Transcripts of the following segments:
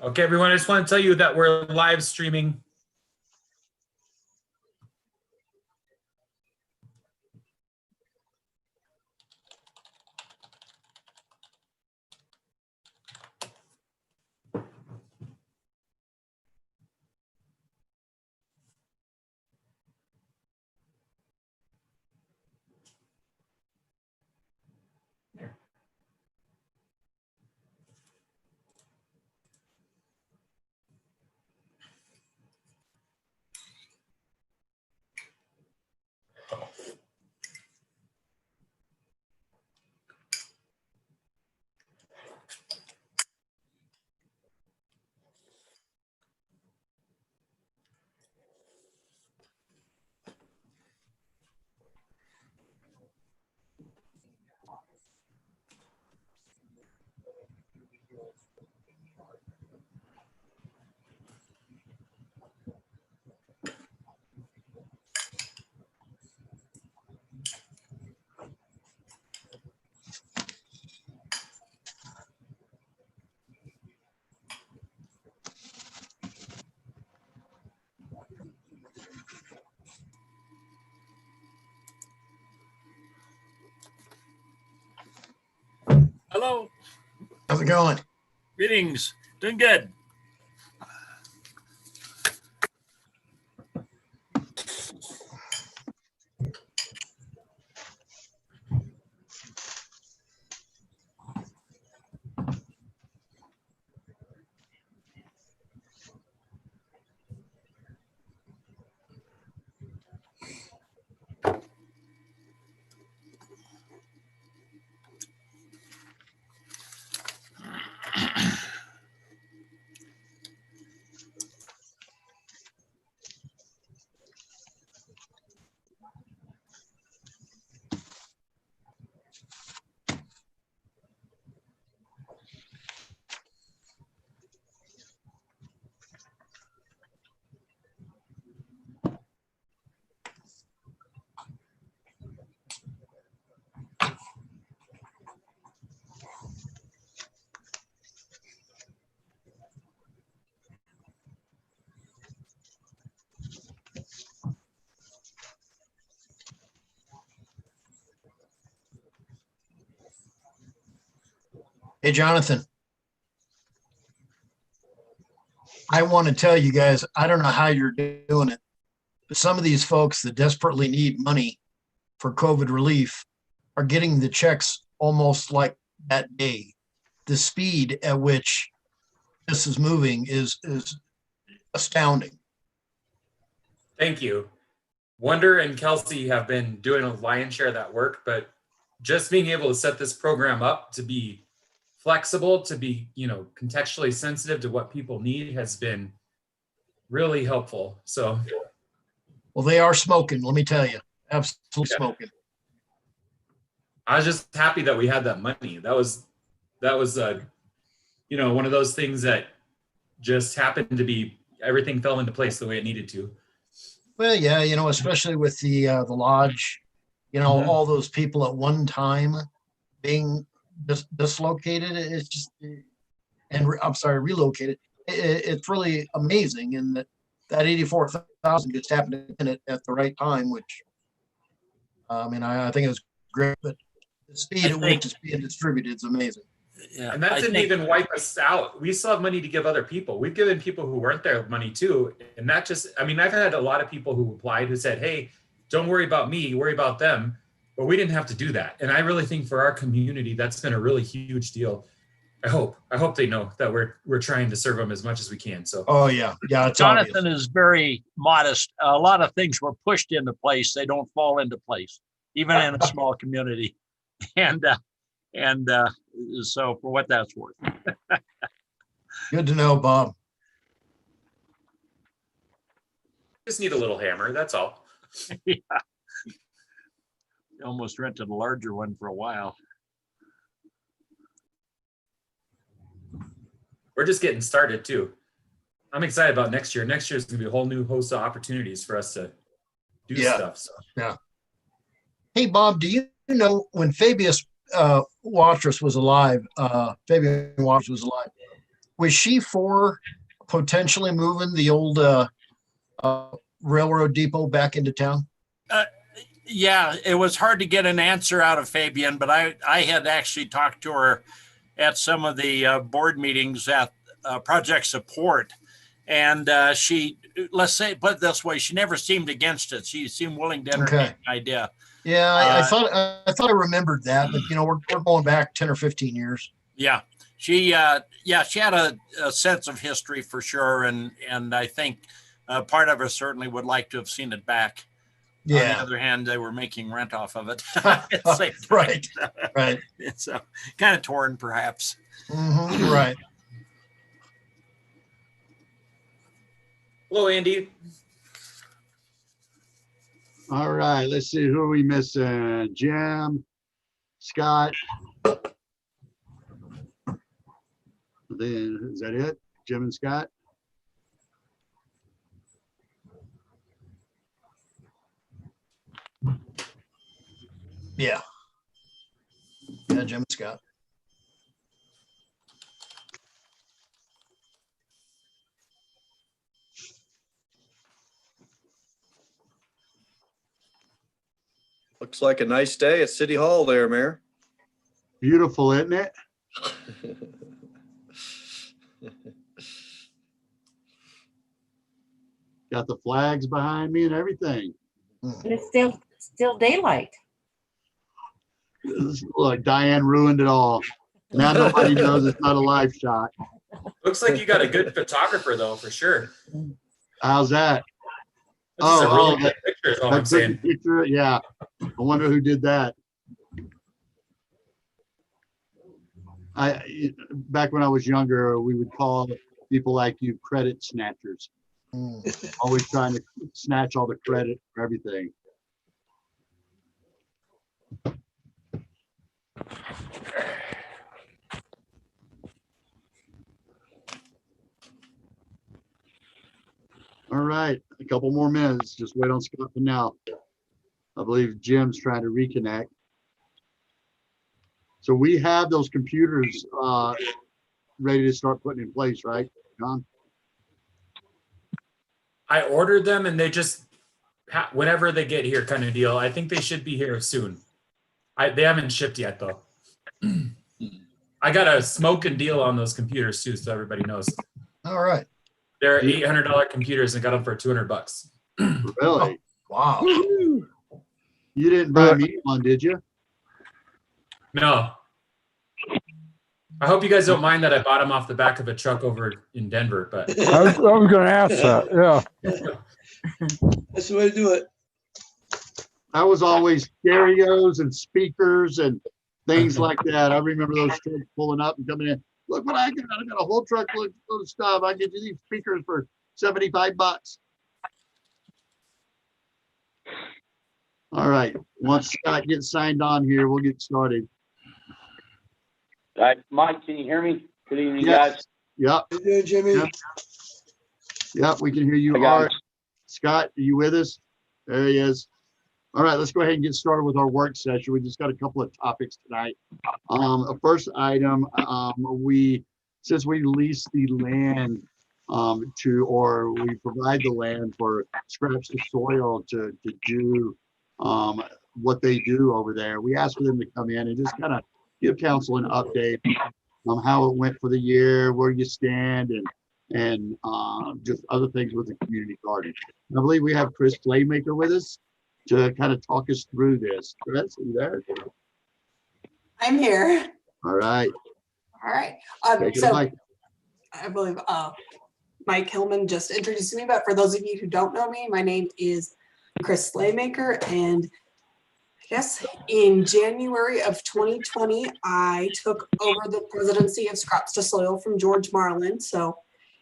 Okay, everyone, I just want to tell you that we're live streaming. Hello. How's it going? Greetings. Doing good. Hey, Jonathan. I want to tell you guys, I don't know how you're doing it, but some of these folks that desperately need money for COVID relief are getting the checks almost like that day. The speed at which this is moving is astounding. Thank you. Wonder and Kelsey have been doing a lion's share of that work, but just being able to set this program up to be flexible, to be, contextually sensitive to what people need has been really helpful. So, well, they are smoking, let me tell you, absolutely smoking. I was just happy that we had that money. That was one of those things that just happened to be, everything fell into place the way it needed to. Well, yeah, especially with the lodge, all those people at one time being dislocated. It's just, relocated. It's really amazing, and that 84,000 just happened in it at the right time, which I think it was great. But the speed at which it's being distributed is amazing. Yeah, and that didn't even wipe us out. We still have money to give other people. We've given people who weren't there money too. And that just, I've had a lot of people who applied who said, hey, don't worry about me, worry about them. But we didn't have to do that. And I really think for our community, that's been a really huge deal. I hope they know that we're trying to serve them as much as we can. So, oh yeah. Jonathan obvious. is very modest. A lot of things were pushed into place. They don't fall into place, even in a small community. And so for what that's worth. Good to know, Bob. Just need a little hammer, that's all. Yeah. Almost rented a larger one for a while. We're just getting started too. I'm excited about next year. Next year is going to be a whole new host of opportunities for us to do stuff. So. Yeah. Hey, Bob, do you know when Fabius Watrous was alive, was she for potentially moving the old railroad depot back into town? Yeah, it was hard to get an answer out of Fabian, but I had actually talked to her at some of the board meetings at Project Support. And she, let's say, put it this way, she never seemed against it. She seemed willing to entertain the idea. Yeah, I thought I remembered that, but we're going back 10 or 15 years. Yeah, she had a sense of history for sure, and I think part of her certainly would like to have seen it back. Yeah. On the other hand, they were making rent off of it. Right. It's kind of torn, perhaps. Mm-hmm. Right. Hello, Andy. All right, let's see, who are we missing? Jim, Scott. Then, is that it? Jim and Scott? Yeah. Yeah, Jim and Scott. Looks like a nice day at City Hall there, Mayor. Beautiful, isn't it? Got the flags behind me and everything. And it's still daylight. Look, Diane ruined it all. Now nobody knows it's not a live shot. Looks like you got a good photographer though, for sure. How's that? This is a really good picture is all I'm That saying. picture, yeah. I wonder who did that. Back when I was younger, we would call people like you credit snatchers. Always trying to snatch all the credit for everything. All right, a couple more minutes. Just wait on Scott for now. I believe Jim's trying to reconnect. So we have those computers ready to start putting in place, right, John? I ordered them and they just, whenever they get here kind of deal. I think they should be here soon. They haven't shipped yet though. I got a smoking deal on those computers too, so everybody knows. All right. They're $800 computers and got them for $200. Really? Wow. You didn't buy me one, did you? No. I hope you guys don't mind that I bought them off the back of a truck over in Denver, but I was going to ask that. Yeah. That's the way to do it. I was always stereos and speakers and things like that. I remember those trucks pulling up and coming in. Look what I got. I got a whole truck full of stuff. I get you these speakers for $75. All right. Once Scott gets signed on here, we'll get started. All right, Mike, can you hear me? Good evening, Yes. guys. Yep. How you doing, Jimmy? Yep. Yep, we can hear you. I All got right. Scott, are you with us? There he is. All right, let's go ahead and get started with our work session. We just got a couple of topics tonight. First item, since we lease the land or we provide the land for Scraps to Soil to do what they do over there, we ask for them to come in and just kind of give council an update on how it went for the year, where you stand, and just other things with the community garden. I believe we have Chris Playmaker with us to kind of talk us through this. Chris, are you there? I'm here. All right. All right. Take it So away. I believe Mike Hillman just introduced me, but for those of you who don't know me, my name is Chris Slaymaker, and I guess in January of 2020, I took over the presidency of Scraps to Soil from George Marlin. So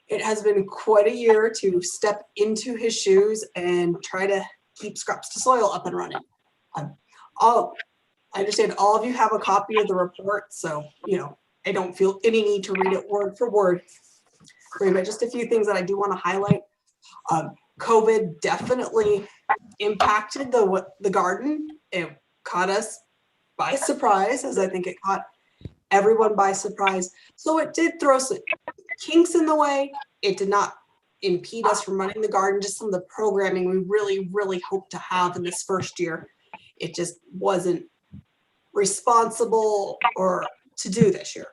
it has been quite a year to step into his shoes and try to keep Scraps to Soil up and running. I understand all of you have a copy of the report, so I don't feel any need to read it word for word. But just a few things that I do want to highlight. COVID definitely impacted the garden. It caught us by surprise, as I think it caught everyone by surprise. So it did throw kinks in the way. It did not impede us from running the garden, just some of the programming we really, really hoped to have in this first year. It just wasn't responsible or to do this year.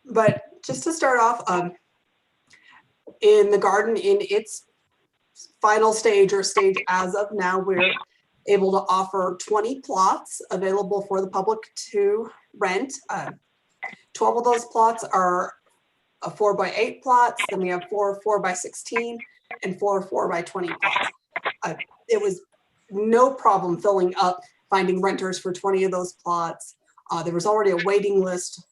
But just to start off, in the garden, in its final stage or stage as of now, we're able to offer 20 plots available for the public to rent. 12 of those plots are a 4x8 plots. Then we have 4 4x16 and 4 4x20 plots. It was no problem filling up, finding renters for 20 of those plots. There was already a waiting list,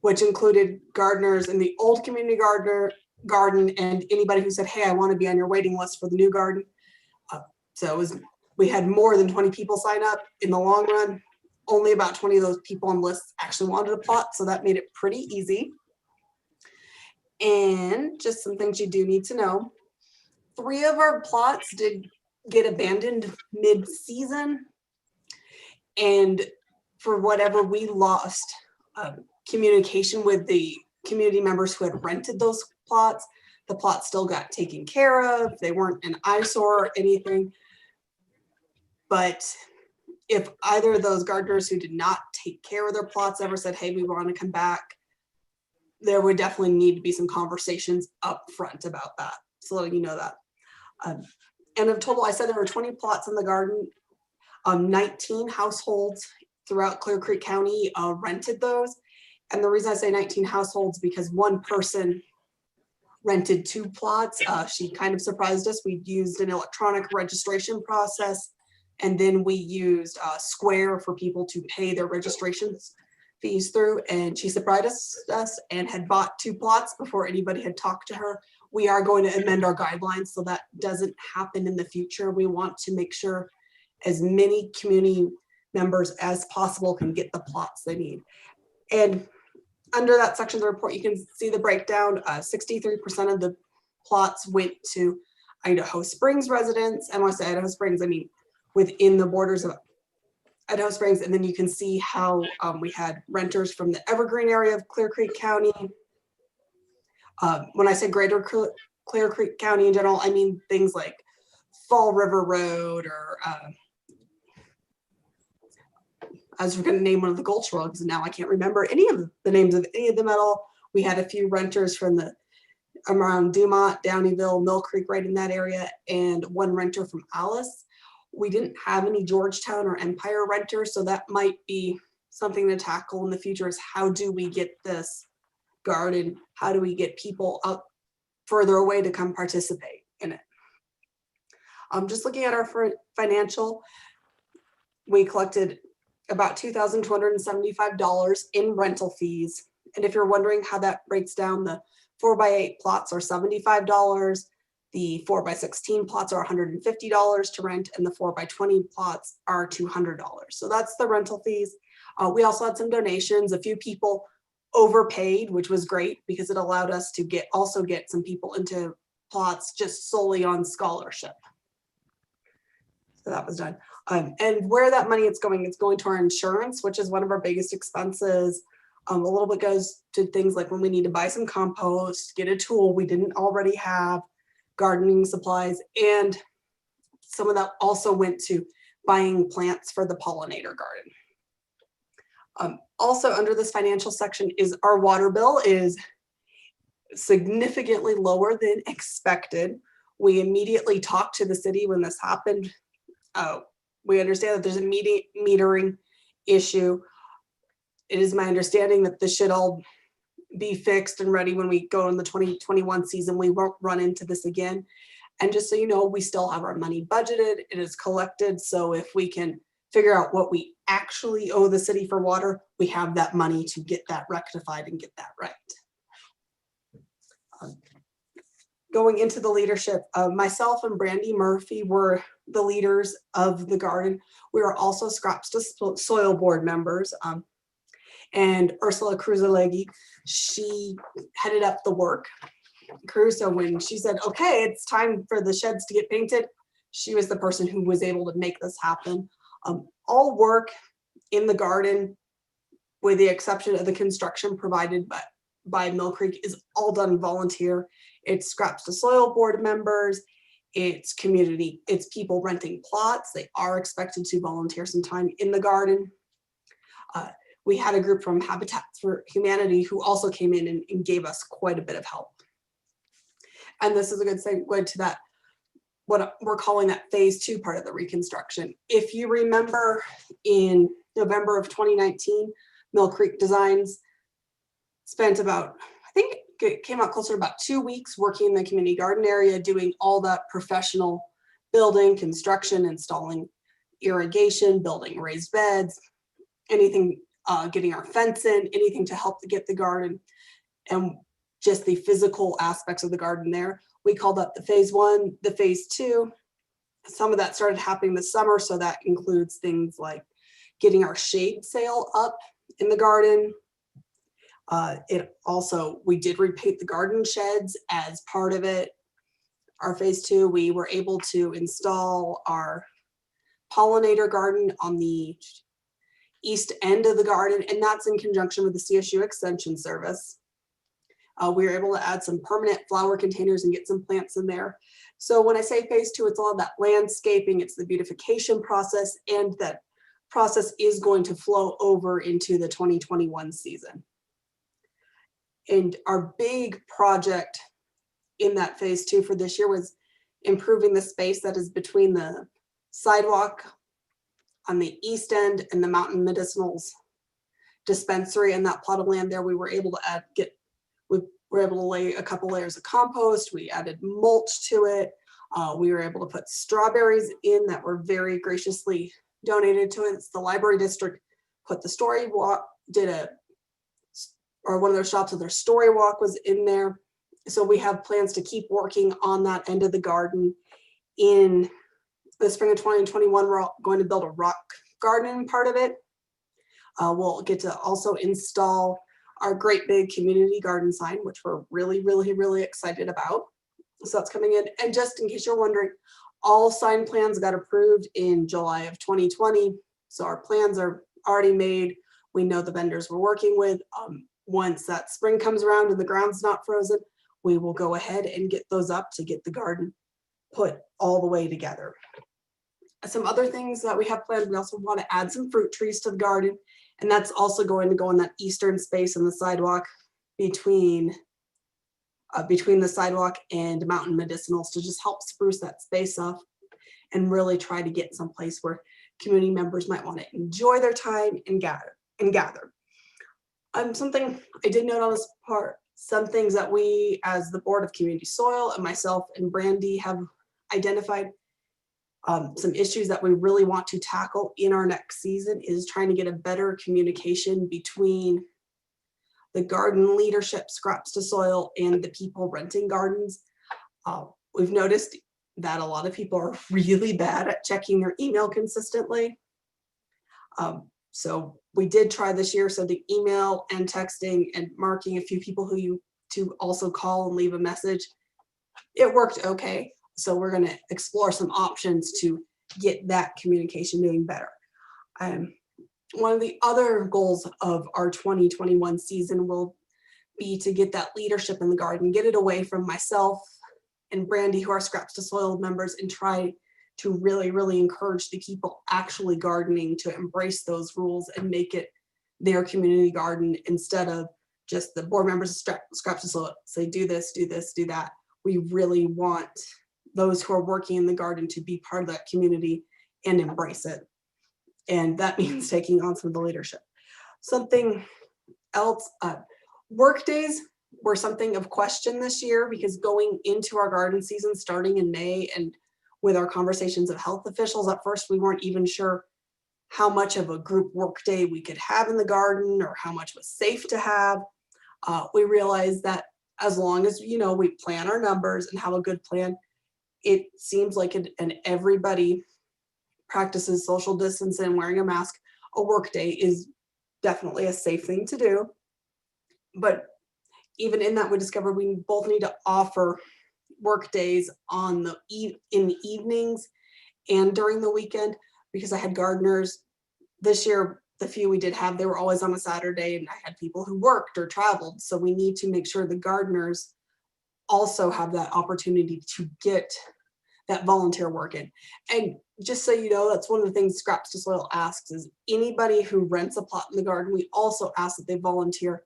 which included gardeners in the old community garden and anybody who said, hey, I want to be on your waiting list for the new garden. So we had more than 20 people sign up. In the long run, only about 20 of those people on lists actually wanted a plot, so that made it pretty easy. And just some things you do need to know. 3 of our plots did get abandoned mid-season, and for whatever, we lost communication with the community members who had rented those plots. The plots still got taken care of. They weren't an eyesore or anything. But if either of those gardeners who did not take care of their plots ever said, hey, we want to come back, there would definitely need to be some conversations up front about that, so you know that. And of total, I said there were 20 plots in the garden. 19 households throughout Clear Creek County rented those. And the reason I say 19 households, because one person rented 2 plots. She kind of surprised us. We used an electronic registration process, and then we used Square for people to pay their registration fees through. And she surprised us and had bought 2 plots before anybody had talked to her. We are going to amend our guidelines so that doesn't happen in the future. We want to make sure as many community members as possible can get the plots they need. And under that section of the report, you can see the breakdown. 63% of the plots went to Idaho Springs residents. And when I say Idaho Springs, I mean within the borders of Idaho Springs. And then you can see how we had renters from the Evergreen area of Clear Creek County. When I say greater Clear Creek County in general, I mean things like Fall River Road, or I was going to name one of the Gulch Roads, and now I can't remember any of the names of any of them at all. We had a few renters from around Dumont, Downeyville, Mill Creek, right in that area, and one renter from Alice. We didn't have any Georgetown or Empire renters, so that might be something to tackle in the future, is how do we get this garden? How do we get people up further away to come participate in it? Just looking at our financial, we collected about $2,275 in rental fees. And if you're wondering how that breaks down, the 4x8 plots are $75. The 4x16 plots are $150 to rent, and the 4x20 plots are $200. So that's the rental fees. We also had some donations. A few people overpaid, which was great because it allowed us to also get some people into plots just solely on scholarship. So that was done. And where that money it's going to our insurance, which is one of our biggest expenses. A little bit goes to things like when we need to buy some compost, get a tool we didn't already have, gardening supplies, and some of that also went to buying plants for the Pollinator Garden. Also under this financial section is our water bill is significantly lower than expected. We immediately talked to the city when this happened. We understand that there's a metering issue. It is my understanding that this should all be fixed and ready when we go in the 2021 season. We won't run into this again. And just so you know, we still have our money budgeted. It is collected. So if we can figure out what we actually owe the city for water, we have that money to get that rectified and get that right. Going into the leadership, myself and Brandy Murphy were the leaders of the garden. We were also Scraps to Soil board members. And Ursula Cruzaleghi, she headed up the work crew. So when she said, okay, it's time for the sheds to get painted, she was the person who was able to make this happen. All work in the garden, with the exception of the construction provided by Mill Creek is all done volunteer. It's Scraps to Soil board members, it's community, it's people renting plots. They are expected to volunteer some time in the garden. We had a group from Habitat for Humanity who also came in and gave us quite a bit of help. And this is a good segue to that, what we're calling that phase 2 part of the reconstruction. If you remember, in November of 2019, Mill Creek Designs spent about, I think it came out closer to about 2 weeks working in the community garden area, doing all that professional building, construction, installing irrigation, building raised beds, anything, getting our fence in, anything to help to get the garden and just the physical aspects of the garden there. We call that the phase 1, the phase 2. Some of that started happening this summer. So that includes things like getting our shade sail up in the garden. It also, we did repaint the garden sheds as part of it. Our phase 2, we were able to install our Pollinator Garden on the east end of the garden, and that's in conjunction with the CSU Extension Service. We were able to add some permanent flower containers and get some plants in there. So when I say phase 2, it's all that landscaping, it's the beautification process, and that process is going to flow over into the 2021 season. And our big project in that phase 2 for this year was improving the space that is between the sidewalk on the east end and the Mountain Medicinals dispensary and that plot of land there. We were able to we were able to lay a couple layers of compost. We added mulch to it. We were able to put strawberries in that were very graciously donated to it. The library district put the story walk, one of their shops with their story walk was in there. So we have plans to keep working on that end of the garden. In the spring of 2021, we're going to build a rock garden part of it. We'll get to also install our great big community garden sign, which we're really, really, really excited about. So that's coming in. And just in case you're wondering, all sign plans got approved in July of 2020. So our plans are already made. We know the vendors we're working with. Once that spring comes around and the ground's not frozen, we will go ahead and get those up to get the garden put all the way together. Some other things that we have planned, we also want to add some fruit trees to the garden, and that's also going to go in that eastern space on the sidewalk between the sidewalk and Mountain Medicinals to just help spruce that space up and really try to get someplace where community members might want to enjoy their time and gather. Something I did note on this part, some things that we as the Board of Community Soil and myself and Brandy have identified. Some issues that we really want to tackle in our next season is trying to get a better communication between the garden leadership, Scraps to Soil, and the people renting gardens. We've noticed that a lot of people are really bad at checking their email consistently. So we did try this year, so the email and texting and marking a few people to also call and leave a message. It worked okay. So we're going to explore some options to get that communication doing better. One of the other goals of our 2021 season will be to get that leadership in the garden, get it away from myself and Brandy, who are Scraps to Soil members, and try to really, really encourage the people actually gardening to embrace those rules and make it their community garden instead of just the board members of Scraps to Soil say, do this, do this, do that. We really want those who are working in the garden to be part of that community and embrace it. And that means taking on some of the leadership. Something else, work days were something of question this year because going into our garden season starting in May and with our conversations of health officials, at first we weren't even sure how much of a group work day we could have in the garden or how much was safe to have. We realized that as long as, we plan our numbers and have a good plan, it seems like and everybody practices social distance and wearing a mask, a work day is definitely a safe thing to do. But even in that, we discovered we both need to offer work days in the evenings and during the weekend, because I had gardeners this year, the few we did have, they were always on a Saturday, and I had people who worked or traveled. So we need to make sure the gardeners also have that opportunity to get that volunteer work in. And just so you know, that's one of the things Scraps to Soil asks is anybody who rents a plot in the garden, we also ask that they volunteer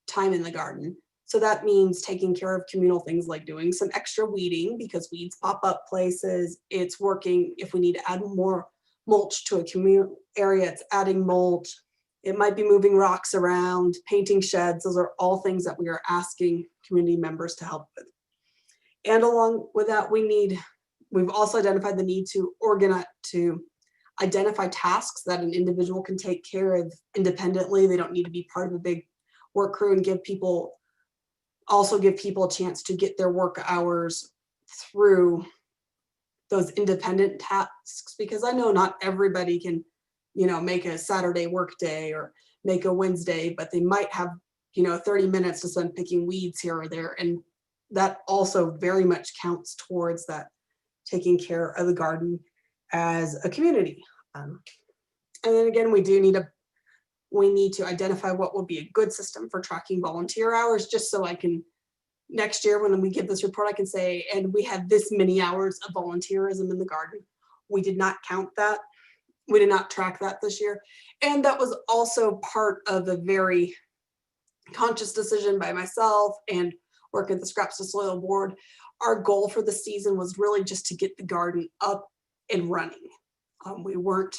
time in the garden. So that means taking care of communal things like doing some extra weeding because weeds pop up places. It's working if we need to add more mulch to a communal area, it's adding mulch. It might be moving rocks around, painting sheds. Those are all things that we are asking community members to help with. And along with that, we've also identified the need to identify tasks that an individual can take care of independently. They don't need to be part of a big work crew, and give people a chance to get their work hours through those independent tasks, because I know not everybody can, make a Saturday work day or make a Wednesday, but they might have, 30 minutes to spend picking weeds here or there. And that also very much counts towards that taking care of the garden as a community. And then again, we need to identify what will be a good system for tracking volunteer hours, just so I can, next year when we get this report, I can say, and we had this many hours of volunteerism in the garden. We did not count that. We did not track that this year. And that was also part of a very conscious decision by myself and working at the Scraps to Soil board. Our goal for the season was really just to get the garden up and running. We weren't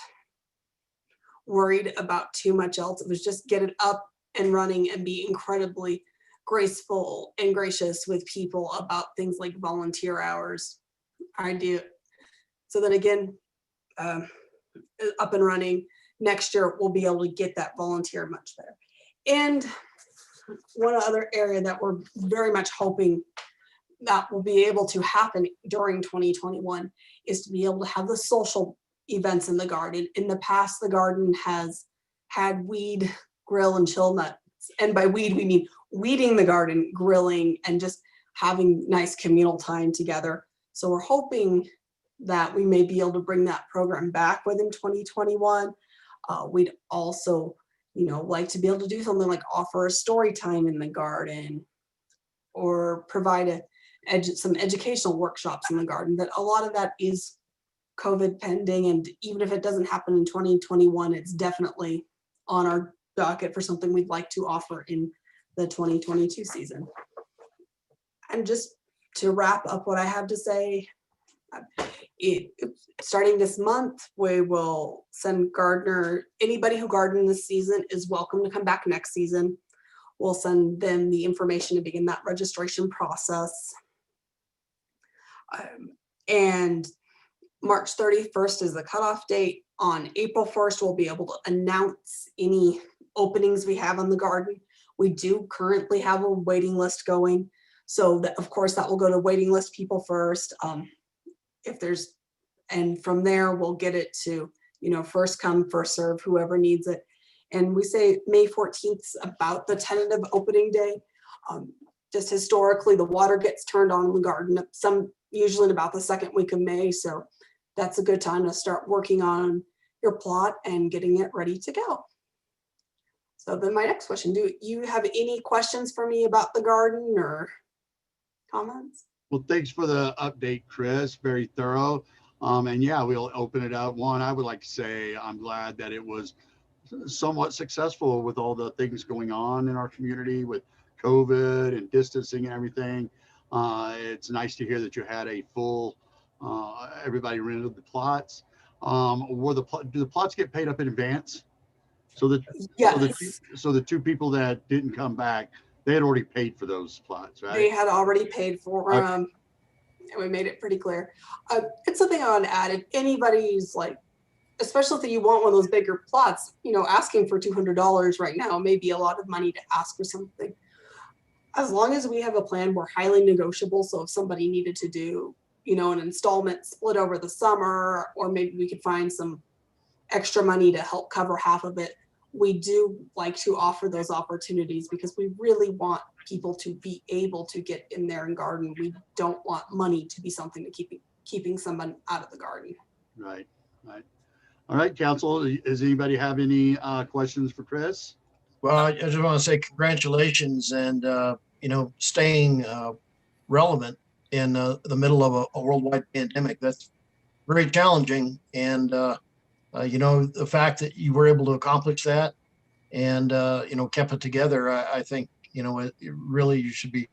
worried about too much else. It was just get it up and running and be incredibly graceful and gracious with people about things like volunteer hours. So then again, up and running next year, we'll be able to get that volunteer much better. And one other area that we're very much hoping that will be able to happen during 2021 is to be able to have the social events in the garden. In the past, the garden has had weed, grill, and chill nuts. And by weed, we mean weeding the garden, grilling, and just having nice communal time together. So we're hoping that we may be able to bring that program back within 2021. We'd also, like to be able to do something like offer a story time in the garden or provide some educational workshops in the garden. But a lot of that is COVID pending. And even if it doesn't happen in 2021, it's definitely on our docket for something we'd like to offer in the 2022 season. And just to wrap up what I have to say, starting this month, we will send anybody who gardened this season is welcome to come back next season. We'll send them the information to begin that registration process. And March 31st is the cutoff date. On April 1st, we'll be able to announce any openings we have on the garden. We do currently have a waiting list going. So that, of course, that will go to waiting list people first. And from there, we'll get it to, first come, first serve, whoever needs it. And we say May 14th is about the tentative opening day. Just historically, the water gets turned on in the garden, usually in about the second week of May. So that's a good time to start working on your plot and getting it ready to go. So then my next question, do you have any questions for me about the garden or comments? Well, thanks for the update, Chris. Very thorough. And yeah, we'll open it up. One, I would like to say I'm glad that it was somewhat successful with all the things going on in our community with COVID and distancing and everything. It's nice to hear that you had a full, everybody rented the plots. Do the plots get paid up in advance? Yes. So the two people that didn't come back, they had already paid for those plots, right? They had already paid for them. And we made it pretty clear. It's something I want to add. If anybody's like, especially if you want one of those bigger plots, asking for $200 right now may be a lot of money to ask for something. As long as we have a plan, we're highly negotiable. So if somebody needed to do, an installment split over the summer, or maybe we could find some extra money to help cover half of it, we do like to offer those opportunities because we really want people to be able to get in there and garden. We don't want money to be something to keeping someone out of the garden. Right. All right, council, does anybody have any questions for Chris? Well, I just want to say congratulations and, staying relevant in the middle of a worldwide pandemic. That's very challenging. And, the fact that you were able to accomplish that and, kept it together, I think, it really you should be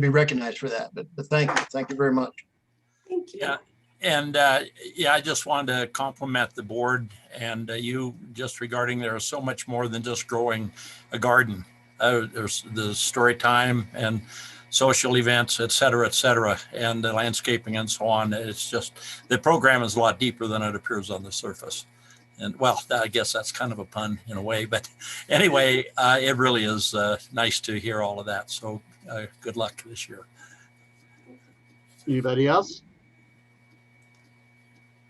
recognized for that. But thank you. Thank you very much. Thank you. Yeah. And I just wanted to compliment the board and you just regarding there is so much more than just growing a garden. There's the story time and social events, et cetera, and the landscaping and so on. It's just, the program is a lot deeper than it appears on the surface. And well, I guess that's kind of a pun in a way, but anyway, it really is nice to hear all of that. So good luck this year. Anybody else?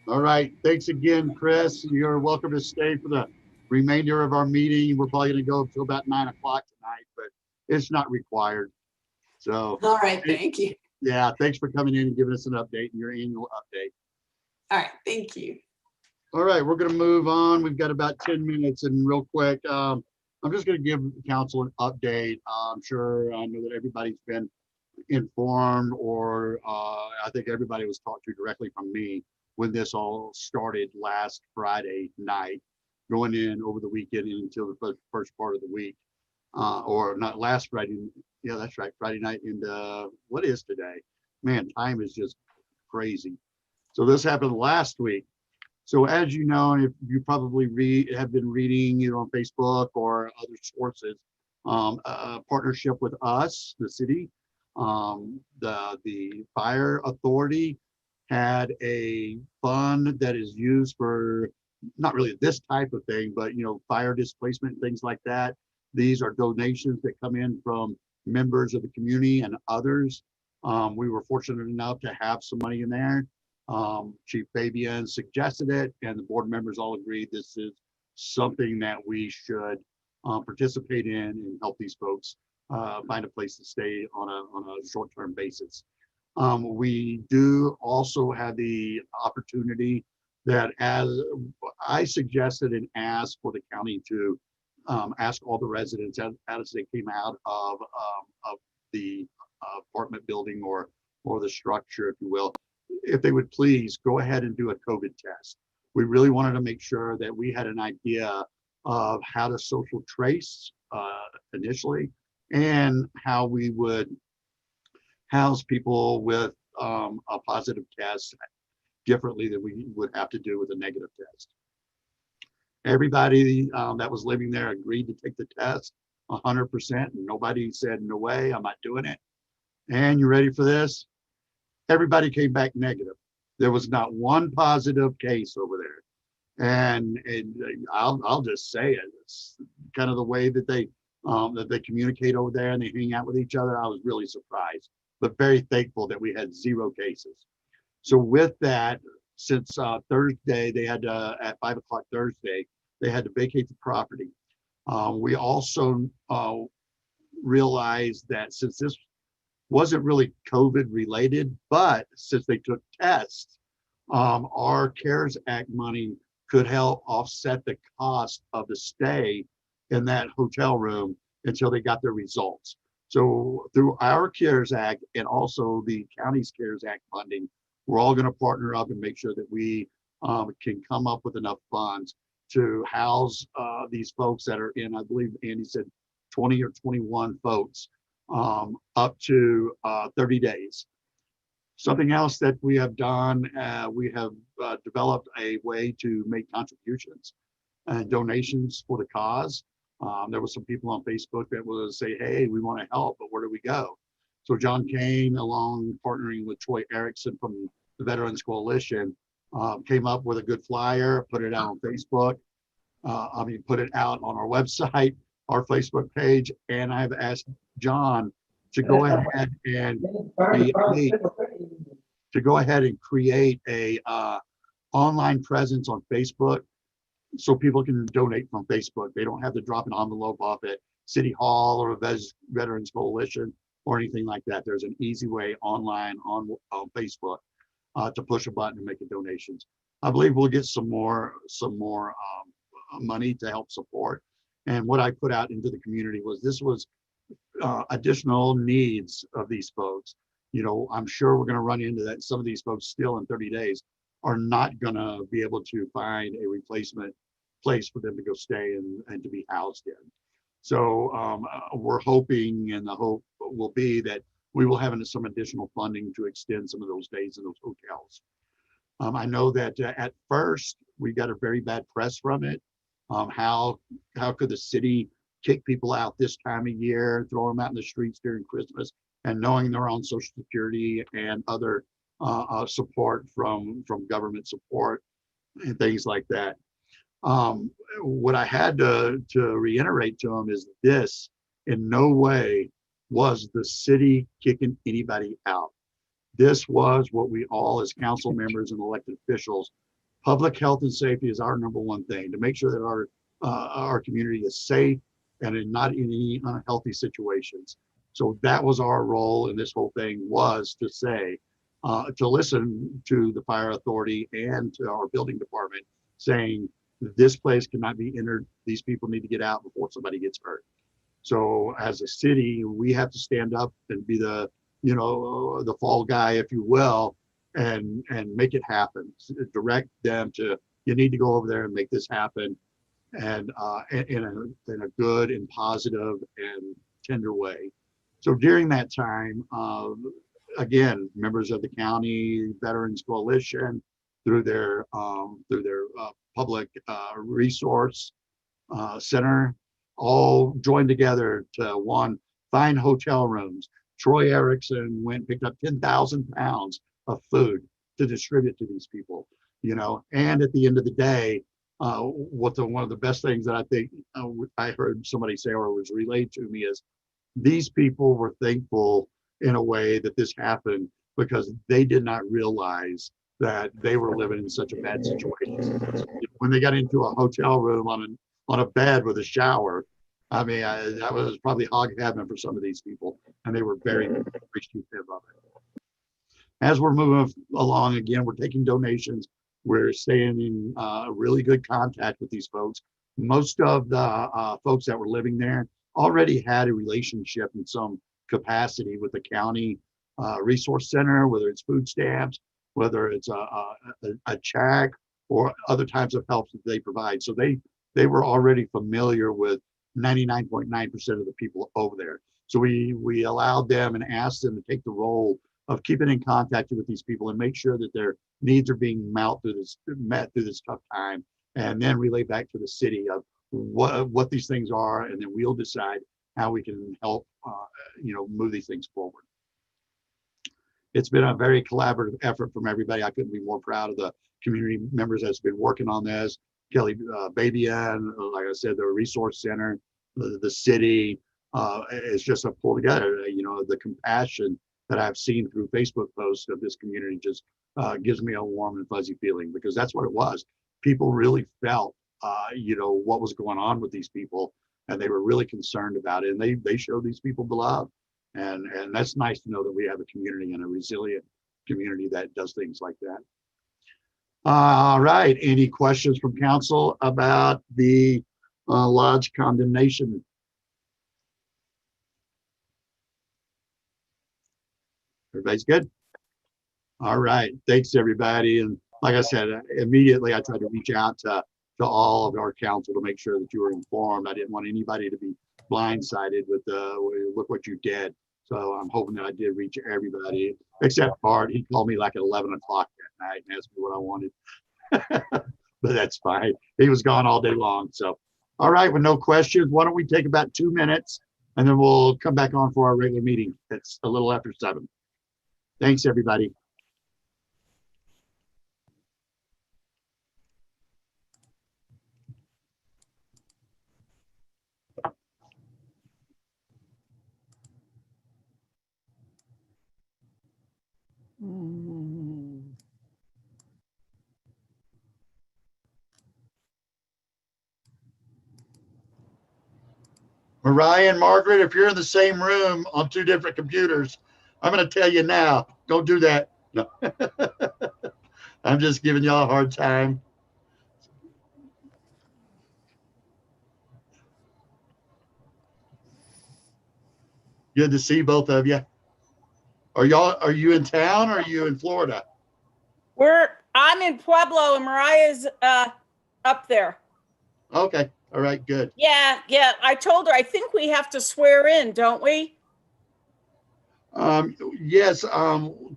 All right, thanks again, Chris. You're welcome to stay for the remainder of our meeting. We're probably going to go until about 9 o'clock tonight, but it's not required. So, All right, thank you. yeah, thanks for coming in and giving us an update, your annual update. All right, thank you. All right, we're going to move on. We've got about 10 minutes and real quick, I'm just going to give council an update. I'm sure I know that everybody's been informed or I think everybody was talked to directly from me when this all started last Friday night, going in over the weekend until the first part of the week, or not last Friday. Yeah, that's right, Friday night. And what is today? Man, time is just crazy. So this happened last week. So as you know, and if you probably have been reading either on Facebook or other sources, a partnership with us, the city, the fire authority had a fund that is used for not really this type of thing, but fire displacement, things like that. These are donations that come in from members of the community and others. We were fortunate enough to have some money in there. Chief Fabian suggested it, and the board members all agreed this is something that we should participate in and help these folks find a place to stay on a short-term basis. We do also have the opportunity that, as I suggested and asked for the county to ask all the residents as they came out of the apartment building or the structure, if you will, if they would please go ahead and do a COVID test. We really wanted to make sure that we had an idea of how to social trace initially and how we would house people with a positive test differently than we would have to do with a negative test. Everybody that was living there agreed to take the test 100%, and nobody said, no way, I'm not doing it. And you ready for this? Everybody came back negative. There was not one positive case over there. And I'll just say it. It's kind of the way that they communicate over there and they hang out with each other. I was really surprised, but very thankful that we had 0 cases. So with that, since Thursday, they had to, at 5 o'clock Thursday, they had to vacate the property. We also realized that since this wasn't really COVID related, but since they took tests, our CARES Act money could help offset the cost of the stay in that hotel room until they got their results. So through our CARES Act and also the county's CARES Act funding, we're all going to partner up and make sure that we can come up with enough funds to house these folks that are in, I believe Andy said 20 or 21 folks, up to 30 days. Something else that we have done, we have developed a way to make contributions and donations for the cause. There were some people on Facebook that would say, hey, we want to help, but where do we go? So John Kane, along partnering with Troy Erickson from the Veterans Coalition, came up with a good flyer, put it out on Facebook. Put it out on our website, our Facebook page, and I've asked John to go ahead and create a online presence on Facebook so people can donate from Facebook. They don't have to drop an envelope off at City Hall or a Veterans Coalition or anything like that. There's an easy way online on Facebook to push a button and make a donations. I believe we'll get some more money to help support. And what I put out into the community was this was additional needs of these folks. You know, I'm sure we're going to run into that. Some of these folks still in 30 days are not going to be able to find a replacement place for them to go stay and to be housed in. So we're hoping, and the hope will be that we will have some additional funding to extend some of those days in those hotels. I know that at first we got a very bad press from it. How could the city kick people out this time of year, throw them out in the streets during Christmas, and knowing they're on Social Security and other support from government support and things like that. What I had to reiterate to them is this: in no way was the city kicking anybody out. This was what we all, as council members and elected officials, public health and safety is our number one thing, to make sure that our community is safe and not in any unhealthy situations. So that was our role in this whole thing, was to say, to listen to the fire authority and to our building department saying, this place cannot be entered. These people need to get out before somebody gets hurt. So as a city, we have to stand up and be the, you know, the fall guy, if you will, and make it happen. Direct them to, you need to go over there and make this happen, and in a good and positive and tender way. So during that time, again, members of the county Veterans Coalition, through their public resource center, all joined together to find hotel rooms. Troy Erickson went and picked up 10,000 pounds of food to distribute to these people, you know. And at the end of the day, one of the best things that I think I heard somebody say, or was relayed to me, is these people were thankful in a way that this happened, because they did not realize that they were living in such a bad situation. When they got into a hotel room on a bed with a shower, I mean, that was probably hog heaven for some of these people, and they were very appreciative of it. As we're moving along, again, we're taking donations. We're staying in really good contact with these folks. Most of the folks that were living there already had a relationship in some capacity with the county resource center, whether it's food stamps, whether it's a check, or other types of help that they provide. So they were already familiar with 99.9% of the people over there. So we allowed them and asked them to take the role of keeping in contact with these people and make sure that their needs are being met through this tough time, and then relay back to the city of what these things are, and then we'll decide how we can help move these things forward. It's been a very collaborative effort from everybody. I couldn't be more proud of the community members that's been working on this. Kelly Babyan, like I said, the resource center, the city, is just a pull together. You know, the compassion that I've seen through Facebook posts of this community just gives me a warm and fuzzy feeling, because that's what it was. People really felt, what was going on with these people, and they were really concerned about it, and they showed these people the love. And that's nice to know that we have a community, and a resilient community that does things like that. All right, any questions from council about the lodge condemnation? Everybody's good? All right, thanks everybody. And like I said, immediately I tried to reach out to all of our council to make sure that you were informed. I didn't want anybody to be blindsided with look what you did. So I'm hoping that I did reach everybody, except Bart. He called me like at 11 o'clock that night and asked me what I wanted. But that's fine. He was gone all day long. So, all right, with no questions, why don't we take about 2 minutes, and then we'll come back on for our regular meeting. It's a little after 7. Thanks, everybody. Mariah and Margaret, if you're in the same room on 2 different computers, I'm going to tell you now, don't do that. No. I'm just giving y'all a hard time. Good to see both of you. Are you in town or are you in Florida? I'm in Pueblo and Mariah's up there. Okay. All right. Good. Yeah. I told her, I think we have to swear in, don't we? Yes.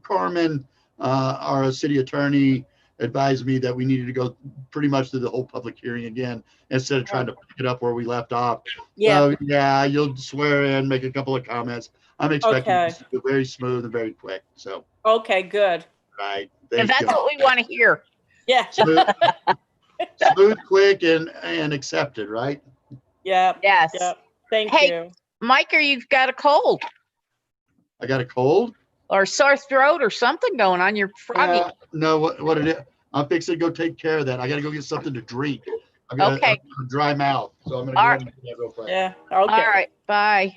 Carmen, our city attorney, advised me that we needed to go pretty much through the whole public hearing again instead of trying to pick it up where we left off. Yeah. So yeah, you'll swear in, make a couple of comments. I'm expecting Okay. this to be very smooth and very quick. So, Okay, good. right. And Thank that's you. what we want to hear. Yeah. Smooth, quick, and accepted, right? Yeah. Yes. Yeah. Thank Hey. you. Mike, you've got a cold I got a cold. or sore throat or something going on. You're froggy. No, what it is? I'm fixing to go take care of that. I got to go get something to drink. I've got Okay. a dry mouth, so I'm going to All go right. ahead and do that real quick. Yeah. All Okay. right. Bye.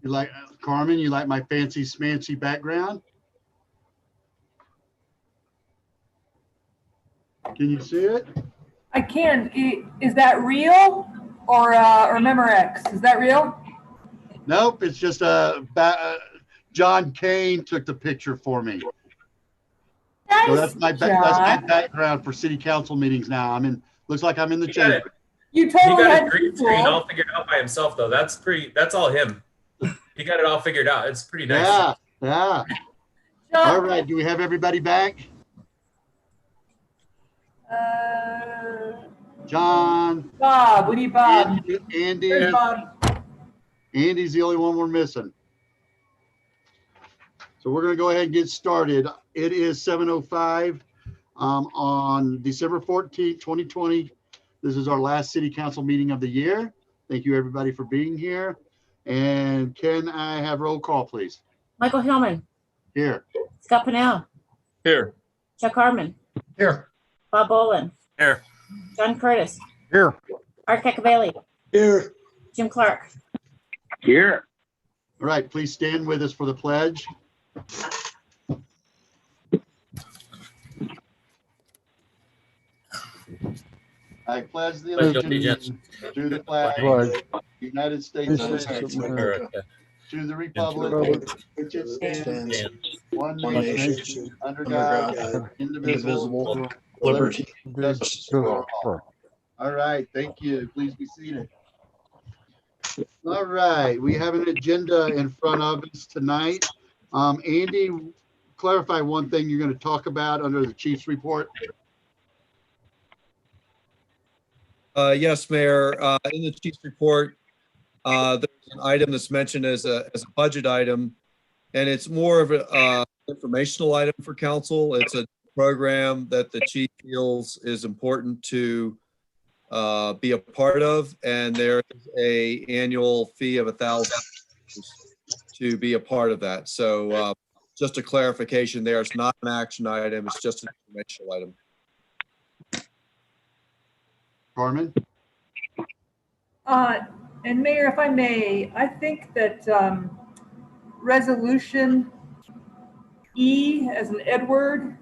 You like, Carmen, you like my fancy smancy background? Can you see it? I can. Is that real or Memorex? Is that real? Nope, it's just John Kane took the picture for me. Nice, So that's my background for city council meetings now. Looks like I'm in the chamber. You He totally got had a green to screen Google. all figured out by himself, though. That's all him. He got it all figured out. It's pretty nice. Yeah, yeah. John, All right, do we have everybody back? John, Bob, we need Bob. Andy, There's Bob. Andy's the only one we're missing. So we're gonna go ahead and get started. It is 7:05 on December 14th, 2020. This is our last city council meeting of the year. Thank you, everybody, for being here. And can I have roll call, please? Michael Hillman, Here. Scott Pennell, Here. Chuck Harmon, Here. Bob Bolin, Here. John Curtis, Here. Art Cacavelli, Here. Jim Clark. Here. All right, please stand with us for the pledge. I pledge the allegiance to the flag of the United States of America, to the republic which it stands, one nation, under God, indivisible, with liberty and justice for all. All right, thank you. Please be seated. All right, we have an agenda in front of us tonight. Andy, clarify one thing you're going to talk about under the chief's report. Yes, Mayor. In the chief's report, there's an item that's mentioned as a budget item, and it's more of an informational item for council. It's a program that the chief feels is important to be a part of, and there is a annual fee of $1,000 to be a part of that. So just a clarification there. It's not an action item. It's just an informational item. Carmen? And Mayor, if I may, I think that resolution E as in Edward,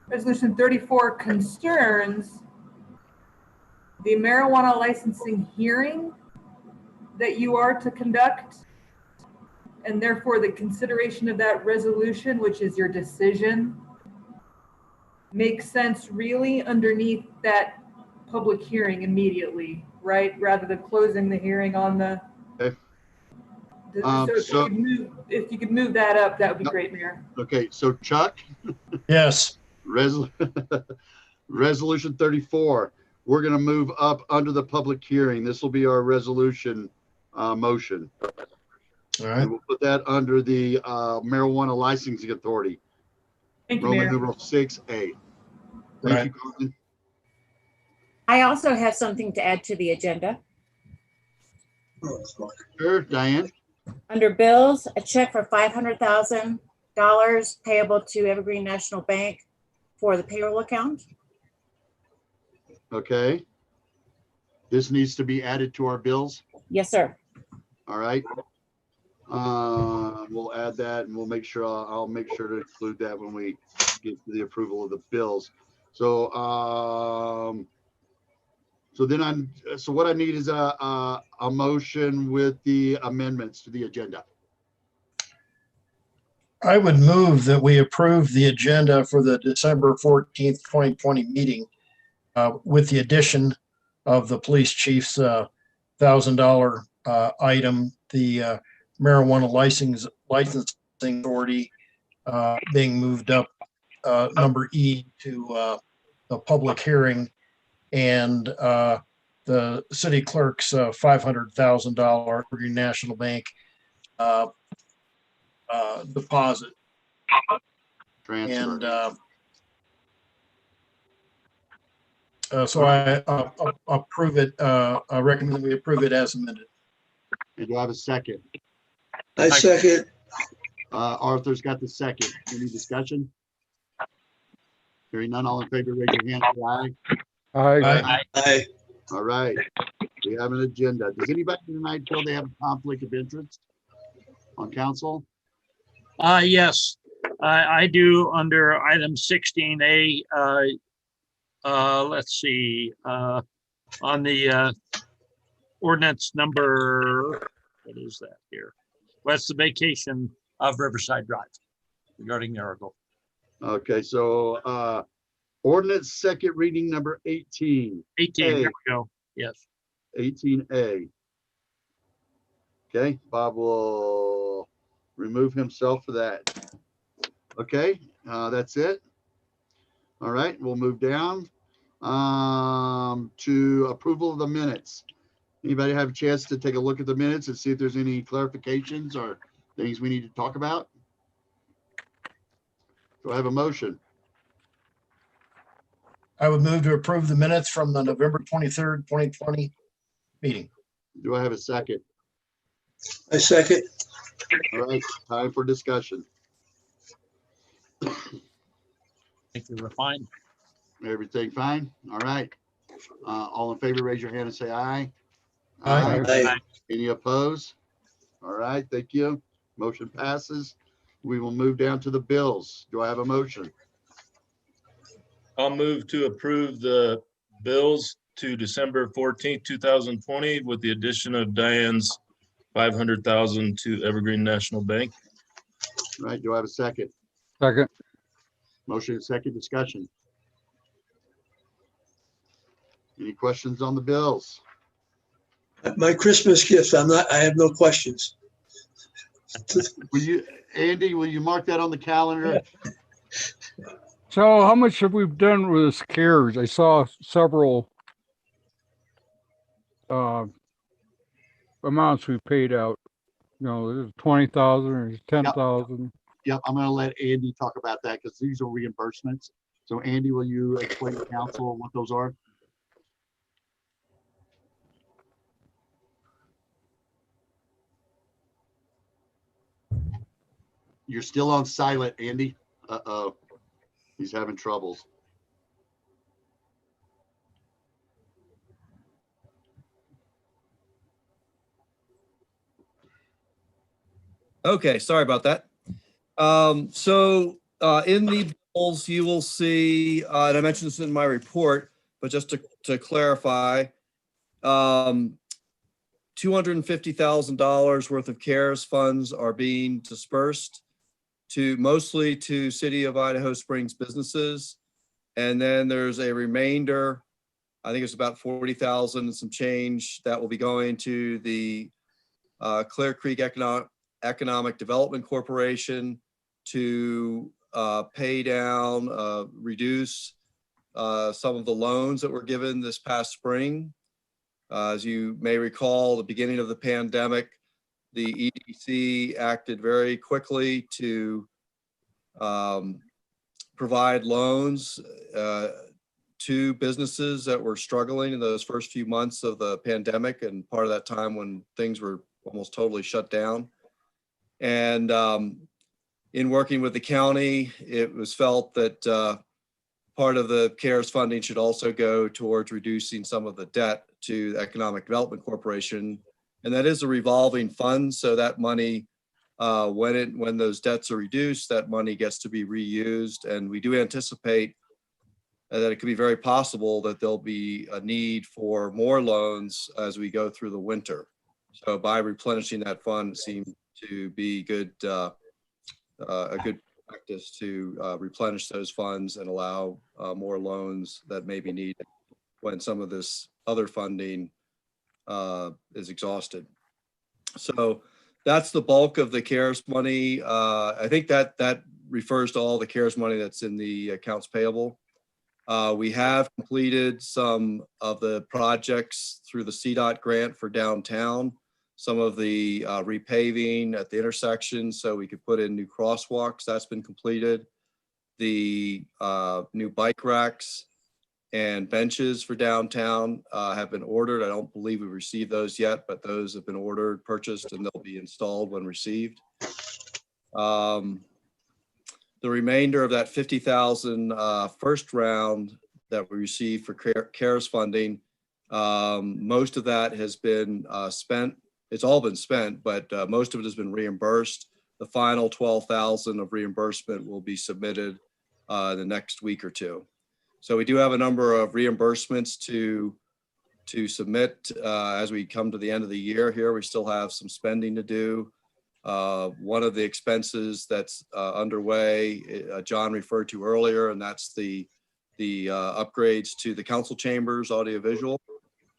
resolution 34 concerns the marijuana licensing hearing that you are to conduct, and therefore the consideration of that resolution, which is your decision, makes sense really underneath that public hearing immediately, right? Rather than closing the hearing on the. Okay. So if you could move that up, that would be great, Mayor. Okay, so Chuck? Yes. Resolution 34. We're going to move up under the public hearing. This will be our resolution motion. All right. And we'll put that under the Marijuana Licensing Authority. Thank you, Roman Mayor. numeral 6A. Thank Right. you, Carmen. I also have something to add to the agenda. Sure, Diane. Under bills, a check for $500,000 payable to Evergreen National Bank for the payroll account. Okay. This needs to be added to our bills. Yes, sir. All right. We'll add that, and we'll make sure, I'll make sure to include that when we get to the approval of the bills. So, so what I need is a motion with the amendments to the agenda. I would move that we approve the agenda for the December 14th, 2020 meeting with the addition of the police chief's $1,000 item, the marijuana licensing authority being moved up number E to the public hearing, and the city clerk's $500,000 National Bank deposit. Transfer. And so I approve it. I recommend we approve it as amended. And do I have a second? I second. Arthur's got the second. Any discussion? Hearing none, all in favor, raise your hand. Say aye. Aye. All right. We have an agenda. Does anybody tonight feel they have a conflict of interest? on council? Yes, I do under item 16A. Let's see, on the ordinance number, what is that here? Well, it's the vacation of Riverside Drive regarding Marigold. Okay, so ordinance second reading number 18. 18, A. there we go. Yes. 18A. Okay, Bob will remove himself for that. Okay, that's it. All right, we'll move down to approval of the minutes. Anybody have a chance to take a look at the minutes and see if there's any clarifications or things we need to talk about? Do I have a motion? I would move to approve the minutes from the November 23rd, 2020 meeting. Do I have a second? I second. All right, time for discussion. Think we're fine. Everything fine? All right. All in favor, raise your hand and say aye. Aye. Aye. Any opposed? All right, thank you. Motion passes. We will move down to the bills. Do I have a motion? I'll move to approve the bills to December 14th, 2020 with the addition of Diane's 500,000 to Evergreen National Bank. All right, do I have a second? Second. Motion and second discussion. Any questions on the bills? My Christmas gift, I have no questions. Will you, Andy, will you mark that on the calendar? So how much have we done with this CARES? I saw several amounts we paid out. You know, there's 20,000 or 10,000. Yep, I'm gonna let Andy talk about that because these are reimbursements. So Andy, will you explain to council what those are? You're still on silent, Andy. Uh-oh, he's having troubles. Okay, sorry about that. In the bills, you will see, and I mentioned this in my report, but just to clarify, $250,000 worth of CARES funds are being dispersed mostly to City of Idaho Springs businesses. And then there's a remainder, I think it's about 40,000 and some change that will be going to the Clear Creek Economic Development Corporation to pay down, reduce some of the loans that were given this past spring. As you may recall, the beginning of the pandemic, the EDC acted very quickly to provide loans to businesses that were struggling in those first few months of the pandemic and part of that time when things were almost totally shut down. And in working with the county, it was felt that part of the CARES funding should also go towards reducing some of the debt to the Economic Development Corporation. And that is a revolving fund. So that money, when those debts are reduced, that money gets to be reused. And we do anticipate that it could be very possible that there'll be a need for more loans as we go through the winter. So by replenishing that fund seemed to be a good practice to replenish those funds and allow more loans that may be needed when some of this other funding is exhausted. So that's the bulk of the CARES money. I think that refers to all the CARES money that's in the accounts payable. We have completed some of the projects through the CDOT grant for downtown, some of the repaving at the intersection so we could put in new crosswalks. That's been completed. The new bike racks and benches for downtown have been ordered. I don't believe we received those yet, but those have been ordered, purchased, and they'll be installed when received. The remainder of that 50,000 first round that we received for CARES funding, most of that has been spent it's all been spent, but most of it has been reimbursed. The final 12,000 of reimbursement will be submitted the next week or two. So we do have a number of reimbursements to submit as we come to the end of the year here. We still have some spending to do. One of the expenses that's underway, John referred to earlier, and that's the upgrades to the council chambers, audiovisual,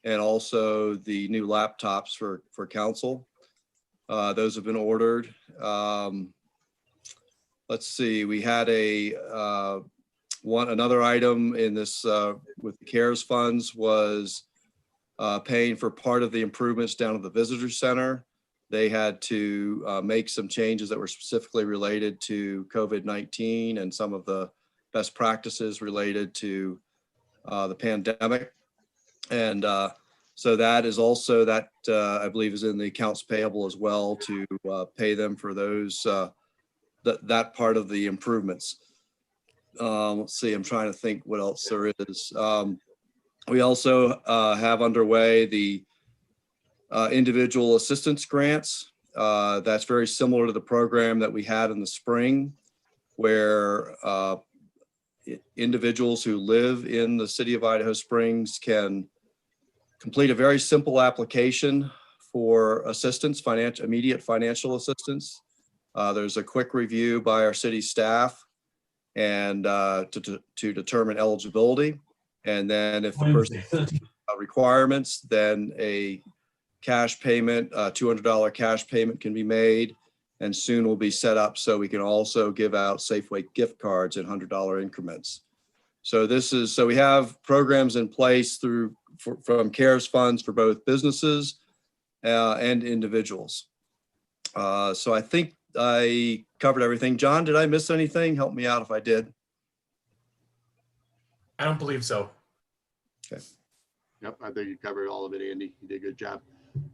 and also the new laptops for council. Those have been ordered. Let's see, we had another item in this with the CARES funds was paying for part of the improvements down at the visitor center. They had to make some changes that were specifically related to COVID-19 and some of the best practices related to the pandemic. And so that is also that I believe is in the accounts payable as well to pay them for those that part of the improvements. Let's see, I'm trying to think what else there is. We also have underway the individual assistance grants. That's very similar to the program that we had in the spring, where individuals who live in the city of Idaho Springs can complete a very simple application for assistance, immediate financial assistance. There's a quick review by our city staff and to determine eligibility. And then if the person requirements, then a cash payment, $200 cash payment can be made, and soon will be set up so we can also give out Safeway gift cards in $100 increments. So we have programs in place from CARES funds for both businesses and individuals. So I think I covered everything. John, did I miss anything? Help me out if I did. I don't believe so. Okay. Yep, I think you covered all of it, Andy. You did a good job.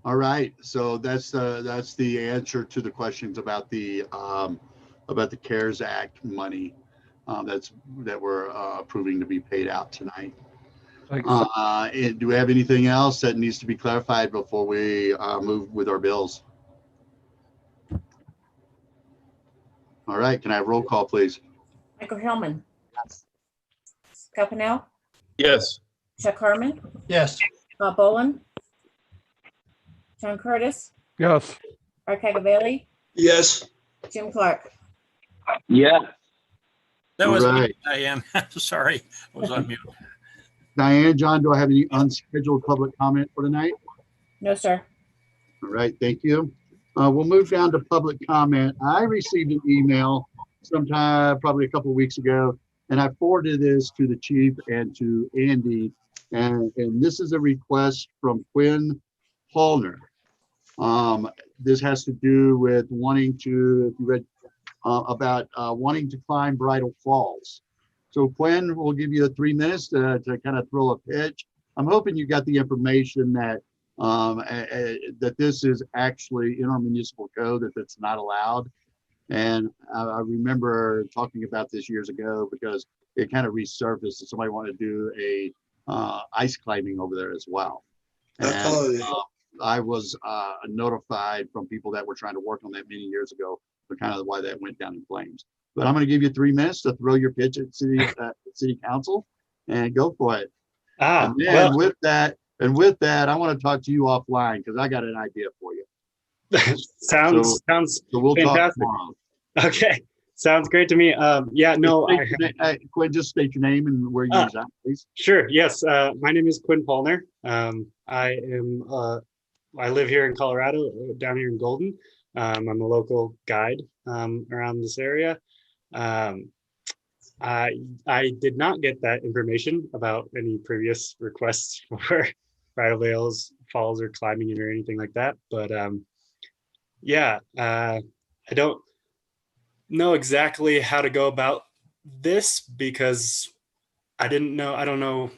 All right, so that's the answer to the questions about the CARES Act money that we're approving to be paid out tonight. And do we have anything else that needs to be clarified before we move with our bills? All right, can I have roll call, please? Michael Hillman. Yes. Scott Pennell. Yes. Chuck Harmon. Yes. Bob Boland. John Curtis. Yes. Art Cagavalli. Yes. Jim Clark. Yeah. That was me, Right. Diane. Sorry, I was on mute. Diane, John, do I have any unscheduled public comment for tonight? No, sir. All right, thank you. We'll move down to public comment. I received an email sometime, probably a couple of weeks ago, and I forwarded this to the chief and to Andy. And this is a request from Quinn Paulner. This has to do with wanting to, if you read about wanting to climb Bridal Falls. So Quinn, we'll give you 3 minutes to kind of throw a pitch. I'm hoping you got the information that that this is actually in our municipal code, that it's not allowed. And I remember talking about this years ago because it kind of resurfaced and somebody wanted to do a ice climbing over there as well. And I was notified from people that were trying to work on that many years ago, but kind of why that went down in flames. But I'm going to give you 3 minutes to throw your pitch at city council and go for it. And then with that, I want to talk to you offline because I got an idea for you. Sounds so we'll fantastic. talk tomorrow. Okay, sounds great to me. Yeah, no. Quinn, just state your name and where you reside, please. Sure. Yes. My name is Quinn Paulner. I live here in Colorado, down here in Golden. I'm a local guide around this area. I did not get that information about any previous requests for Bridal Falls or climbing it or anything like that. But yeah, I don't know exactly how to go about this because I don't know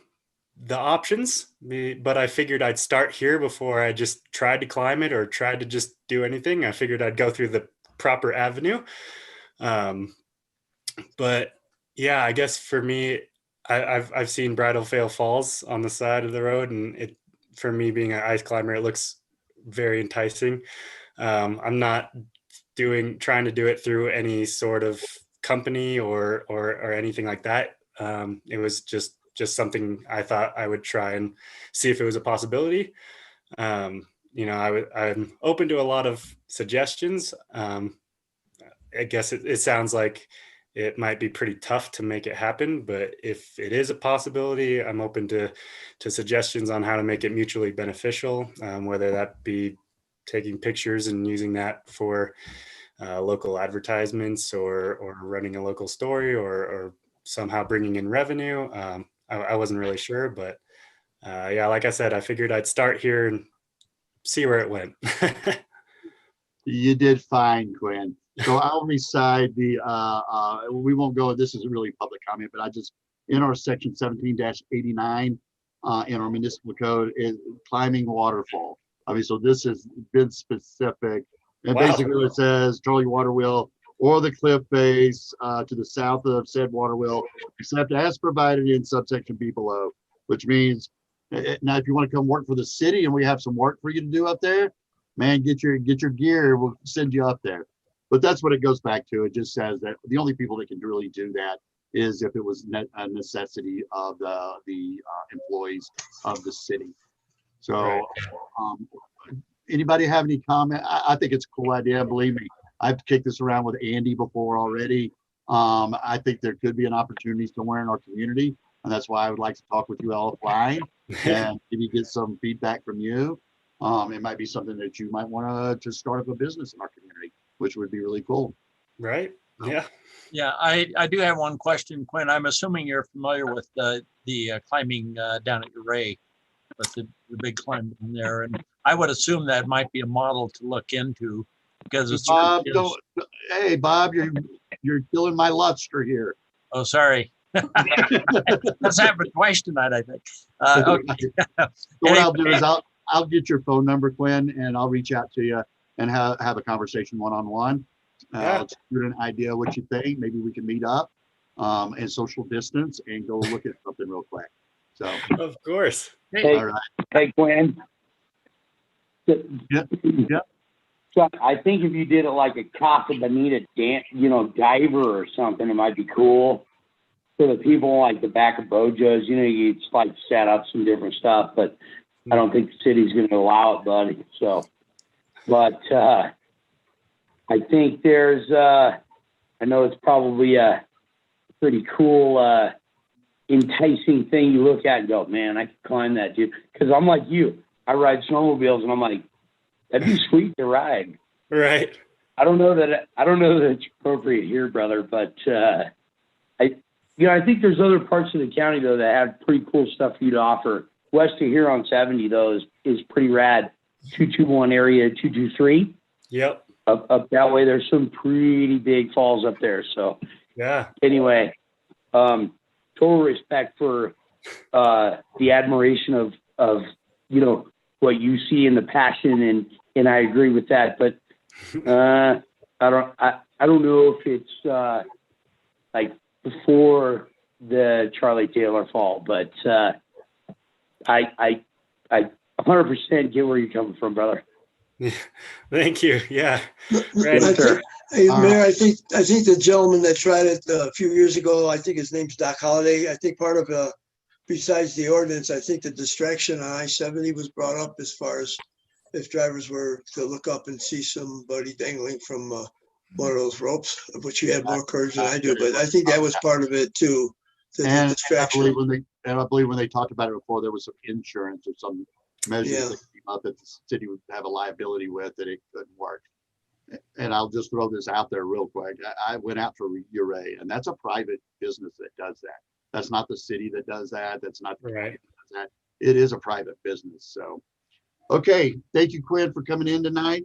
the options, but I figured I'd start here before I just tried to climb it or tried to just do anything. I figured I'd go through the proper avenue. But yeah, I guess for me, I've seen Bridal Falls on the side of the road, and for me being an ice climber, it looks very enticing. I'm not trying to do it through any sort of company or anything like that. It was just something I thought I would try and see if it was a possibility. I'm open to a lot of suggestions. I guess it sounds like it might be pretty tough to make it happen, but if it is a possibility, I'm open to suggestions on how to make it mutually beneficial, whether that be taking pictures and using that for local advertisements or running a local story or somehow bringing in revenue. I wasn't really sure, but yeah, like I said, I figured I'd start here and see where it went. You did fine, Quinn. So I'll recite the, we won't go, this isn't really public comment, but I just, in our section 17-89, in our municipal code is climbing waterfall. I mean, so this has been specific. And Wow. basically it says Charlie water wheel or the cliff face to the south of said water wheel, except as provided in subsection B below, which means now if you want to come work for the city and we have some work for you to do up there, man, get your gear, we'll send you up there. But that's what it goes back to. It just says that the only people that can really do that is if it was a necessity of the employees of the city. So Right. Anybody have any comment? I think it's a cool idea. Believe me, I've kicked this around with Andy before already. I think there could be an opportunity somewhere in our community. And that's why I would like to talk with you all offline and maybe get some feedback from you. It might be something that you might want to start up a business in our community, which would be really cool. Right. Yeah. Yeah, I do have one question, Quinn. I'm assuming you're familiar with the climbing down at Uray, with the big climb in there. And I would assume that might be a model to look into because it's. Bob, hey, Bob, you're killing my luster here. Oh, sorry. Let's have it twice tonight, I think. Okay. So what I'll do is I'll get your phone number, Quinn, and I'll reach out to you and have a conversation one-on-one. Let's get an idea what you think. Maybe we can meet up and social distance and go look at something real quick. So of course. Hey, all right. Hey, Quinn. Yeah. So I think if you did it like a Casa Bonita diver or something, it might be cool. For the people like the back of Bojo's, you just like set up some different stuff, but I don't think the city's going to allow it, buddy. So, but I think there's, I know it's probably a pretty cool, enticing thing you look at and go, man, I could climb that, dude. Because I'm like you, I ride snowmobiles, and I'm like, that'd be sweet to ride. Right. I don't know that it's appropriate here, brother, but I think there's other parts of the county though that have pretty cool stuff for you to offer. West of here on 70 though is pretty rad. 221 area, 223. Yep. Up that way, there's some pretty big falls up there. So yeah. Anyway, total respect for the admiration of what you see in the passion, and I agree with that. But I don't know if it's like before the Charlie Taylor fall, but I 100% get where you're coming from, brother. Thank you. Yeah. Right, sir. Hey, Mayor, I think the gentleman that tried it a few years ago, I think his name's Doc Holliday. I think part of besides the ordinance, I think the distraction on I-70 was brought up as far as if drivers were to look up and see somebody dangling from one of those ropes, which you have more courage than I do, but I think that was part of it too. The distraction. I believe when they talked about it before, there was some insurance or some measures that came up that the city would have a liability with that it couldn't work. And I'll just throw this out there real quick. I went out for Uray, and that's a private business that does that. That's not the city that does that. That's not the county that does that. It is a private business. So, okay. Thank you, Quinn, for coming in tonight.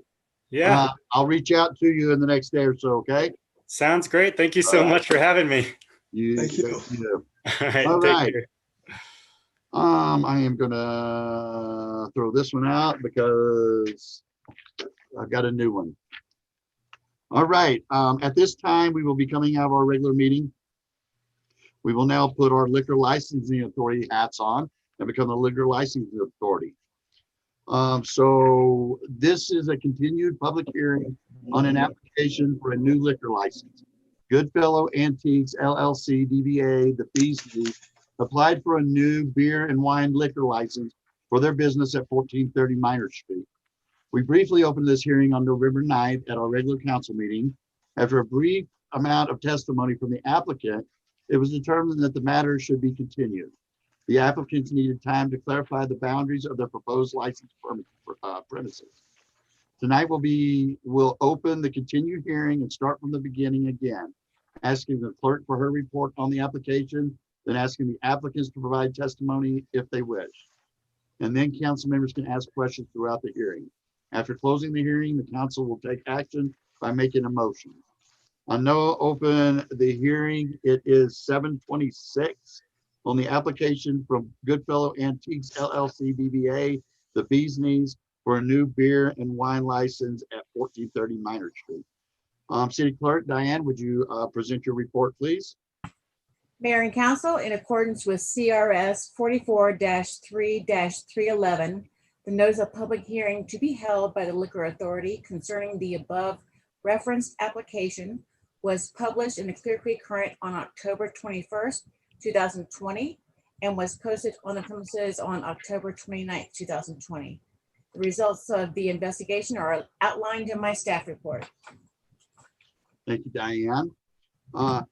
Yeah. I'll reach out to you in the next day or so. Okay. Sounds great. Thank you so much for having me. Thank you. All right. All take right. care. I am gonna throw this one out because I've got a new one. All right. At this time, we will be coming out of our regular meeting. We will now put our liquor licensing authority hats on and become a liquor licensing authority. So this is a continued public hearing on an application for a new liquor license. Goodfellow Antiques LLC DBA, the Beasley, applied for a new beer and wine liquor license for their business at 1430 Minor Street. We briefly opened this hearing on November 9th at our regular council meeting. After a brief amount of testimony from the applicant, it was determined that the matter should be continued. The applicants needed time to clarify the boundaries of their proposed license premises. Tonight we'll open the continued hearing and start from the beginning again, asking the clerk for her report on the application, then asking the applicants to provide testimony if they wish. And then council members can ask questions throughout the hearing. After closing the hearing, the council will take action by making a motion. I now open the hearing. It is 7:26 on the application from Goodfellow Antiques LLC DBA, the Bee's Knees, for a new beer and wine license at 1430 Minor Street. City Clerk Diane, would you present your report, please? Mayor and council, in accordance with CRS 44-3-311, the notice of public hearing to be held by the Liquor Authority concerning the above referenced application was published in the Clear Creek Current on October 21st, 2020, and was posted on the premises on October 29th, 2020. The results of the investigation are outlined in my staff report. Thank you, Diane.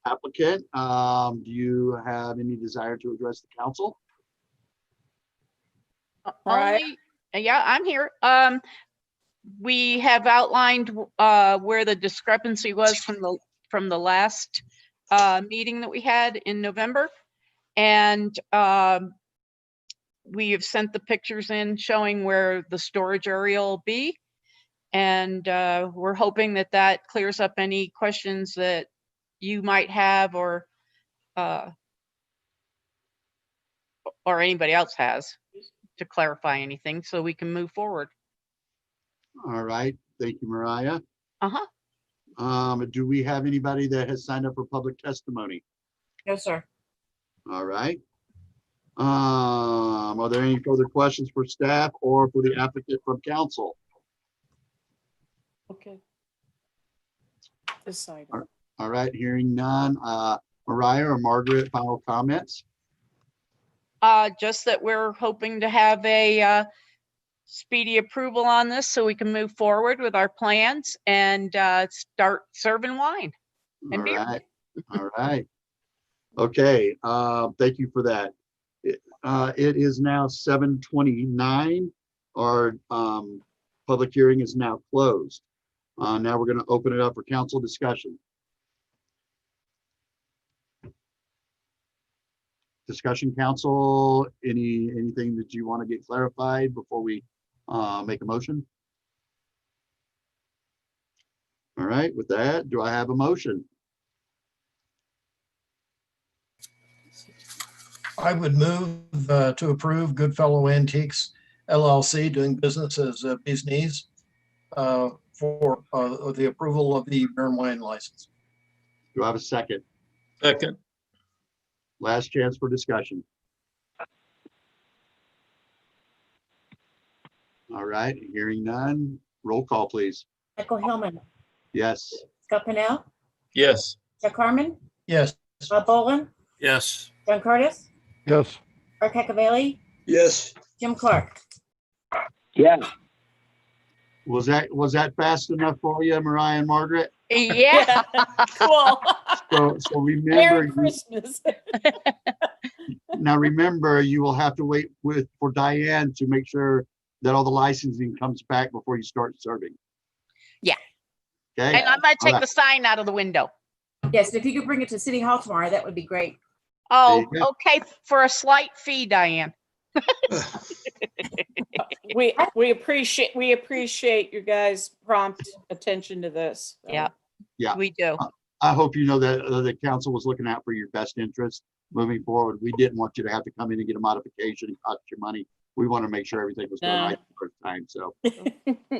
Applicant, do you have any desire to address the council? Yeah, I'm here. We have outlined where the discrepancy was from the last meeting that we had in November. And we have sent the pictures in showing where the storage area will be. And we're hoping that that clears up any questions that you might have or anybody else has to clarify anything so we can move forward. All right. Thank you, Mariah. Uh-huh. Do we have anybody that has signed up for public testimony? No, sir. All right. Are there any further questions for staff or for the applicant from council? Okay. This side. All right, hearing none. Mariah or Margaret, final comments? Just that we're hoping to have a speedy approval on this so we can move forward with our plans and start serving wine and beer. All right. All right. Okay. Thank you for that. It is now 7:29. Our public hearing is now closed. Now we're going to open it up for council discussion. Discussion, council, anything that you want to get clarified before we make a motion? All right, with that, do I have a motion? I would move to approve Goodfellow Antiques LLC doing business as Bee's Knees for the approval of the beer and wine license. Do I have a second? Second. Last chance for discussion. All right, hearing none. Roll call, please. Michael Hillman, Yes. Scott Pennell, Yes. Jack Harmon, Yes. Bob Boland, Yes. John Curtis, Yes. Art Cacavelli, Yes. Jim Clark. Yeah. Was that fast enough for you, Mariah and Margaret? Yeah. Cool. So remember, Merry Christmas. now remember, you will have to wait for Diane to make sure that all the licensing comes back before you start serving. Yeah. Okay. And I might All take right. the sign out of the window. Yes, if you could bring it to City Hall tomorrow, that would be great. Oh, There you go. okay. For a slight fee, Diane. We appreciate your guys' prompt attention to this. So. Yeah. Yeah. We do. I hope you know that the council was looking out for your best interest moving forward. We didn't want you to have to come in and get a modification and cost you money. We want to make sure everything was done right the first time. So,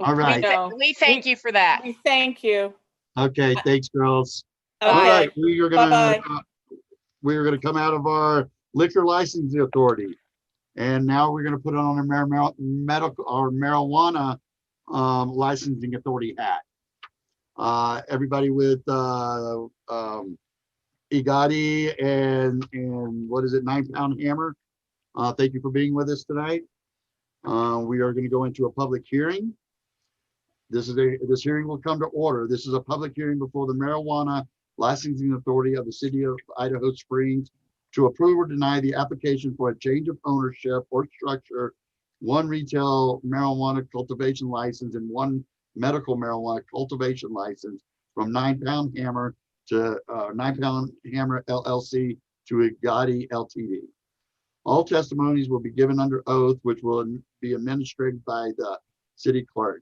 all right. We thank you for that. We thank you. Okay. Thanks, girls. Okay. All right. We're Bye-bye. gonna come out of our liquor licensing authority. And now we're going to put it on our medical or marijuana licensing authority hat. Everybody with Igati and what is it, 9 Pound Hammer. Thank you for being with us tonight. We are going to go into a public hearing. This hearing will come to order. This is a public hearing before the Marijuana Licensing Authority of the City of Idaho Springs to approve or deny the application for a change of ownership or structure, one retail marijuana cultivation license and one medical marijuana cultivation license from 9 Pound Hammer to 9 Pound Hammer LLC to Igati Ltd. All testimonies will be given under oath, which will be administered by the city clerk.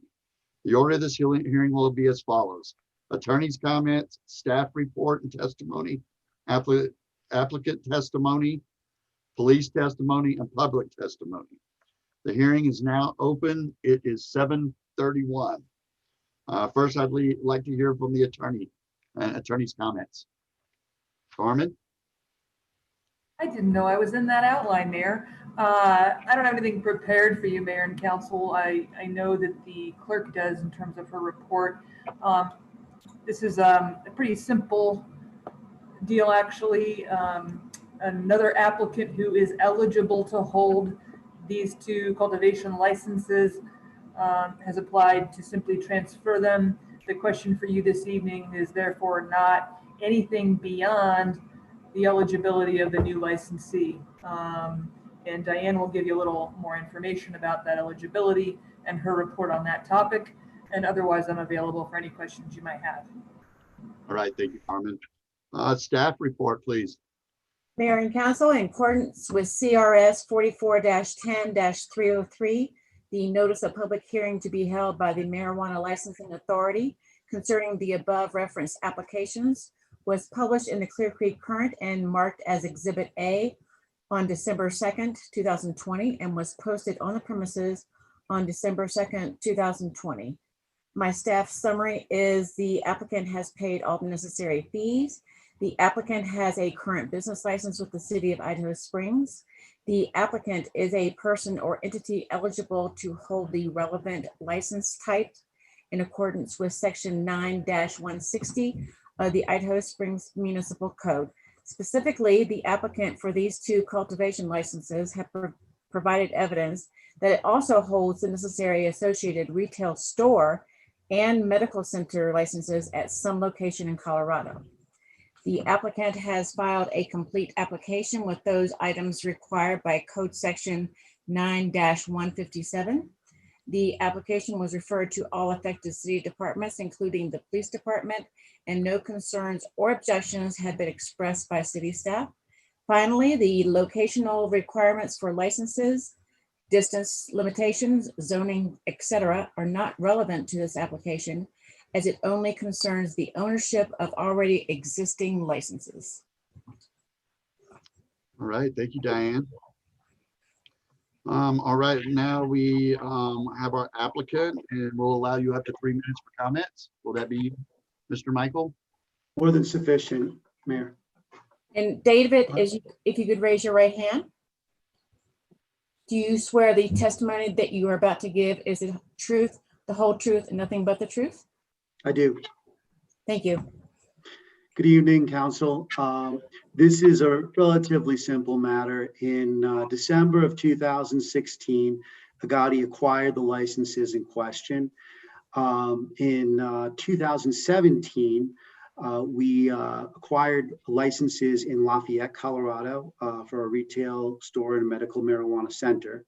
The order of this hearing will be as follows: attorney's comments, staff report and testimony, applicant testimony, police testimony, and public testimony. The hearing is now open. It is 7:31. First, I'd like to hear from the attorney's comments. Carmen? I didn't know I was in that outline, Mayor. I don't have anything prepared for you, Mayor and Council. I know that the clerk does in terms of her report. This is a pretty simple deal, actually. Another applicant who is eligible to hold these 2 cultivation licenses has applied to simply transfer them. The question for you this evening is therefore not anything beyond the eligibility of the new licensee. And Diane will give you a little more information about that eligibility and her report on that topic. And otherwise, I'm available for any questions you might have. All right, thank you, Carmen. Staff report, please. Mayor and Council, in accordance with CRS 44-10-303, the notice of public hearing to be held by the Marijuana Licensing Authority concerning the above referenced applications was published in the Clear Creek Current and marked as Exhibit A on December 2nd, 2020, and was posted on the premises on December 2nd, 2020. My staff summary is the applicant has paid all necessary fees. The applicant has a current business license with the City of Idaho Springs. The applicant is a person or entity eligible to hold the relevant license type in accordance with Section 9-160 of the Idaho Springs Municipal Code. Specifically, the applicant for these 2 cultivation licenses have provided evidence that it also holds the necessary associated retail store and medical center licenses at some location in Colorado. The applicant has filed a complete application with those items required by Code Section 9-157. The application was referred to all affected city departments, including the police department, and no concerns or objections have been expressed by city staff. Finally, the locational requirements for licenses, distance limitations, zoning, etc., are not relevant to this application, as it only concerns the ownership of already existing licenses. All right, thank you, Diane. All right, now we have our applicant, and we'll allow you up to 3 minutes for comments. Will that be Mr. Michael? More than sufficient, Mayor. And David, if you could raise your right hand. Do you swear the testimony that you are about to give is the truth, the whole truth, and nothing but the truth? I do. Thank you. Good evening, Council. This is a relatively simple matter. In December of 2016, Igati acquired the licenses in question. In 2017, we acquired licenses in Lafayette, Colorado, for a retail store and medical marijuana center.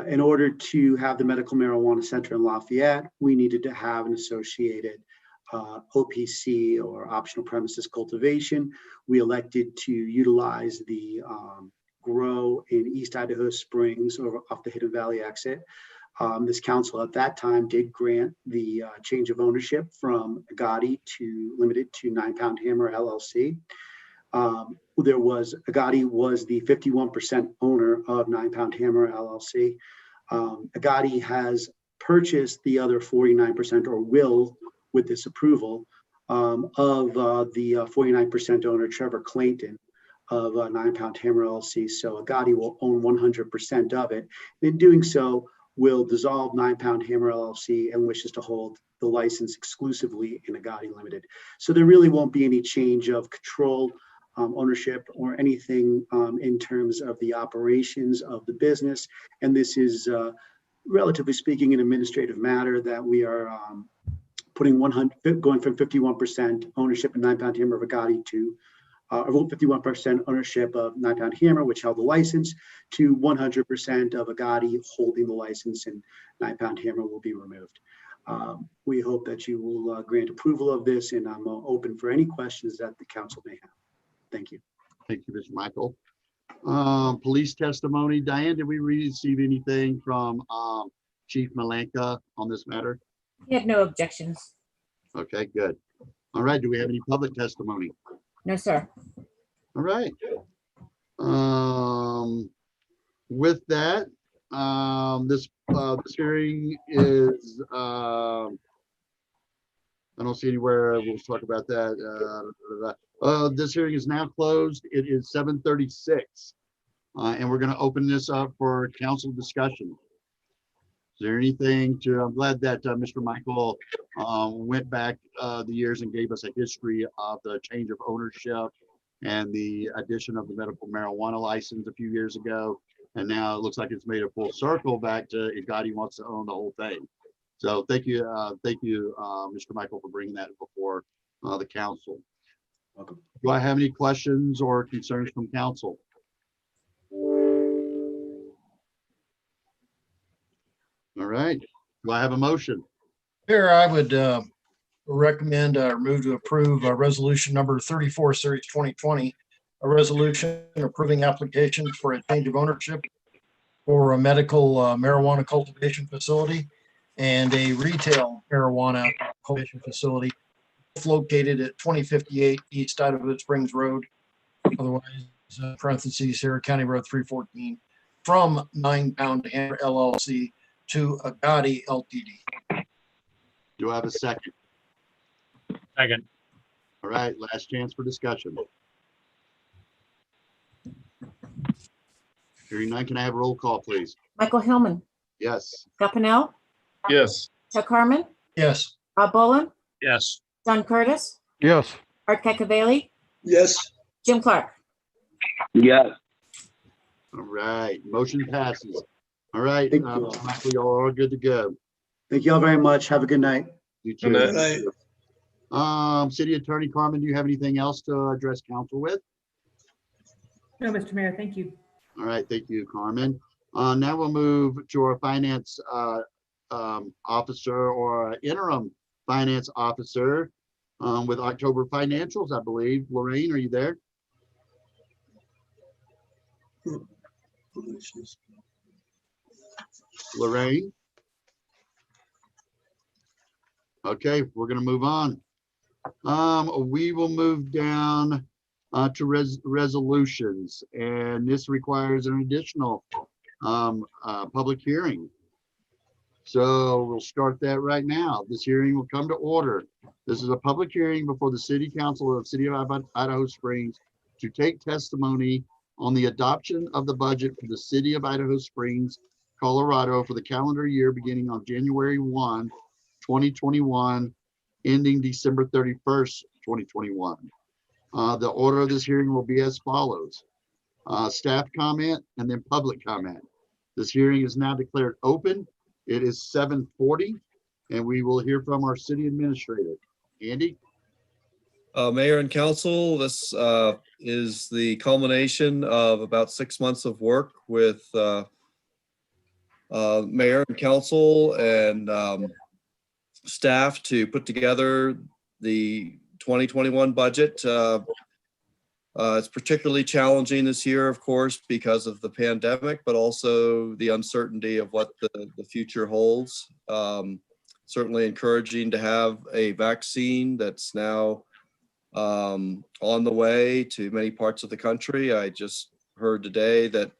In order to have the medical marijuana center in Lafayette, we needed to have an associated OPC, or optional premises cultivation. We elected to utilize the grow in East Idaho Springs over off the Hidden Valley exit. This council at that time did grant the change of ownership from Igati to limited to 9 Pound Hammer LLC. Igati was the 51% owner of 9 Pound Hammer LLC. Igati has purchased the other 49%, or will, with this approval, of the 49% owner, Trevor Clayton, of 9 Pound Hammer LLC. So Agati will own 100% of it. In doing so, will dissolve 9 Pound Hammer LLC and wishes to hold the license exclusively in Agati Limited. So there really won't be any change of control, ownership, or anything in terms of the operations of the business. And this is, relatively speaking, an administrative matter that we are putting going from 51% ownership in 9 Pound Hammer of Agati to 51% ownership of 9 Pound Hammer, which held the license, to 100% of Agati holding the license, and 9 Pound Hammer will be removed. We hope that you will grant approval of this, and I'm open for any questions that the council may have. Thank you. Thank you, Mr. Michael. Police testimony. Diane, did we receive anything from Chief Malanka on this matter? He had no objections. Okay, good. All right, do we have any public testimony? No, sir. All right. With that, this hearing is, I don't see anywhere we'll talk about that. This hearing is now closed. It is 7:36, and we're going to open this up for council discussion. Is there anything to, I'm glad that Mr. Michael went back the years and gave us a history of the change of ownership and the addition of the medical marijuana license a few years ago. And now it looks like it's made a full circle back to Agati wants to own the whole thing. So thank you, Mr. Michael, for bringing that before the council. Welcome. Do I have any questions or concerns from council? All right. Do I have a motion? Here, I would recommend or move to approve resolution number 34, series 2020, a resolution approving applications for a change of ownership for a medical marijuana cultivation facility and a retail marijuana cultivation facility located at 2058 East Idaho Springs Road, otherwise parentheses here, County Road 314, from 9 Pound Hammer LLC to Agati Ltd. Do I have a second? Second. All right, last chance for discussion. Hearing none, can I have a roll call, please? Michael Hillman, Yes. Scott Pennell, Yes. Chuck Harmon, Yes. Rob Boland, Yes. John Curtis, Yes. Art Cacavelli, Yes. Jim Clark. Yes. All right, motion passes. All right, Thank you. Michael, y'all are good to go. Thank you all very much. Have a good night. You too. Good night. City Attorney Carmen, do you have anything else to address council with? No, Mr. Mayor, thank you. All right, thank you, Carmen. Now we'll move to our finance officer or interim finance officer with October financials, I believe. Lorraine, are you there? Lorraine? Okay, we're going to move on. We will move down to resolutions, and this requires an additional public hearing. So we'll start that right now. This hearing will come to order. This is a public hearing before the City Council of the City of Idaho Springs to take testimony on the adoption of the budget for the City of Idaho Springs, Colorado for the calendar year beginning on January 1, 2021, ending December 31st, 2021. The order of this hearing will be as follows. Staff comment and then public comment. This hearing is now declared open. It is 7:40 and we will hear from our city administrator. Andy? Mayor and council, this is the culmination of about 6 months of work with mayor and council and staff to put together the 2021 budget. It's particularly challenging this year, of course, because of the pandemic, but also the uncertainty of what the future holds. Certainly encouraging to have a vaccine that's now on the way to many parts of the country. I just heard today that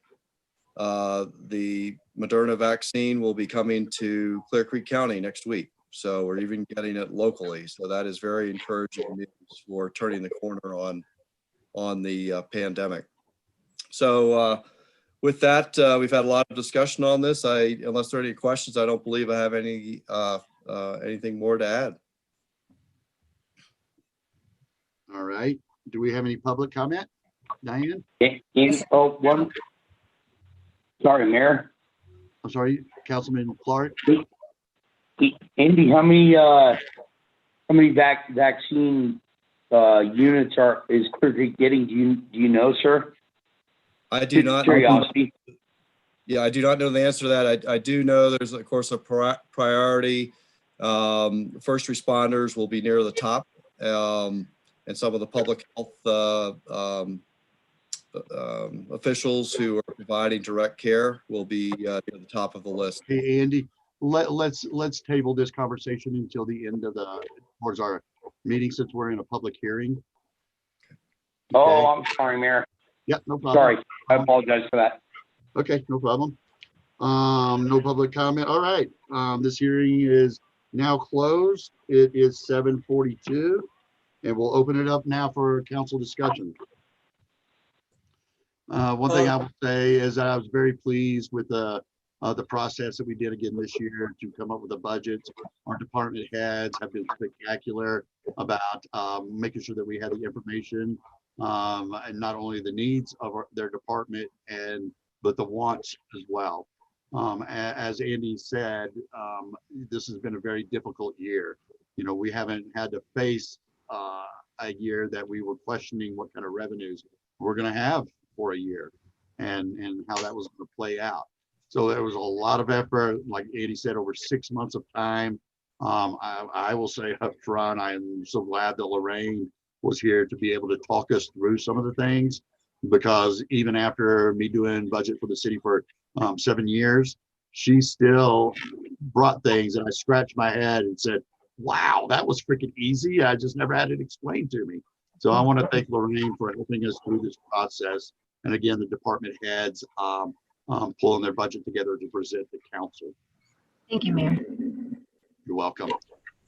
the Moderna vaccine will be coming to Clear Creek County next week. So we're even getting it locally. So that is very encouraging news for turning the corner on the pandemic. So with that, we've had a lot of discussion on this. Unless there are any questions, I don't believe I have any anything more to add. All right. Do we have any public comment? Diane? Sorry, Mayor. I'm sorry, Councilman Clark. Andy, how many vaccine units is Clear Creek getting? Do you know, sir? I do not. Curiosity. Yeah, I do not know the answer to that. I do know there's, of course, a priority. First responders will be near the top, and some of the public health officials who are providing direct care will be near the top of the list. Hey, Andy, let's table this conversation until the end of towards our meeting, since we're in a public hearing. Oh, I'm sorry, Mayor. Yeah, no problem. Sorry, I apologize for that. Okay, no problem. No public comment. All right. This hearing is now closed. It is 7:42, and we'll open it up now for council discussion. One thing I will say is that I was very pleased with the process that we did again this year to come up with a budget. Our department heads have been spectacular about making sure that we had the information and not only the needs of their department but the wants as well. As Andy said, this has been a very difficult year. You know, we haven't had to face a year that we were questioning what kind of revenues we're going to have for a year and how that was going to play out. So there was a lot of effort, like Andy said, over 6 months of time. I will say up front, I am so glad that Lorraine was here to be able to talk us through some of the things, because even after me doing budget for the city for 7 years, she still brought things and I scratched my head and said, wow, that was freaking easy. I just never had it explained to me. So I want to thank Lorraine for helping us through this process. And again, the department heads pulling their budget together to present to council. Thank you, Mayor. You're welcome.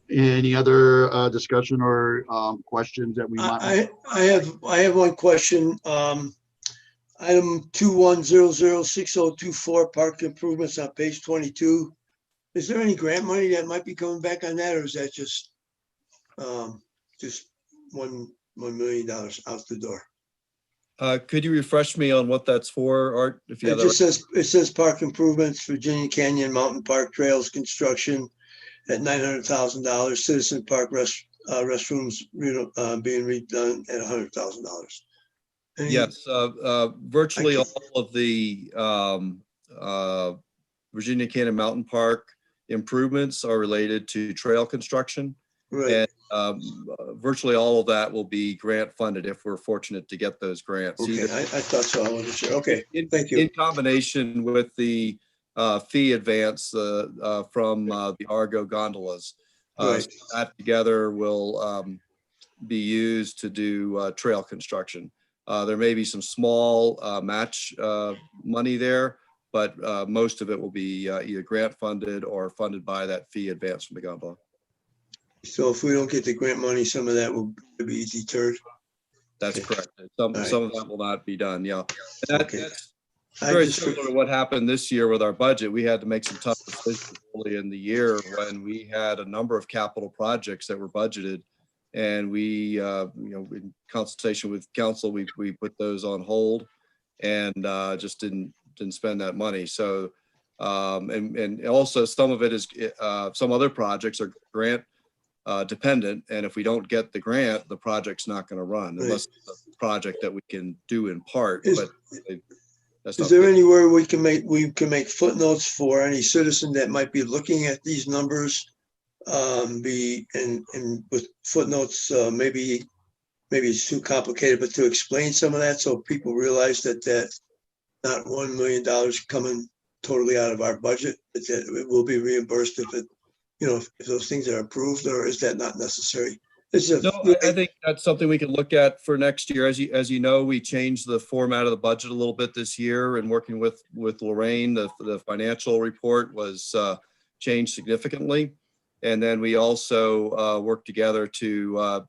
Any other discussion or questions that we might? I have one question. Item 21006024 park improvements on page 22. Is there any grant money that might be coming back on that, or is that just $1 million out the door? Could you refresh me on what that's for, Art? If you It just says, it says park improvements, Virginia Canyon Mountain Park Trails construction at $900,000, Citizen Park restrooms being redone at $100,000. Yes, virtually all of the Virginia Canyon Mountain Park improvements are related to trail construction. Right. And virtually all of that will be grant funded if we're fortunate to get those grants. Okay, I thought so. I wasn't sure. Okay, thank you. In combination with the fee advance from the Argo gondolas. Right. So that together will be used to do trail construction. There may be some small match money there, but most of it will be either grant funded or funded by that fee advance from the gondola. So if we don't get the grant money, some of that will be deterred. That's correct. Some of that will not be done. Yeah. And that's I very just- similar to what happened this year with our budget. We had to make some tough decisions early in the year when we had a number of capital projects that were budgeted, and we, in consultation with council, we put those on hold and just didn't spend that money. So, and also some of it is some other projects are grant dependent, and if we don't get the grant, the project's not going to run unless it's a project that we can do in part. But that's Is there anywhere we can make footnotes for any citizen that might be looking at these numbers? And with footnotes, maybe it's too complicated, but to explain some of that so people realize that not $1 million coming totally out of our budget, that it will be reimbursed if those things are approved, or is that not necessary? No, I think that's something we can look at for next year. As you know, we changed the format of the budget a little bit this year, and working with Lorraine, the financial report was changed significantly. And then we also worked together to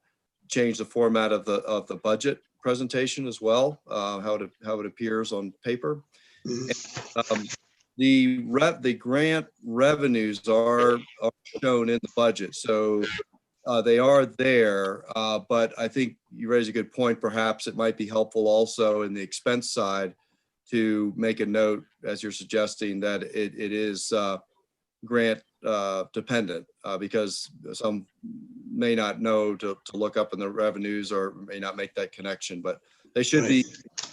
change the format of the budget presentation as well, how it appears on paper. Mhm. The grant revenues are shown in the budget, so they are there. But I think you raise a good point. Perhaps it might be helpful also in the expense side to make a note, as you're suggesting, that it is grant dependent, because some may not know to look up in the revenues or may not make that connection, but they should be.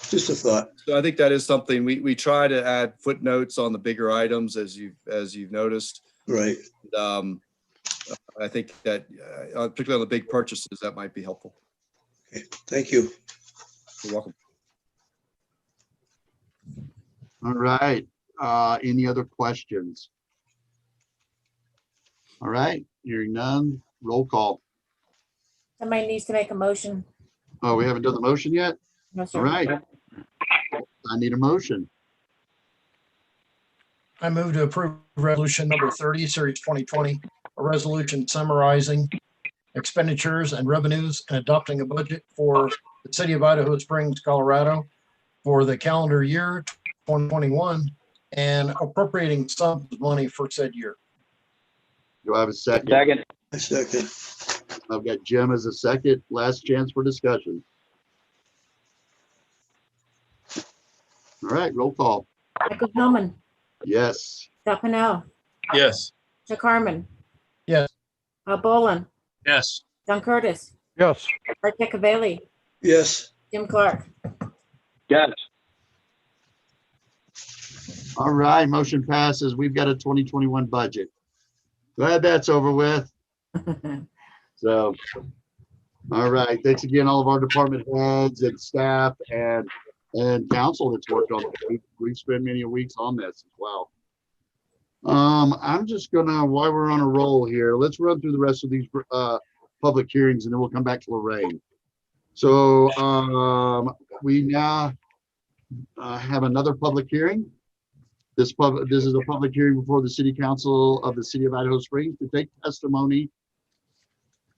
Just a thought. So I think that is something we try to add footnotes on the bigger items, as you've noticed. Right. I think that particularly on the big purchases, that might be helpful. Okay. Thank you. You're welcome. All right. Any other questions? All right. Hearing none. Roll call. Somebody needs to make a motion. Oh, we haven't done the motion yet? No, sir. All right. I need a motion. I move to approve resolution number 30, series 2020, a resolution summarizing expenditures and revenues and adopting a budget for the city of Idaho Springs, Colorado for the calendar year 2021 and appropriating sums of money for said year. Do I have a second? Second. I second. I've got Jim as a second. Last chance for discussion. All right, roll call. Michael Hillman, Yes. Scott Pennell, Yes. Chuck Harmon, Yes. Bob Boland, Yes. John Curtis, Yes. Art Cacavelli, Yes. Jim Clark. Yes. All right, motion passes. We've got a 2021 budget. Glad that's over with. So, all right. Thanks again, all of our department heads and staff and council that's worked on it. We've spent many weeks on this as well. I'm just gonna, while we're on a roll here, let's run through the rest of these public hearings and then we'll come back to Lorraine. So we now have another public hearing. This is a public hearing before the City Council of the City of Idaho Springs to take testimony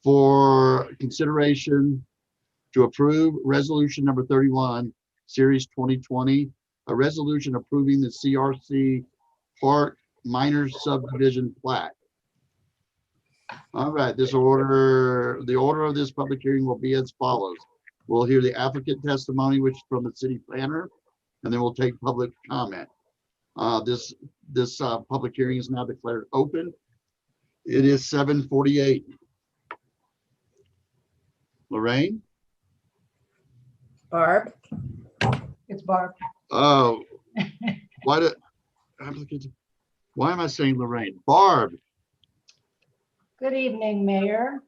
for consideration to approve resolution number 31, series 2020, a resolution approving the CRC Park Minor Subdivision plat. All right, the order of this public hearing will be as follows. We'll hear the applicant testimony, which is from the city planner, and then we'll take public comment. This public hearing is now declared open. It is 7:48. Lorraine? Barb, It's Barb. Oh, why am I saying Lorraine? Barb. Good evening, Mayor.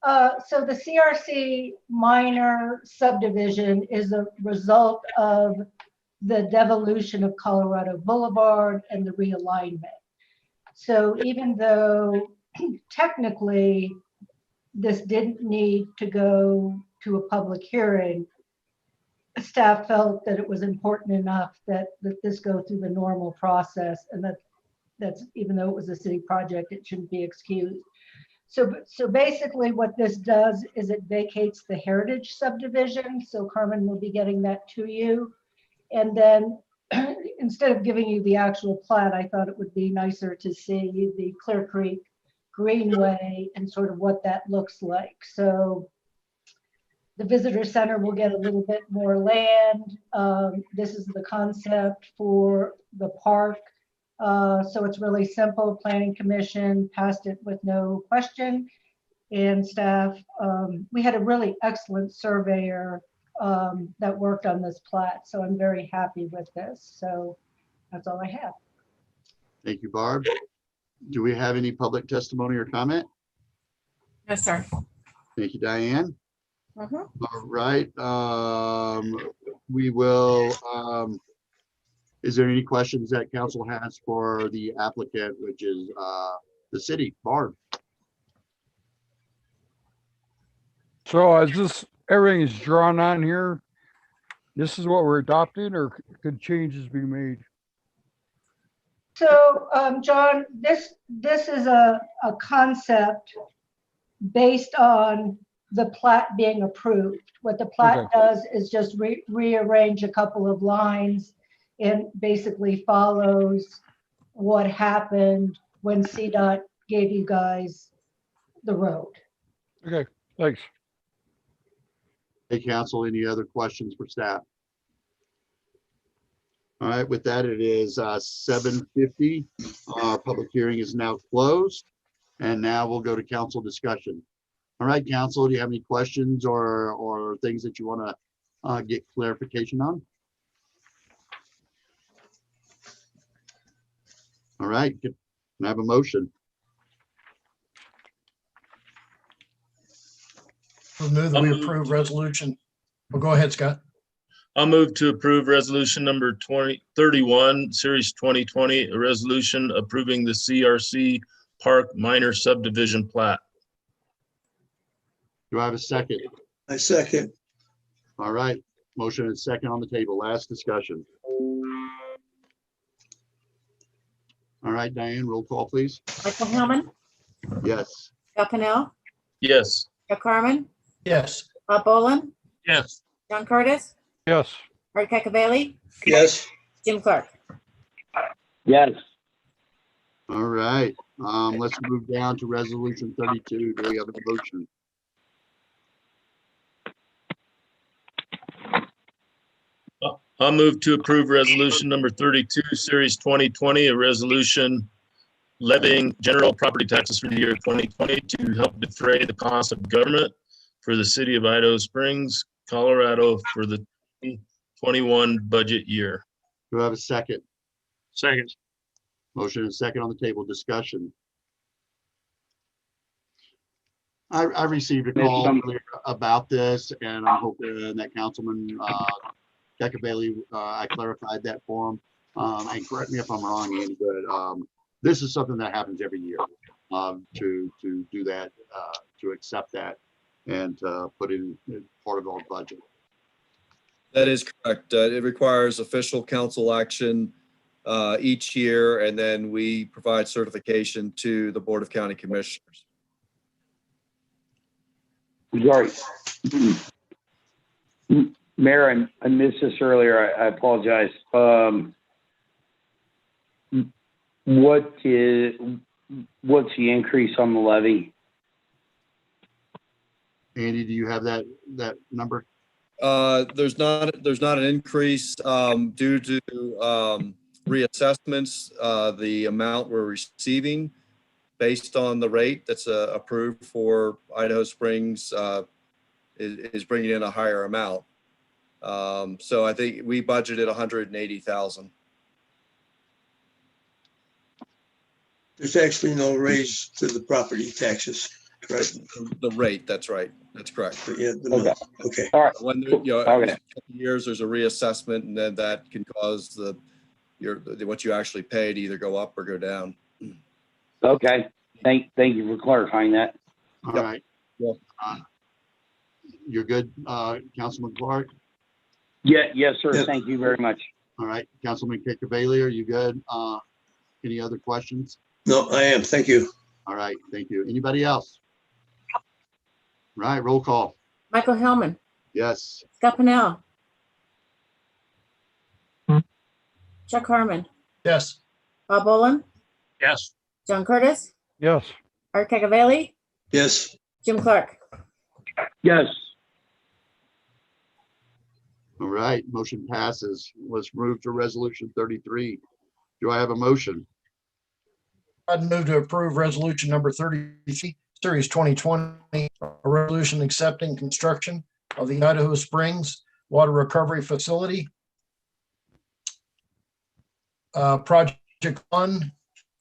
So the CRC minor subdivision is a result of the devolution of Colorado Boulevard and the realignment. So even though technically this didn't need to go to a public hearing, staff felt that it was important enough that this go through the normal process, and that's even though it was a city project, it shouldn't be excused. So basically what this does is it vacates the heritage subdivision. So Carmen will be getting that to you. And then instead of giving you the actual plat, I thought it would be nicer to see the Clear Creek Greenway and sort of what that looks like. So the visitor center will get a little bit more land. This is the concept for the park. So it's really simple. Planning Commission passed it with no question. And staff, we had a really excellent surveyor that worked on this plat. So I'm very happy with this. So that's all I have. Thank you, Barb. Do we have any public testimony or comment? no, sir. Thank you, Diane. Mhm. All right. We will, is there any questions that council has for the applicant, which is the city? Barb? So as this, everything is drawn on here, this is what we're adopting, or could changes be made? So John, this is a concept based on the plat being approved. What the plat Okay. does is just rearrange a couple of lines and basically follows what happened when CDOT gave you guys the road. Okay, thanks. Hey, council, any other questions for staff? All right, with that, it is 7:50. Our public hearing is now closed. And now we'll go to council discussion. All right, council, do you have any questions or things that you want to get clarification on? All right, can I have a motion? We'll move that we approve resolution. Well, go ahead, Scott. I'll move to approve resolution number 2031, series 2020, a resolution approving the CRC Park minor subdivision plat. Do I have a second? I second. All right, motion and second on the table. Last discussion. All right, Diane, roll call, please. Michael Hillman, Yes. Scott Pennell, Yes. Jeff Carmen, Yes. Bob Boland, Yes. John Curtis, Yes. Art Cacavelli, Yes. Jim Clark. Yes. All right, let's move down to resolution 32. Do we have a motion? I'll move to approve resolution number 32, series 2020, a resolution levying general property taxes for the year 2020 to help defray the cost of government for the city of Idaho Springs, Colorado for the 2021 budget year. Do I have a second? Second. Motion and second on the table. Discussion. I received a call earlier about this, and I'm hoping that Councilman Cacavelli, I clarified that for him. And correct me if I'm wrong, Andy, but this is something that happens every year. To do that, to accept that, and put it in part of our budget. That is correct. It requires official council action each year, and then we provide certification to the Board of County Commissioners. Sorry. Mayor, I missed this earlier. I apologize. What's the increase on the levy? Andy, do you have that number? There's not an increase due to reassessments. The amount we're receiving based on the rate that's approved for Idaho Springs is bringing in a higher amount. So I think we budgeted 180,000. There's actually no raise to the property taxes, right? The rate, that's right. That's correct. Yeah, Okay. Okay. All right. When Okay. every years there's a reassessment, and then that can cause what you actually pay to either go up or go down. Okay. Thank you for clarifying that. All Yep. right. Yep. You're good, Councilman Clark? Yeah, yes, sir. Yep. Thank you very much. All right, Councilman Cacavelli, are you good? Any other questions? No, I am. Thank you. All right, thank you. Anybody else? Right, roll call. Michael Hillman, Yes. Scott Pennell, Chuck Harmon, Yes. Bob Boland, Yes. John Curtis, Yes. Art Cacavelli, Yes. Jim Clark. Yes. All right, motion passes. Let's move to resolution 33. Do I have a motion? I'd move to approve resolution number 33, series 2020, a resolution accepting construction of the Idaho Springs Water Recovery Facility. Project 1,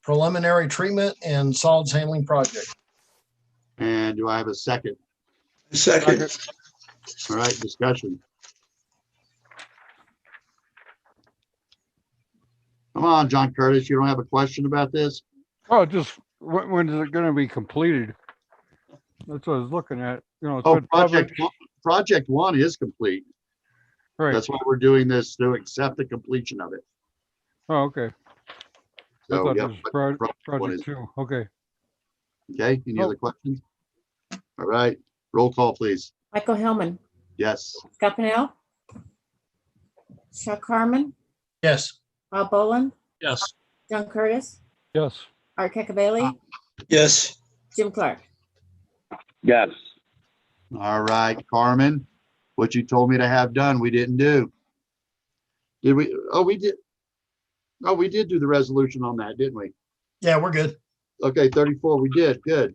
preliminary treatment and solids handling project. And do I have a second? Second. All right, discussion. Come on, John Curtis, you don't have a question about this? Oh, just when is it going to be completed? That's what I was looking at. You know, it Oh, said public- project one is complete. Right. That's why we're doing this, to accept the completion of it. Oh, okay. I So, thought yeah, it was project one project is- 2. Okay. Okay, any Oh. other questions? All right, Roll call, please. Michael Hillman, Yes. Scott Pennell, Chuck Harmon, Yes. Bob Boland, Yes. John Curtis, Yes. Art Cacavelli, Yes. Jim Clark. Yes. All right, Carmen, what you told me to have done, we didn't do. Did we? Oh, we did. Oh, we did do the resolution on that, didn't we? Yeah, we're good. Okay, 34, we did. Good.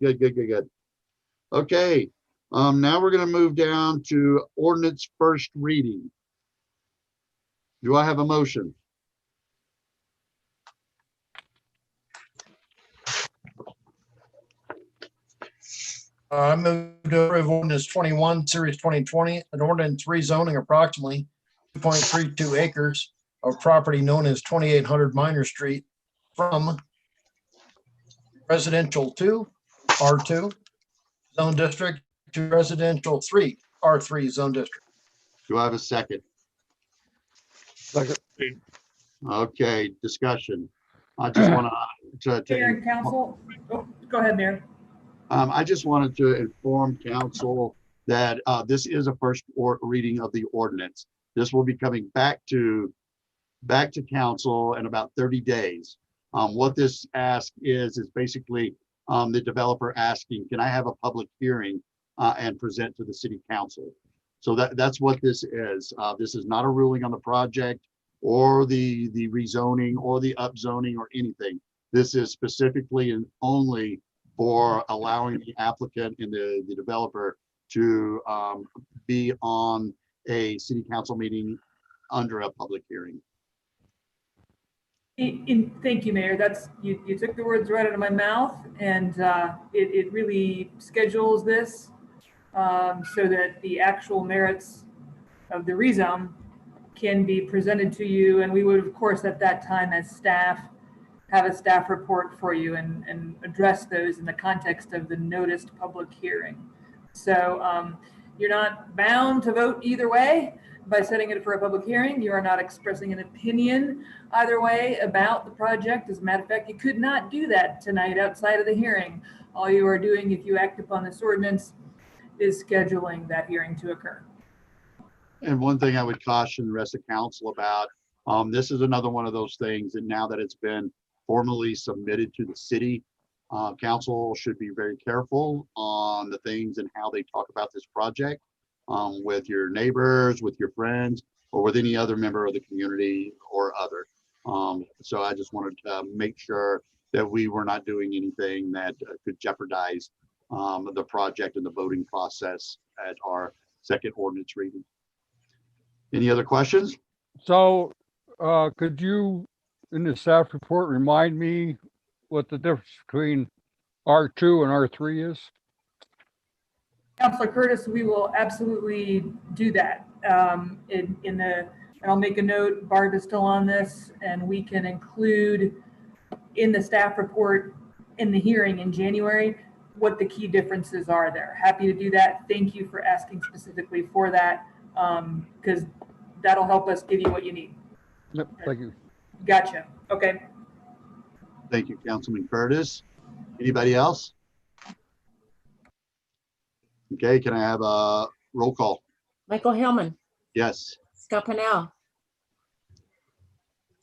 Okay, now we're gonna move down to ordinance first reading. Do I have a motion? I move to approve ordinance 21, series 2020, an ordinance rezoning approximately 2.32 acres of property known as 2800 Minor Street from residential 2, R2 zone district to residential 3, R3 zone district. Do I have a second? Second. Okay, discussion. I just want to Mayor and council, oh, go ahead, Mayor. I just wanted to inform council that this is a first reading of the ordinance. This will be coming back to council in about 30 days. What this ask is basically the developer asking, can I have a public hearing and present to the city council? So that's what this is. This is not a ruling on the project or the rezoning or the upzoning or anything. This is specifically and only for allowing the applicant and the developer to be on a city council meeting under a public hearing. Thank you, Mayor. That's, you took the words right out of my mouth, and it really schedules this so that the actual merits of the rezone can be presented to you. And we would, of course, at that time as staff, have a staff report for you and address those in the context of the noticed public hearing. So you're not bound to vote either way by setting it for a public hearing. You are not expressing an opinion either way about the project. As a matter of fact, you could not do that tonight outside of the hearing. All you are doing, if you act upon this ordinance, is scheduling that hearing to occur. And one thing I would caution the rest of council about, this is another one of those things that now that it's been formally submitted to the city, council should be very careful on the things and how they talk about this project with your neighbors, with your friends, or with any other member of the community or other. So I just wanted to make sure that we were not doing anything that could jeopardize the project and the voting process at our second ordinance reading. Any other questions? So could you, in the staff report, remind me what the difference between R2 and R3 is? Councilor Curtis, we will absolutely do that. And I'll make a note, Barb is still on this, and we can include in the staff report in the hearing in January what the key differences are there. Happy to do that. Thank you for asking specifically for that, because that'll help us give you what you need. Yep, thank you. Gotcha. Okay. Thank you, Councilman Curtis. Anybody else? Okay, can I have a roll call? Michael Hillman, Yes. Scott Pennell,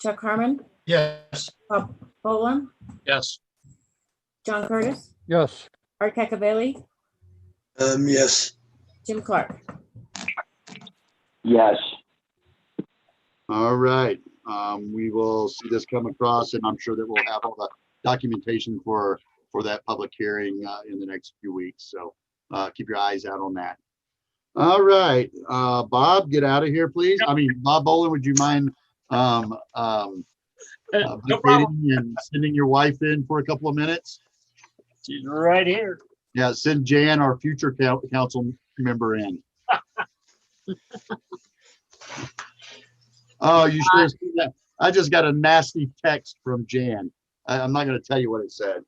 Chuck Harmon, Yes. Bob Boland, Yes. John Curtis, Yes. Art Cacavelli, Yes. Jim Clark. Yes. All right. We will see this come across, and I'm sure that we'll have all the documentation for that public hearing in the next few weeks. So keep your eyes out on that. All right, Bob, get out of here, please. I mean, Bob Boland, would you mind No vacating and sending your wife in for a couple of minutes? She's right here. Yeah, send Jan, our future council member, in. Oh, you should have seen that. I just got a nasty text from Jan. I'm not going to tell you what it said.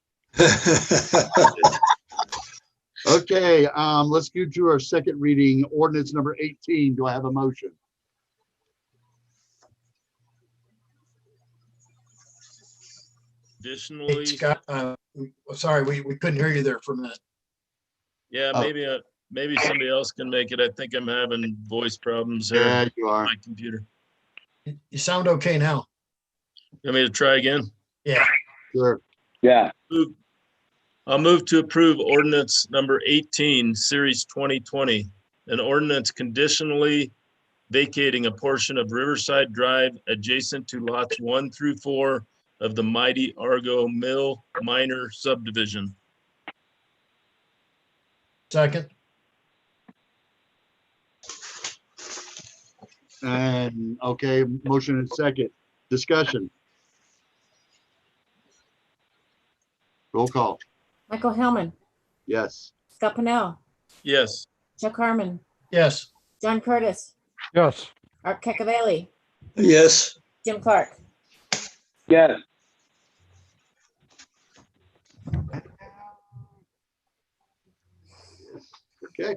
Okay, let's go to our second reading, ordinance number 18. Do I have a motion? Additionally, Hey, Scott, sorry, we couldn't hear you there for a minute. yeah, Oh. maybe maybe somebody else can make it. I think I'm having voice problems here. Yeah, you are. On my computer. You sound okay now. You want me to try again? Yeah. Sure. Yeah. I'll move to approve ordinance number 18, series 2020, an ordinance conditionally vacating a portion of Riverside Drive adjacent to lots 1 through 4 of the Mighty Argo Mill Minor subdivision. Second. And okay, motion and second. Discussion. Roll call. Michael Hellman, Yes. Scott Pennell, Yes. Chuck Harmon, Yes. John Curtis, Yes. Art Cacavelli, Yes. Jim Clark. Yes. Okay,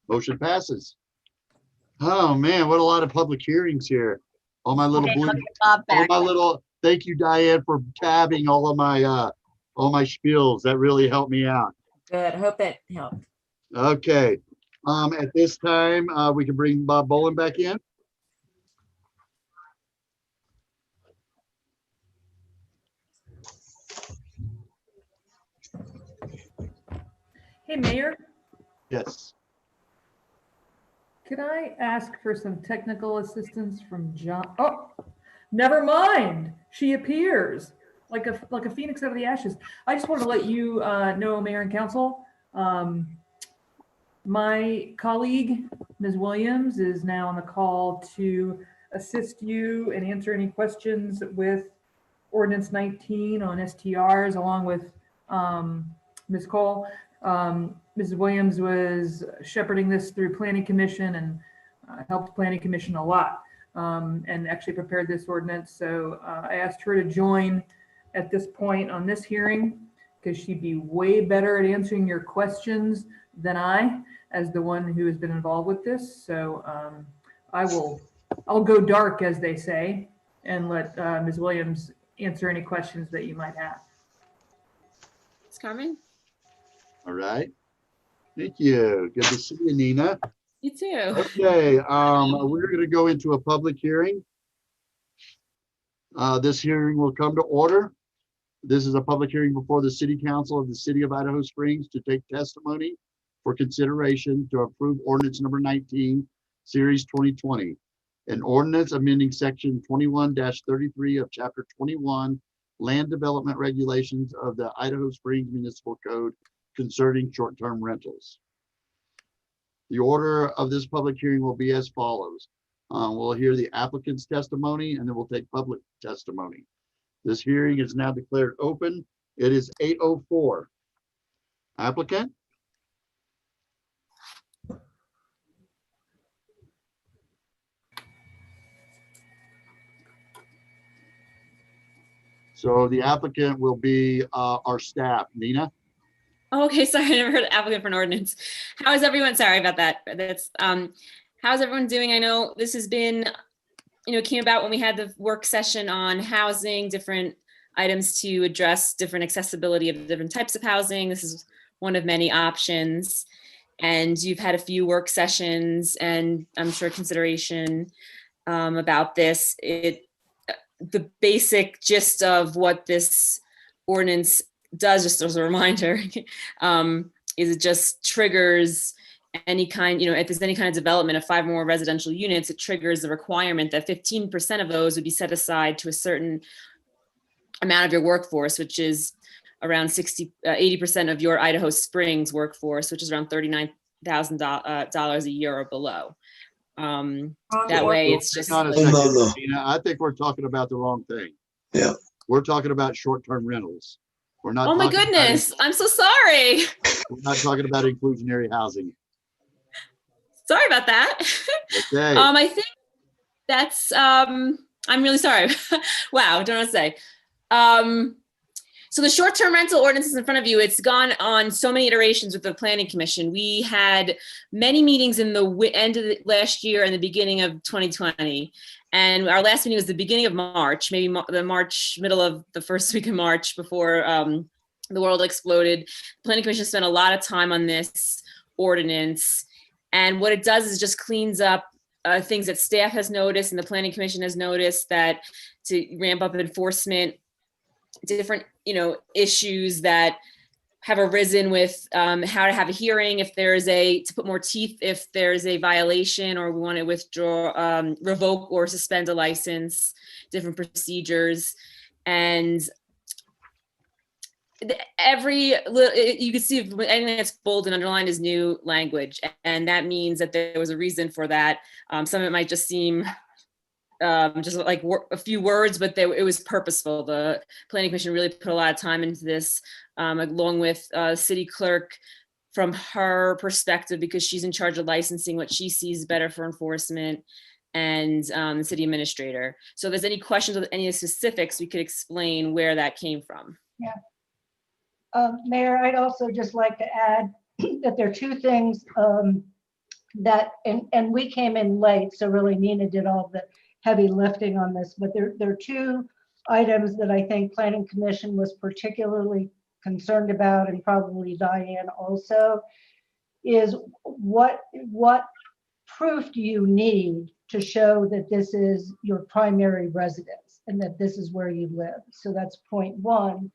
motion passes. Oh, man, what a lot of public hearings here. All my little blue, all my little, thank you, Diane, for tabbing all my spiels. That really helped me out. Good. I hope that helped. Okay, at this time, we can bring Bob Bolin back in. Hey, Mayor, Yes. could I ask for some technical assistance from John? Oh, never mind. She appears like a phoenix out of the ashes. I just wanted to let you know, Mayor and Council, my colleague, Ms. Williams, is now on the call to assist you and answer any questions with Ordinance 19 on STRs, along with Ms. Cole. Mrs. Williams was shepherding this through Planning Commission and helped Planning Commission a lot, and actually prepared this ordinance. So I asked her to join at this point on this hearing because she'd be way better at answering your questions than I, as the one who has been involved with this. So I'll go dark, as they say, and let Ms. Williams answer any questions that you might have. It's Carmen. All right. Thank you. Good to see you, Nina. You too. Okay, we're going to go into a public hearing. This hearing will come to order. This is a public hearing before the City Council of the City of Idaho Springs to take testimony for consideration to approve ordinance number 19, series 2020. An ordinance amending section 21-33 of chapter 21 land development regulations of the Idaho Springs Municipal Code concerning short-term rentals. The order of this public hearing will be as follows. We'll hear the applicant's testimony and then we'll take public testimony. This hearing is now declared open. It is 8:04. Applicant? So the applicant will be our staff. Nina? Oh, okay, sorry, I never heard of applicant for an ordinance. How is everyone? Sorry about that. That's how's everyone doing? I know this has been, came about when we had the work session on housing, different items to address different accessibility of different types of housing. This is one of many options. And you've had a few work sessions and I'm sure consideration about this. The basic gist of what this ordinance does, just as a reminder, is it just triggers any kind, if there's any kind of development of 5 or more residential units, it triggers the requirement that 15% of those would be set aside to a certain amount of your workforce, which is around 80% of your Idaho Springs workforce, which is around $39,000 a year or below. That way it's just. No. I think we're talking about the wrong thing. Yeah. We're talking about short-term rentals. We're not. Oh my goodness, I'm so sorry. We're not talking about inclusionary housing. Sorry about that. Okay. I think that's, I'm really sorry. Wow, don't know what to say. So the short-term rental ordinance is in front of you. It's gone on so many iterations with the Planning Commission. We had many meetings in the end of the last year and the beginning of 2020. And our last meeting was the beginning of March, maybe middle of the first week of March before the world exploded. The Planning Commission spent a lot of time on this ordinance. And what it does is just cleans up things that staff has noticed and the planning commission has noticed, that to ramp up enforcement, different, issues that have arisen with how to have a hearing if there is to put more teeth if there's a violation, or we want to withdraw, revoke or suspend a license, different procedures. And you can see anything that's bold and underlined is new language, and that means that there was a reason for that. Some of it might just seem just like a few words, but it was purposeful. The planning commission really put a lot of time into this, along with city clerk, from her perspective, because she's in charge of licensing, what she sees better for enforcement, and the city administrator. So if there's any questions with any of the specifics, we could explain where that came from. Yeah. Mayor, I'd also just like to add that there are two things that, and we came in late, so really Nina did all the heavy lifting on this, but there are two items that I think Planning Commission was particularly concerned about, and probably Diane also, is what proof do you need to show that this is your primary residence and that this is where you live? So that's point one.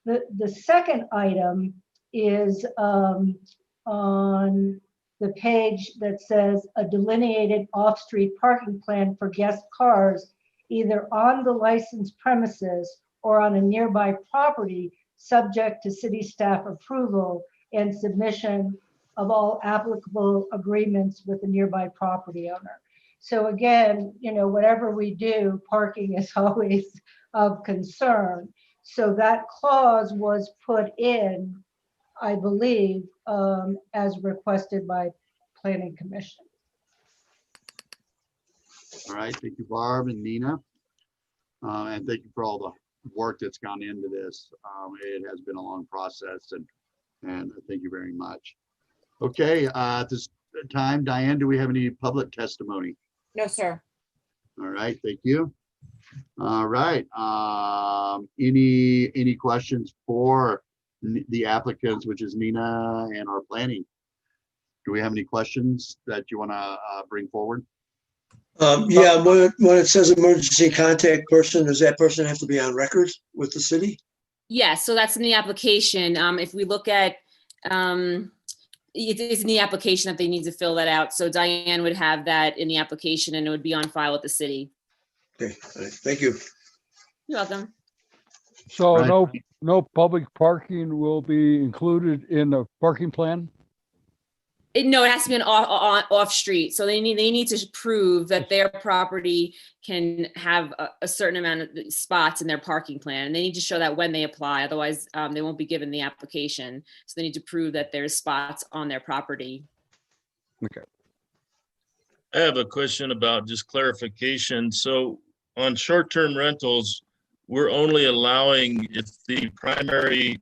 The second item is on the page that says a delineated off-street parking plan for guest cars, either on the licensed premises or on a nearby property, subject to city staff approval and submission of all applicable agreements with the nearby property owner. So again, whatever we do, parking is always of concern. So that clause was put in, I believe, as requested by Planning Commission. All right, thank you, Barb and Nina. And thank you for all the work that's gone into this. It has been a long process, and thank you very much. Okay, at this time, Diane, do we have any public testimony? No, sir. All right, thank you. All right, any questions for the applicants, which is Nina and our planning? Do we have any questions that you want to bring forward? Yeah, when it says emergency contact person, does that person have to be on record with the city? Yeah, so that's in the application. If we look at, it is in the application that they need to fill that out. So Diane would have that in the application and it would be on file with the city. Okay, all right, thank you. You're welcome. So Right. no public parking will be included in the parking plan? No, it has to be an off street. So they need to prove that their property can have a certain amount of spots in their parking plan. And they need to show that when they apply, otherwise they won't be given the application. So they need to prove that there's spots on their property. Okay. I have a question about just clarification. So on short-term rentals, we're only allowing if the primary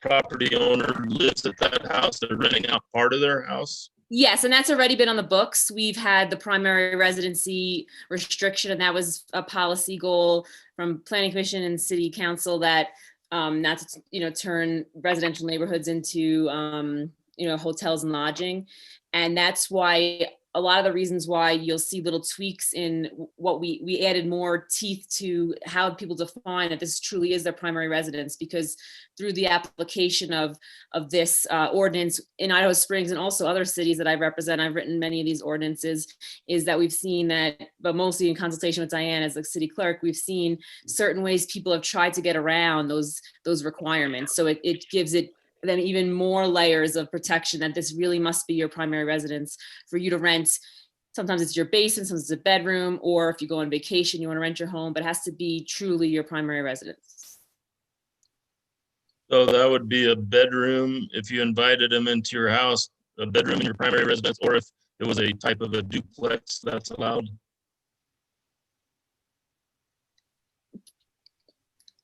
property owner lives at that house, they're renting out part of their house? Yes, and that's already been on the books. We've had the primary residency restriction, and that was a policy goal from Planning Commission and City Council that not to turn residential neighborhoods into hotels and lodging. And that's why a lot of the reasons why you'll see little tweaks in what we added more teeth to how people define that this truly is their primary residence, because through the application of this ordinance in Idaho Springs and also other cities that I represent, I've written many of these ordinances, is that we've seen that, but mostly in consultation with Diane as the city clerk, we've seen certain ways people have tried to get around those requirements. So it gives them even more layers of protection that this really must be your primary residence for you to rent. Sometimes it's your basement, sometimes it's a bedroom, or if you go on vacation, you want to rent your home, but it has to be truly your primary residence. So that would be a bedroom if you invited them into your house, a bedroom in your primary residence, or if it was a type of a duplex that's allowed?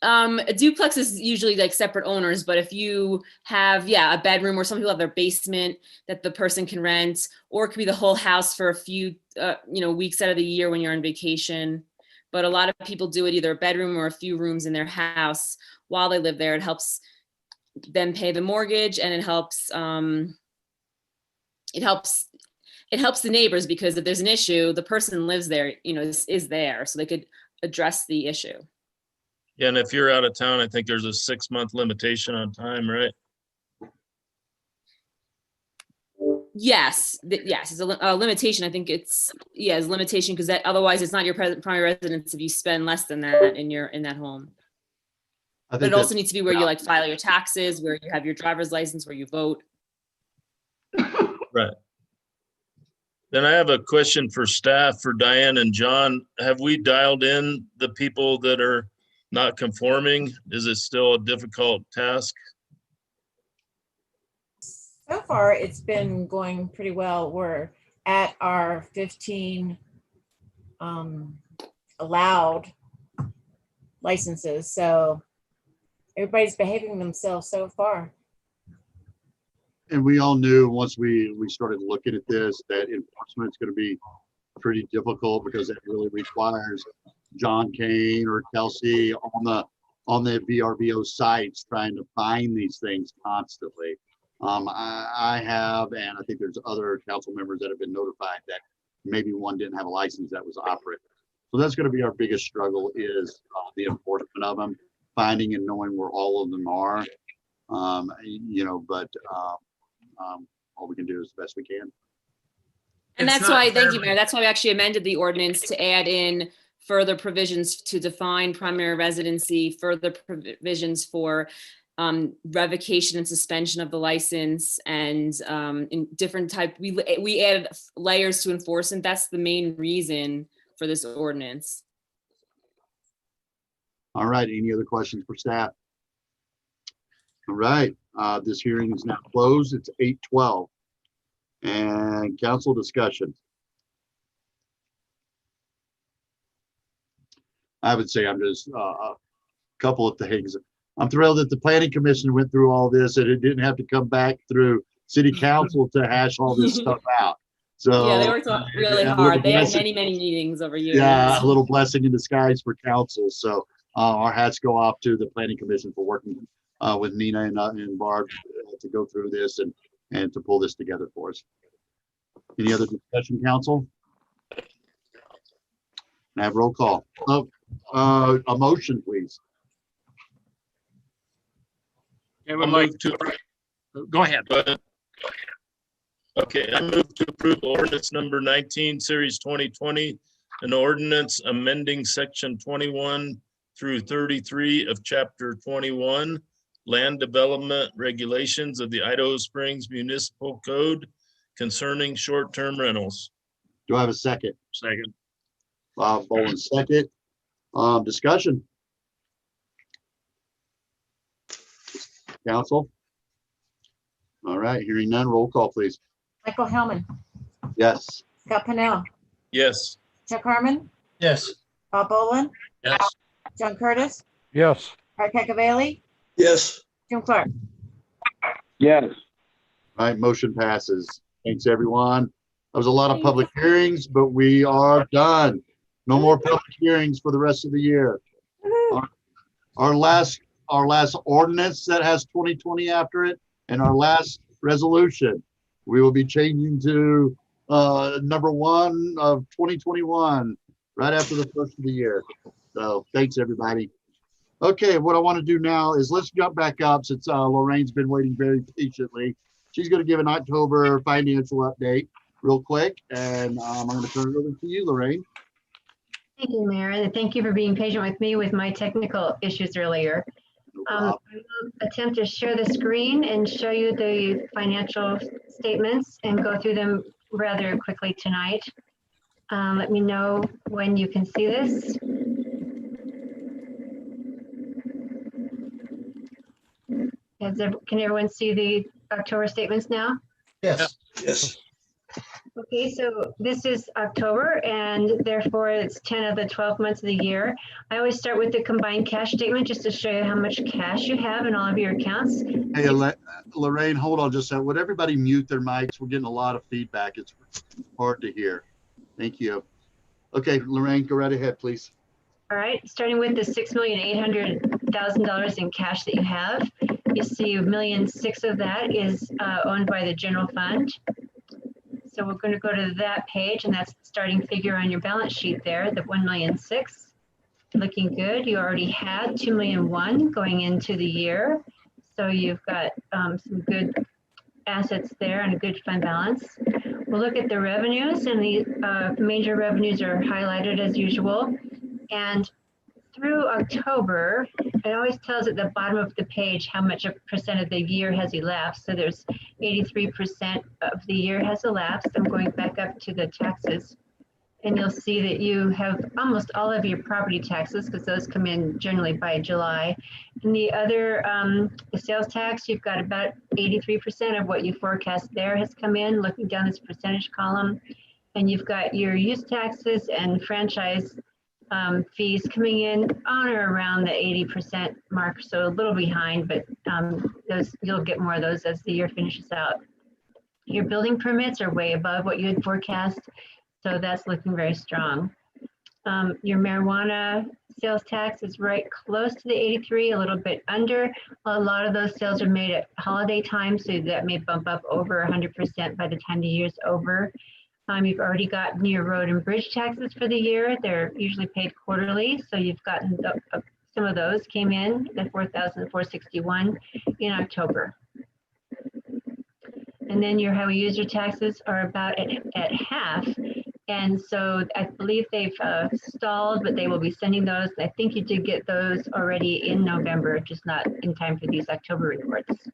A duplex is usually like separate owners, but if you have, a bedroom, or some people have their basement that the person can rent, or it could be the whole house for a few, weeks out of the year when you're on vacation. But a lot of people do it either a bedroom or a few rooms in their house while they live there. It helps them pay the mortgage, and it helps it helps the neighbors, because if there's an issue, the person lives there, is there, so they could address the issue. Yeah, and if you're out of town, I think there's a 6-month limitation on time, right? Yes, it's a limitation. I think it's a limitation, because otherwise it's not your primary residence if you spend less than that in that home. But it also needs to be where you file your taxes, where you have your driver's license, where you vote. Right. Then I have a question for staff, for Diane and John. Have we dialed in the people that are not conforming? Is it still a difficult task? So far, it's been going pretty well. We're at our 15 allowed licenses, so everybody's behaving themselves so far. And we all knew once we started looking at this, that enforcement is going to be pretty difficult, because it really requires John Kane or Kelsey on the VRBO sites trying to find these things constantly. I have, and I think there's other council members that have been notified that maybe one didn't have a license that was operative. So that's going to be our biggest struggle, is the enforcement of them, finding and knowing where all of them are. All we can do is the best we can. And that's why, thank you, Mayor. That's why we actually amended the ordinance to add in further provisions to define primary residency, further provisions for revocation and suspension of the license, and in different type. We added layers to enforcement. That's the main reason for this ordinance. All right. Any other questions for staff? All right. This hearing is now closed. It's 8:12. And council discussion. I would say I'm just a couple of things. I'm thrilled that the planning commission went through all this, and it didn't have to come back through city council to hash all this stuff out. So yeah, they worked really hard. They had many meetings over years. Yeah, a little blessing in disguise for council. So our hats go off to the planning commission for working with Nina and Barb to go through this and to pull this together for us. Any other discussion, council? Can I have roll call? A motion, please. I would like to, go ahead. Okay, I move to approve ordinance number 19, series 2020, an ordinance amending section 21 through 33 of chapter 21, land development regulations of the Idaho Springs Municipal Code concerning short-term rentals. Do I have a second? Second. Bob Bowen, second. Discussion. Council? All right, hearing none, roll call, please. Michael Hellman, Yes. Scott Pennell, Yes. Chuck Harmon, Yes. Bob Boland, Yes. John Curtis, Yes. Art Cacavelli, Yes. Jim Clark. Yes. All right, motion passes. Thanks, everyone. That was a lot of public hearings, but we are done. No more public hearings for the rest of the year. Our last ordinance that has 2020 after it, and our last resolution. We will be changing to number 1 of 2021, right after the first of the year. So thanks, everybody. Okay, what I want to do now is let's jump back up, since Lorraine's been waiting very patiently. She's going to give an October financial update real quick, and I'm going to turn it over to you, Lorraine. Thank you, Mayor, and thank you for being patient with me with my technical issues earlier. I will attempt to share the screen and show you the financial statements and go through them rather quickly tonight. Let me know when you can see this. Can everyone see the October statements now? Yes. Yes. Okay, so this is October, and therefore it's 10 of the 12 months of the year. I always start with the combined cash statement just to show you how much cash you have in all of your accounts. Hey, Lorraine, hold on just a second. Would everybody mute their mics? We're getting a lot of feedback. It's hard to hear. Thank you. Okay, Lorraine, go right ahead, please. All right, starting with the $6,800,000 in cash that you have. You see $1.6 million of that is owned by the general fund. So we're going to go to that page, and that's the starting figure on your balance sheet there, the 1,000,006. Looking good. You already had 2,000,001 going into the year. So you've got some good assets there and a good fund balance. We'll look at the revenues, and the major revenues are highlighted as usual. And through October, it always tells at the bottom of the page how much a percent of the year has elapsed. So there's 83% of the year has elapsed. I'm going back up to the taxes, and you'll see that you have almost all of your property taxes, because those come in generally by July. And the other, the sales tax, you've got about 83% of what you forecast there has come in, looking down this percentage column. And you've got your use taxes and franchise fees coming in on or around the 80% mark, so a little behind, but those, you'll get more of those as the year finishes out. Your building permits are way above what you had forecast, so that's looking very strong. Your marijuana sales tax is right close to the 83, a little bit under. A lot of those sales are made at holiday time, so that may bump up over 100% by the time the year's over. You've already gotten your road and bridge taxes for the year. They're usually paid quarterly, so you've gotten some of those came in, the 4,461 in October. And then your highway user taxes are about at half. And so I believe they've stalled, but they will be sending those. I think you did get those already in November, just not in time for these October reports.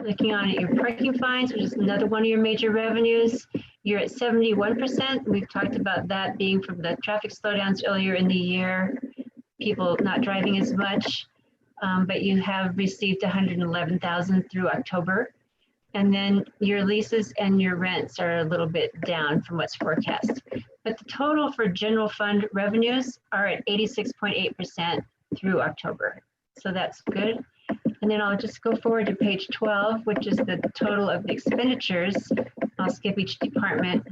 Looking on at your parking fines, which is another one of your major revenues, you're at 71%. We've talked about that being from the traffic slowdowns earlier in the year, people not driving as much, but you have received 111,000 through October. And then your leases and your rents are a little bit down from what's forecast. But the total for general fund revenues are at 86.8% through October. So that's good. And then I'll just go forward to page 12, which is the total of the expenditures. I'll skip each department.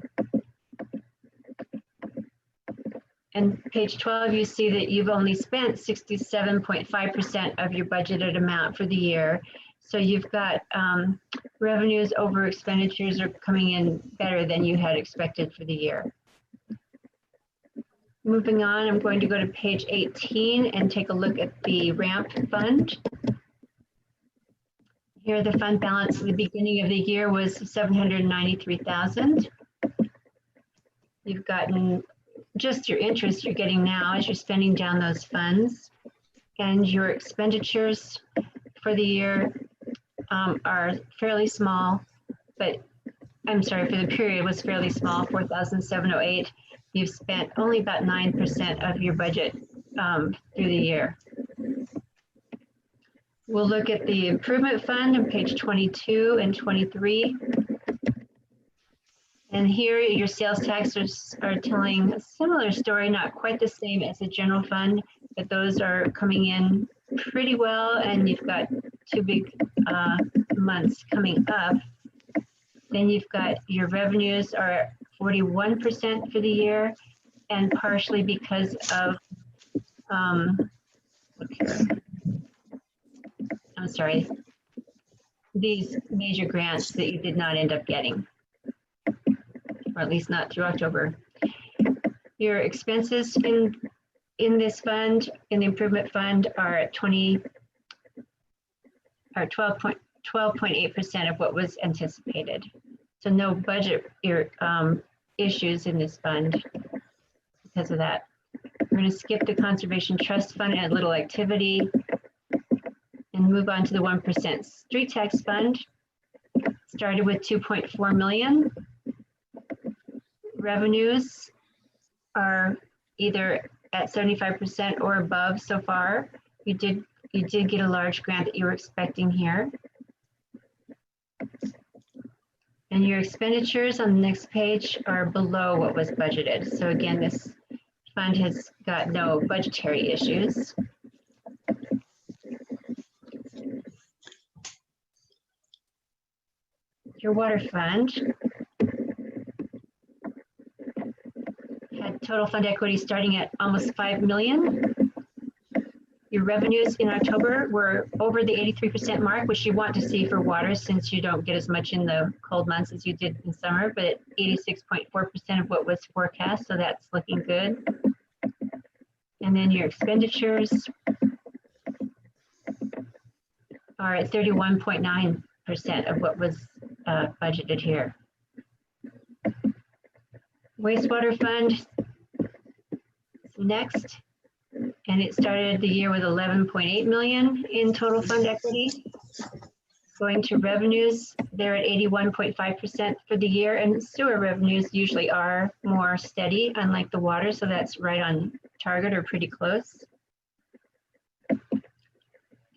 And page 12, you see that you've only spent 67.5% of your budgeted amount for the year. So you've got revenues over expenditures are coming in better than you had expected for the year. Moving on, I'm going to go to page 18 and take a look at the ramp fund. Here, the fund balance at the beginning of the year was 793,000. You've gotten just your interest you're getting now as you're spending down those funds. And your expenditures for the year are fairly small, but I'm sorry, for the period was fairly small, 4,708. You've spent only about 9% of your budget through the year. We'll look at the improvement fund on page 22 and 23. And here your sales taxes are telling a similar story, not quite the same as the general fund, but those are coming in pretty well, and you've got two big months coming up. Then you've got your revenues are 41% for the year, and partially because of, look here. I'm sorry, these major grants that you did not end up getting, or at least not through October. Your expenses in this fund, in the improvement fund, are at 12.8% of what was anticipated. So no budget issues in this fund because of that. We're going to skip the Conservation Trust Fund and little activity and move on to the 1% Street Tax Fund. Started with 2.4 million. Revenues are either at 75% or above so far. You did get a large grant that you were expecting here. And your expenditures on the next page are below what was budgeted. So again, this fund has got no budgetary issues. Your water fund had total fund equity starting at almost 5 million. Your revenues in October were over the 83% mark, which you want to see for water since you don't get as much in the cold months as you did in summer, but 86.4% of what was forecast, so that's looking good. And then your expenditures are at 31.9% of what was budgeted here. Wastewater fund next, and it started the year with 11.8 million in total fund equity. Going to revenues, they're at 81.5% for the year, and sewer revenues usually are more steady, unlike the water, so that's right on target or pretty close. And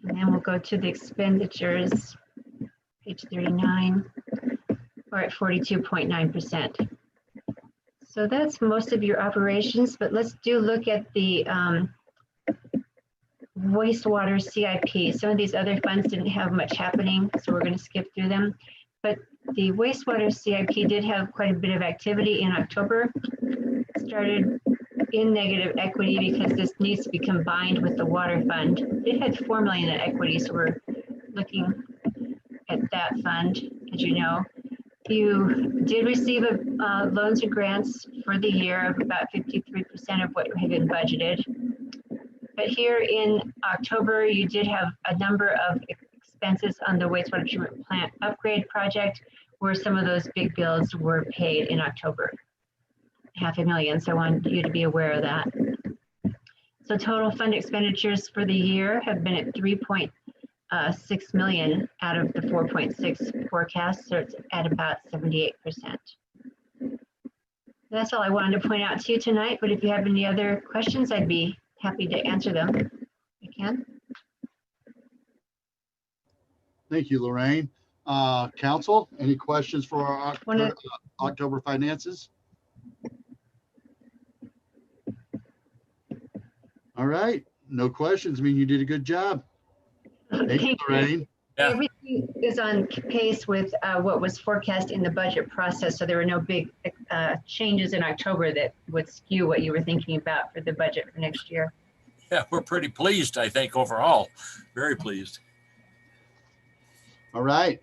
then we'll go to the expenditures, page 39, or at 42.9%. So that's most of your operations, but let's look at the wastewater CIP. Some of these other funds didn't have much happening, so we're going to skip through them. But the wastewater CIP did have quite a bit of activity in October. Started in negative equity because this needs to be combined with the water fund. It had 4 million in equity, so we're looking at that fund, as you know. You did receive loans and grants for the year of about 53% of what had been budgeted. But here in October, you did have a number of expenses on the wastewater treatment plant upgrade project where some of those big bills were paid in October. $500,000, so I wanted you to be aware of that. So total fund expenditures for the year have been at 3.6 million out of the 4.6 forecast, so it's at about 78%. That's all I wanted to point out to you tonight, but if you have any other questions, I'd be happy to answer them. I can. Thank you, Lorraine. Council, any questions for our October finances? All right, no questions. I mean, you did a good job. Thank you, Lorraine. Yeah. Everything is on pace with what was forecast in the budget process, so there were no big changes in October that would skew what you were thinking about for the budget for next year. Yeah, we're pretty pleased, I think, overall. Very pleased. All right.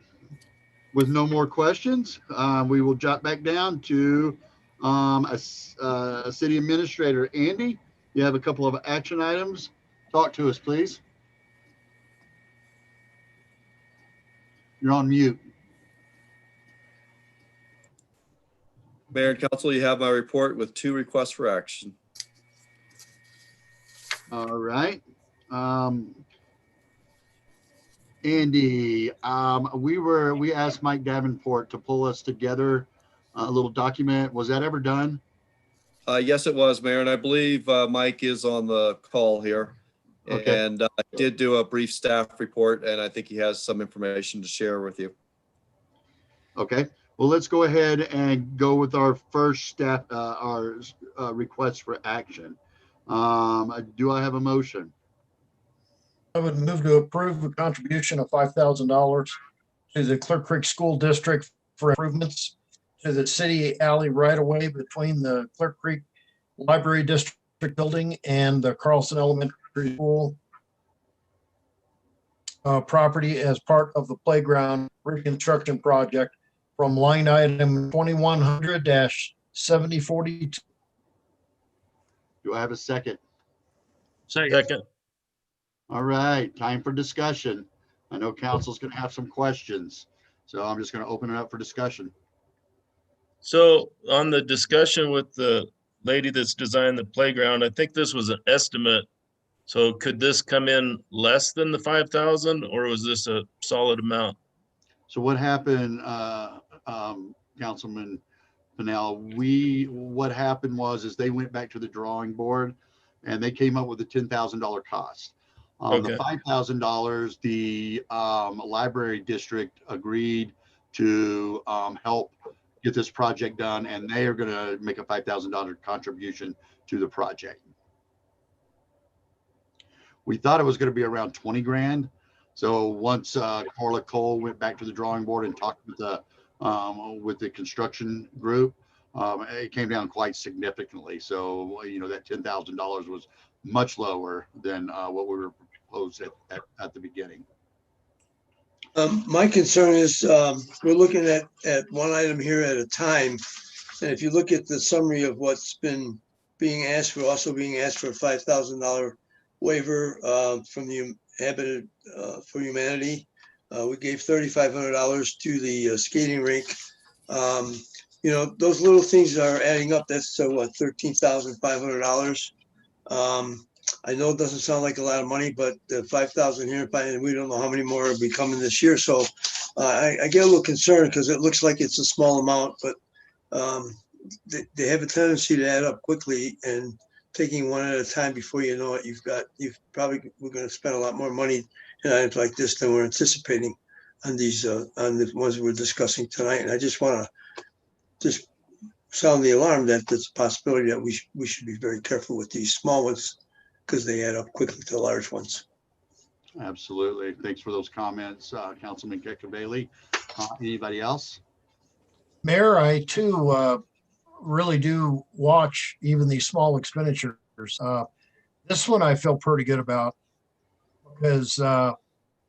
With no more questions, we will jot back down to City Administrator. Andy, you have a couple of action items. Talk to us, please. You're on mute. Mayor and Council, you have my report with 2 requests for action. All right. Andy, we asked Mike Davenport to pull us together a little document. Was that ever done? Yes, it was, Mayor, and I believe Mike is on the call here. Okay. And I did do a brief staff report, and I think he has some information to share with you. Okay. Well, let's go ahead and go with our first staff, our request for action. Do I have a motion? I would move to approve a contribution of $5,000 to the Clear Creek School District for improvements to the city alley right away between the Clear Creek Library District building and the Carlson Elementary School property as part of the playground reconstruction project from line item 2100-7042. Do I have a second? Second. All right, time for discussion. I know council's going to have some questions, so I'm just going to open it up for discussion. So on the discussion with the lady that's designed the playground, I think this was an estimate. So could this come in less than the 5,000, or was this a solid amount? So what happened, Councilman Pennell, what happened is they went back to the drawing board and they came up with a $10,000 cost. The $5,000, the library district agreed to help get this project done, and they are going to make a $5,000 contribution to the project. We thought it was going to be around 20 grand. So once Carla Cole went back to the drawing board and talked with the construction group, it came down quite significantly. So, you know, that $10,000 was much lower than what we were proposed at the beginning. My concern is we're looking at one item here at a time. And if you look at the summary of what's been being asked, we're also being asked for a $5,000 waiver from the Habitat for Humanity. We gave $3,500 to the skating rink. You know, those little things are adding up. That's what, $13,500. I know it doesn't sound like a lot of money, but the 5,000 here, and we don't know how many more will be coming this year. So I get a little concerned because it looks like it's a small amount, but they have a tendency to add up quickly, and taking one at a time before you know it, we're going to spend a lot more money in items like this than we're anticipating on these on the ones we're discussing tonight. And I just want to sound the alarm that there's a possibility that we should be very careful with these small ones because they add up quickly to large ones. Absolutely. Thanks for those comments, Councilman Kekaveli. Anybody else? Mayor, I too really do watch even these small expenditures. This one I feel pretty good about because I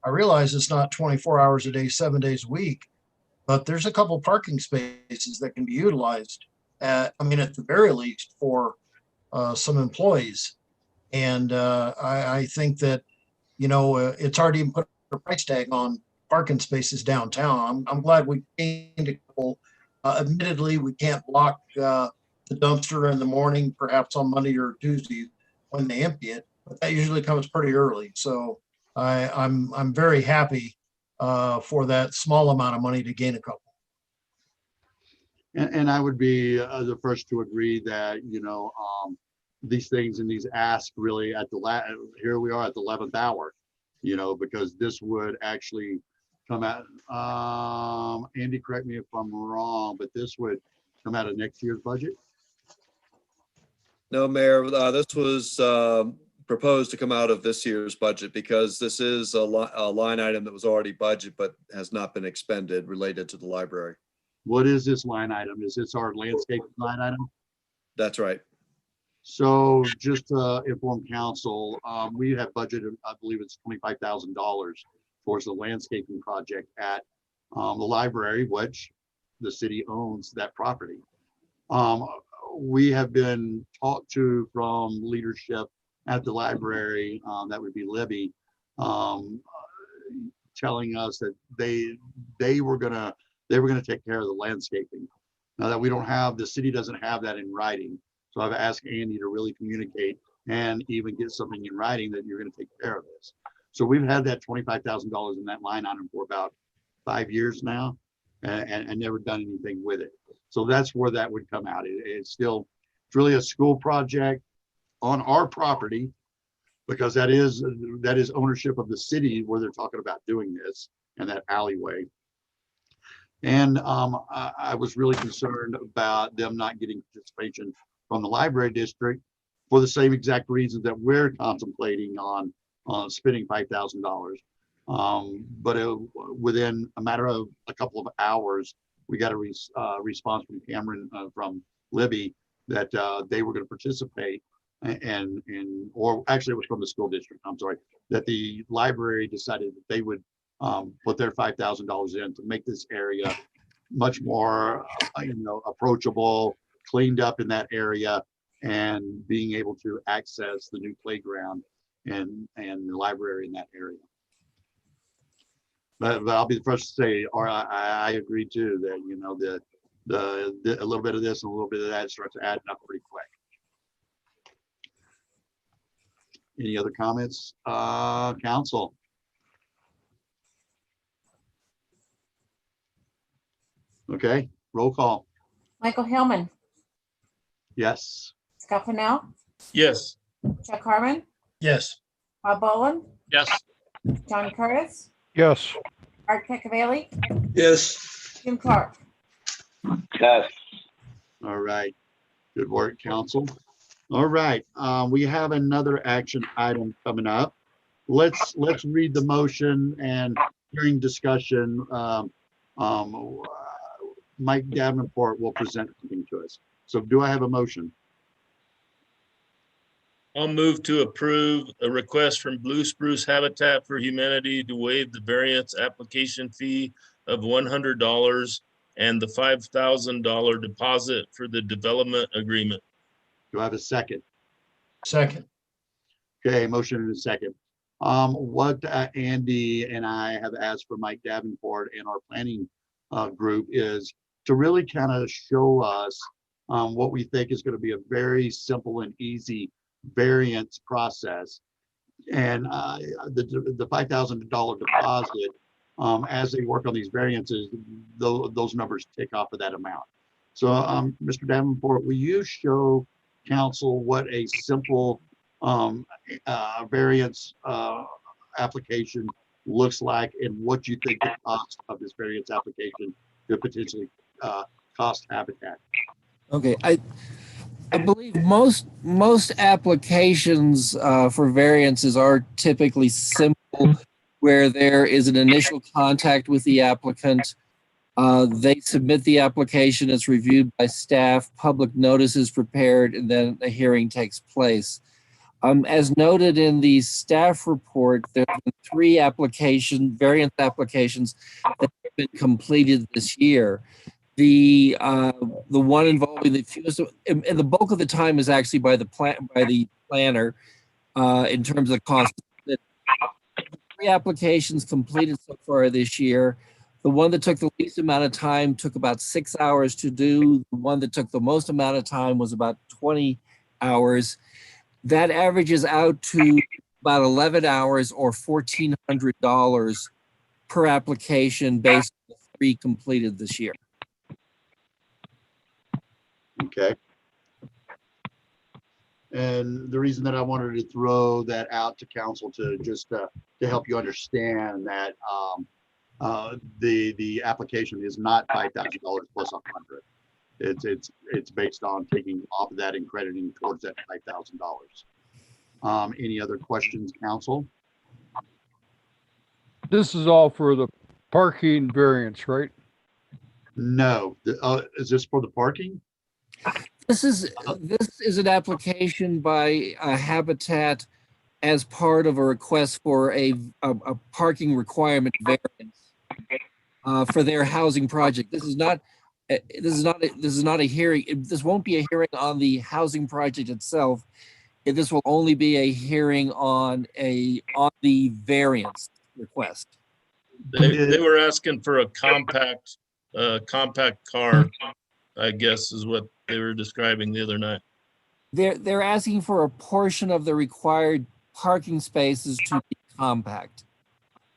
realize it's not 24 hours a day, 7 days a week, but there's a couple parking spaces that can be utilized at the very least for some employees. And I think that, it's hard to even put a price tag on parking spaces downtown. I'm glad we gained a couple. Admittedly, we can't block the dumpster in the morning, perhaps on Monday or Tuesday when they empty it, but that usually comes pretty early. So I'm very happy for that small amount of money to gain a couple. And I would be the first to agree that, these things and these asks really at here we are at the 11th hour, because this would actually come out, Andy, correct me if I'm wrong, but this would come out of next year's budget? No, Mayor, this was proposed to come out of this year's budget because this is a line item that was already budgeted but has not been expended related to the library. What is this line item? Is this our landscape line item? That's right. So just to inform council, we have budgeted, I believe it's $25,000 towards the landscaping project at the library, which the city owns that property. We have been talked to from leadership at the library, that would be Libby, telling us that they were gonna take care of the landscaping. Now that we don't have, the city doesn't have that in writing. So I've asked Andy to really communicate and even get something in writing that you're gonna take care of this. So we've had that $25,000 in that line item for about 5 years now and never done anything with it. So that's where that would come out. It's really a school project on our property because that is ownership of the city where they're talking about doing this and that alleyway. And I was really concerned about them not getting participation from the library district for the same exact reasons that we're contemplating on spending $5,000. But within a matter of a couple of hours, we got a response from Cameron, from Libby, that they were going to participate, or actually it was from the school district. I'm sorry, that the library decided that they would put their $5,000 in to make this area much more, approachable, cleaned up in that area, and being able to access the new playground and the library in that area. But I'll be the first to say, or I agree too, that a little bit of this and a little bit of that starts adding up pretty quick. Any other comments, council? Okay, roll call. Michael Hillman, Yes. Scott Pennell, Yes. Chuck Harmon, Yes. Bob Boland, Yes. John Curtis, Yes. Art Cacavelli, Yes. Jim Clark. Yes. All right. Good work, council. All right. We have another action item coming up. Let's read the motion, and during discussion, Mike Davenport will present something to us. So do I have a motion? I'll move to approve a request from Blue Spruce Habitat for Humanity to waive the variance application fee of $100 and the $5,000 deposit for the development agreement. Do I have a second? Second. Okay, motion and a second. What Andy and I have asked for Mike Davenport and our planning group is to really kind of show us what we think is going to be a very simple and easy variance process. And the $5,000 deposit, as they work on these variances, those numbers take off of that amount. So Mr. Davenport, will you show council what a simple variance application looks like and what you think the cost of this variance application could potentially cost Habitat? Okay, I believe most applications for variances are typically simple, where there is an initial contact with the applicant. They submit the application, it's reviewed by staff, public notice is prepared, and then a hearing takes place. As noted in the staff report, there have been 3 variance applications that have been completed this year. The one involving the fewest, and the bulk of the time is actually by the planner in terms of cost. 3 applications completed so far this year. The one that took the least amount of time took about 6 hours to do. The one that took the most amount of time was about 20 hours. That averages out to about 11 hours or $1,400 per application based on the 3 completed this year. Okay. And the reason that I wanted to throw that out to council to just to help you understand that the application is not $5,000 plus 100. It's based on taking off of that and crediting towards that $5,000. Any other questions, council? This is all for the parking variance, right? No. Is this for the parking? This is an application by Habitat as part of a request for a parking requirement variance for their housing project. This is not a hearing. This won't be a hearing on the housing project itself. This will only be a hearing on the variance request. They were asking for a compact car, I guess is what they were describing the other night. They're asking for a portion of the required parking spaces to be compact.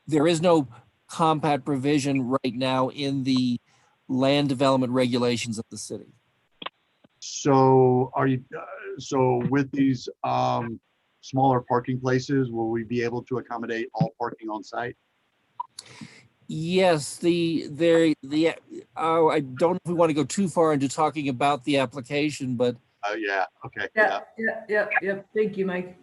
There is no compact provision right now in the land development regulations of the city. So so with these smaller parking places, will we be able to accommodate all parking on site? Yes, I don't know if we want to go too far into talking about the application, but yeah, okay. Yeah. Thank you, Mike.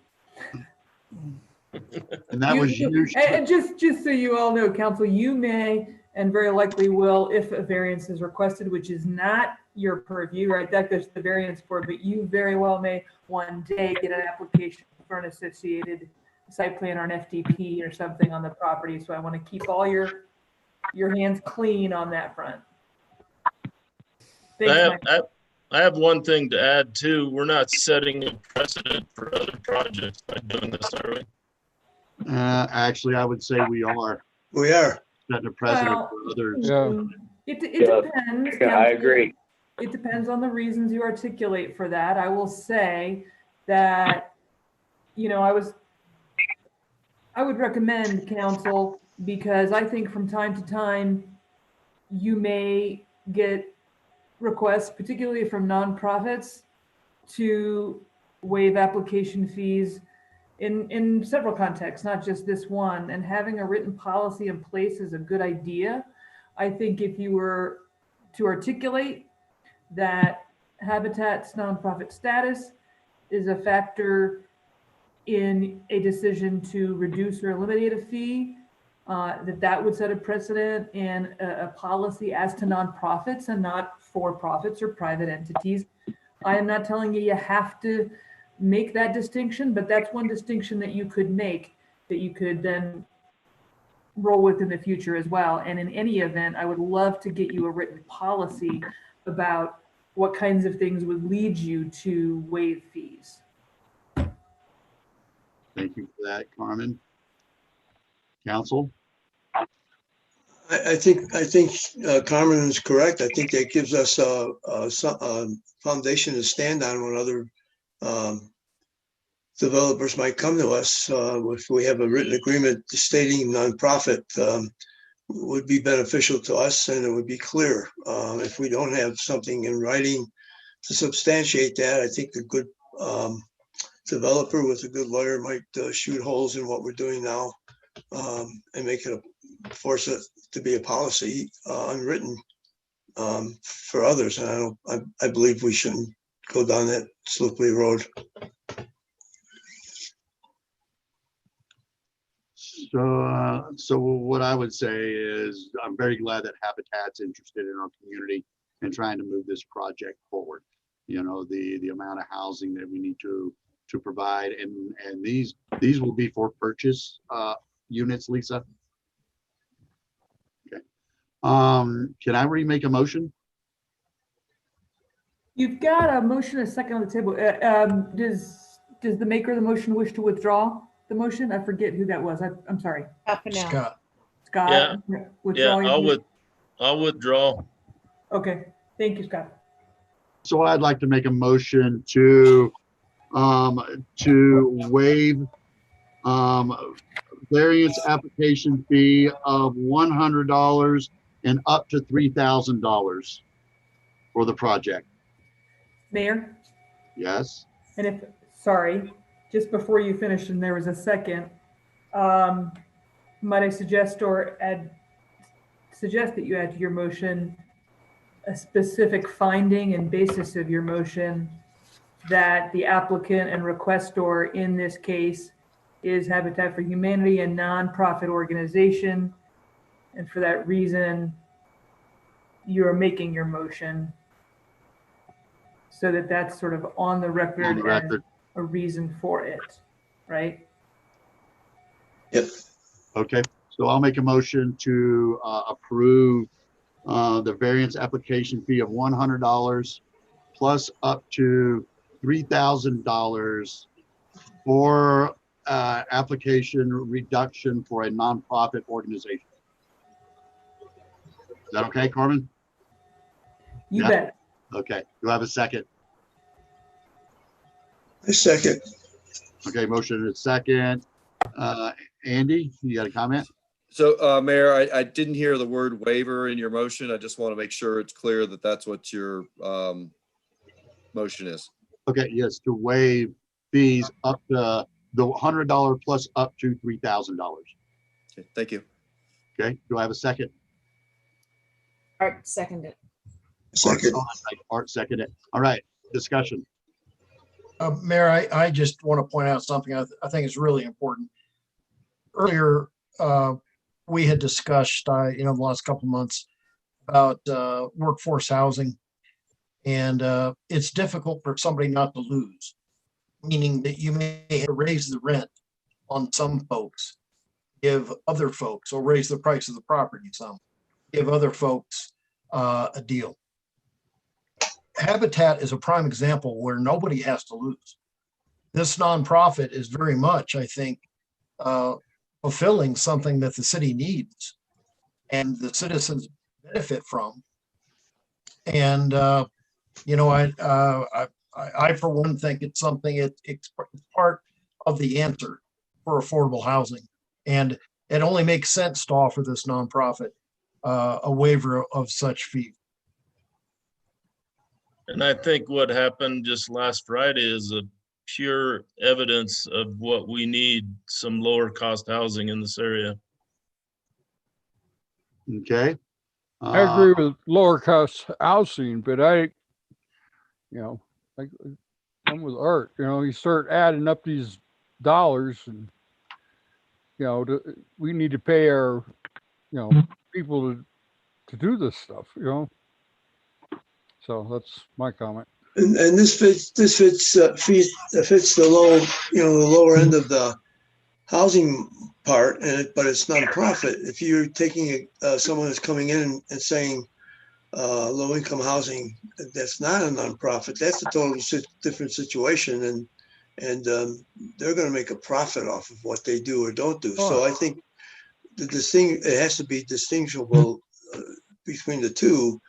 And that was used. And just so you all know, council, you may and very likely will, if a variance is requested, which is not your purview, right? That goes to the variance board, but you very well may one day get an application for an associated site plan or an FDP or something on the property. So I want to keep all your hands clean on that front. Thanks, I have one thing to add too. We're not setting a precedent for other projects by doing this, are we? Actually, I would say we are. We are setting a precedent for others. Yeah. It depends. Yeah, I agree. It depends on the reasons you articulate for that. I will say that, I would recommend council, because I think from time to time, you may get requests, particularly from nonprofits, to waive application fees in several contexts, not just this one. And having a written policy in place is a good idea. I think if you were to articulate that Habitat's nonprofit status is a factor in a decision to reduce or eliminate a fee, that would set a precedent and a policy as to nonprofits and not for-profits or private entities. I am not telling you have to make that distinction, but that's one distinction that you could make, that you could then roll with in the future as well. And in any event, I would love to get you a written policy about what kinds of things would lead you to waive fees. Thank you for that, Carmen. Council? I think Carmen is correct. I think that gives us a foundation to stand on when other developers might come to us. If we have a written agreement stating nonprofit, would be beneficial to us, and it would be clear. If we don't have something in writing to substantiate that, I think a good developer with a good lawyer might shoot holes in what we're doing now, and make it force it to be a policy unwritten for others. And I believe we shouldn't go down that slippery road. So what I would say is I'm very glad that Habitat's interested in our community and trying to move this project forward. You know, the amount of housing that we need to provide, and these will be for purchase units, Lisa. Okay. Can I remake a motion? You've got a motion, a second on the table. Does the maker of the motion wish to withdraw the motion? I forget who that was. I'm sorry. Scott. Scott. Yeah, Withdraw your- I'll withdraw. Okay, thank you, Scott. So I'd like to make a motion to waive variance application fee of $100 and up to $3,000 for the project. Mayor? Yes. And if, sorry, just before you finished and there was a second, might I suggest that you add to your motion a specific finding and basis of your motion that the applicant and requestor in this case is Habitat for Humanity, a nonprofit organization. And for that reason, you're making your motion so that that's sort of on the record, On the record. as a reason for it, right? Yep. Okay, so I'll make a motion to approve the variance application fee of $100 plus up to $3,000 for application reduction for a nonprofit organization. Is that okay, Carmen? You Yeah? bet. Okay, do I have a second? A second. Okay, motion is second. Andy, you got a comment? So, Mayor, I didn't hear the word waiver in your motion. I just want to make sure it's clear that that's what your motion is. Okay, yes, to waive fees up to the $100 plus up to $3,000. Okay, thank you. Okay, do I have a second? Art seconded. Second. Art seconded. All right, discussion. Mayor, I just want to point out something I think is really important. Earlier, we had discussed, the last couple months about workforce housing. And it's difficult for somebody not to lose, meaning that you may have to raise the rent on some folks, give other folks, or raise the price of the property some, give other folks a deal. Habitat is a prime example where nobody has to lose. This nonprofit is very much, I think, fulfilling something that the city needs and the citizens benefit from. And, I for one think it's something, it's part of the answer for affordable housing. And it only makes sense to offer this nonprofit a waiver of such fee. And I think what happened just last Friday is a pure evidence of what we need, some lower cost housing in this area. Okay. I agree with lower cost housing, but I'm with Art, you start adding up these dollars and, we need to pay our, people to do this stuff, So that's my comment. And this fits the low, the lower end of the housing part, but it's not a profit. If you're taking someone that's coming in and saying low income housing, that's not a nonprofit. That's a totally different situation, and they're going to make a profit off of what they do or don't do. So I think it has to be distinguishable between the two.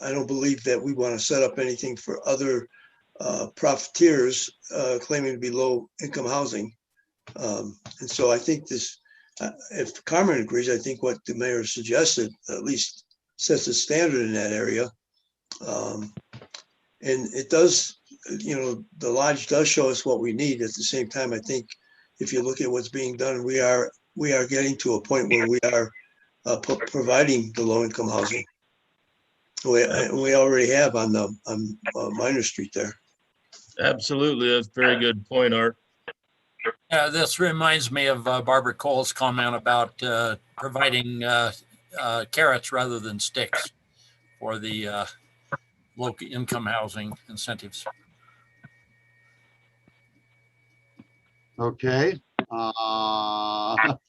I don't believe that we want to set up anything for other profiteers claiming to be low income housing. And so I think if Carmen agrees, I think what the mayor suggested at least sets a standard in that area. And it does, the lodge does show us what we need. At the same time, I think if you look at what's being done, we are getting to a point where we are providing the low income housing. We already have on Minor Street there. Absolutely. That's a very good point, Art. Yeah, this reminds me of Barbara Cole's comment about providing carrots rather than sticks for the low income housing incentives. Okay. Well,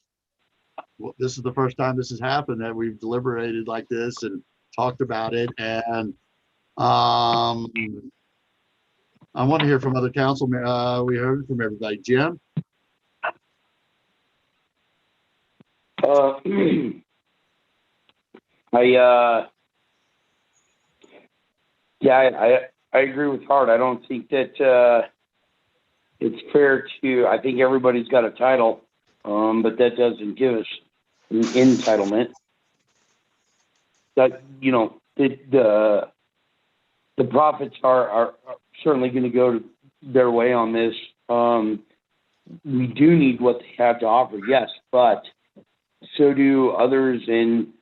this is the first time this has happened that we've deliberated like this and talked about it. And I want to hear from other councilmen. We heard from everybody. Jim? I agree with Hart. I don't think that it's fair to, I think everybody's got a title, but that doesn't give us an entitlement. That, the profits are certainly going to go their way on this. We do need what they have to offer, yes, but so do others, and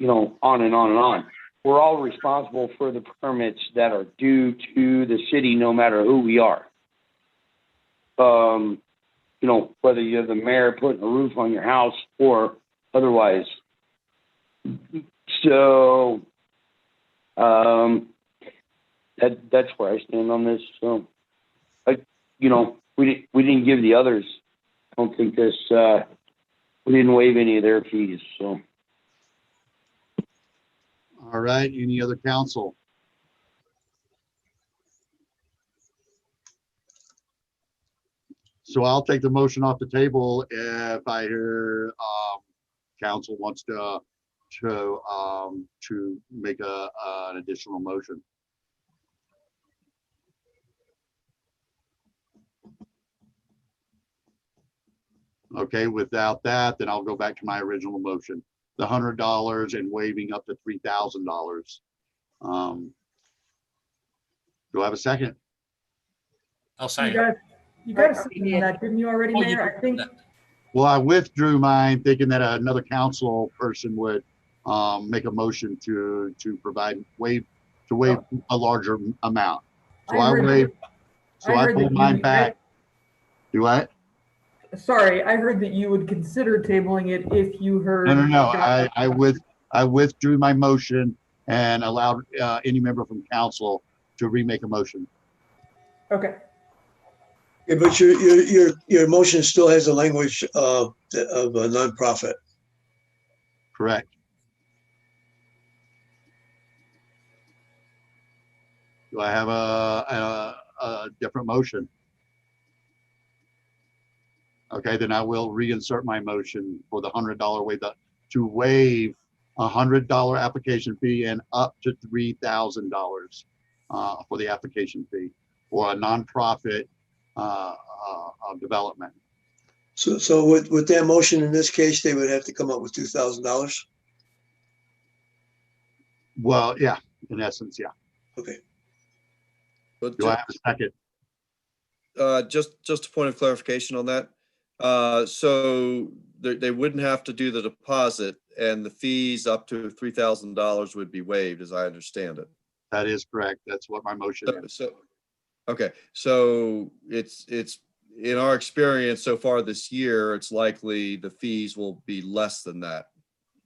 on and on and on. We're all responsible for the permits that are due to the city, no matter who we are. Whether you're the mayor putting a roof on your house or otherwise. So that's where I stand on this. So, we didn't give the others. I don't think this. We didn't waive any of their fees. So. All right. Any other council? So I'll take the motion off the table if I hear council wants to make an additional motion. Okay, without that, then I'll go back to my original motion, the $100 and waiving up to $3,000. Do I have a second? I'll second. You got a second on that, didn't you already, Mayor? I think. Well, I withdrew mine thinking that another council person would make a motion to waive a larger amount. So I pulled mine back. Do what? Sorry, I heard that you would consider tabling it if you heard. No. I withdrew my motion and allowed any member from council to remake a motion. Okay. Yeah, but your motion still has the language of a nonprofit. Correct. Do I have a different motion? Okay, then I will reinsert my motion for the $100 waive to waive $100 application fee and up to $3,000 for the application fee for a nonprofit development. So with that motion in this case, they would have to come up with $2,000. Well, yeah, in essence, yeah. Okay. Do I have a second? Just a point of clarification on that. So they wouldn't have to do the deposit, and the fees up to $3,000 would be waived, as I understand it. That is correct. That's what my motion is. Okay, so it's in our experience so far this year, it's likely the fees will be less than that,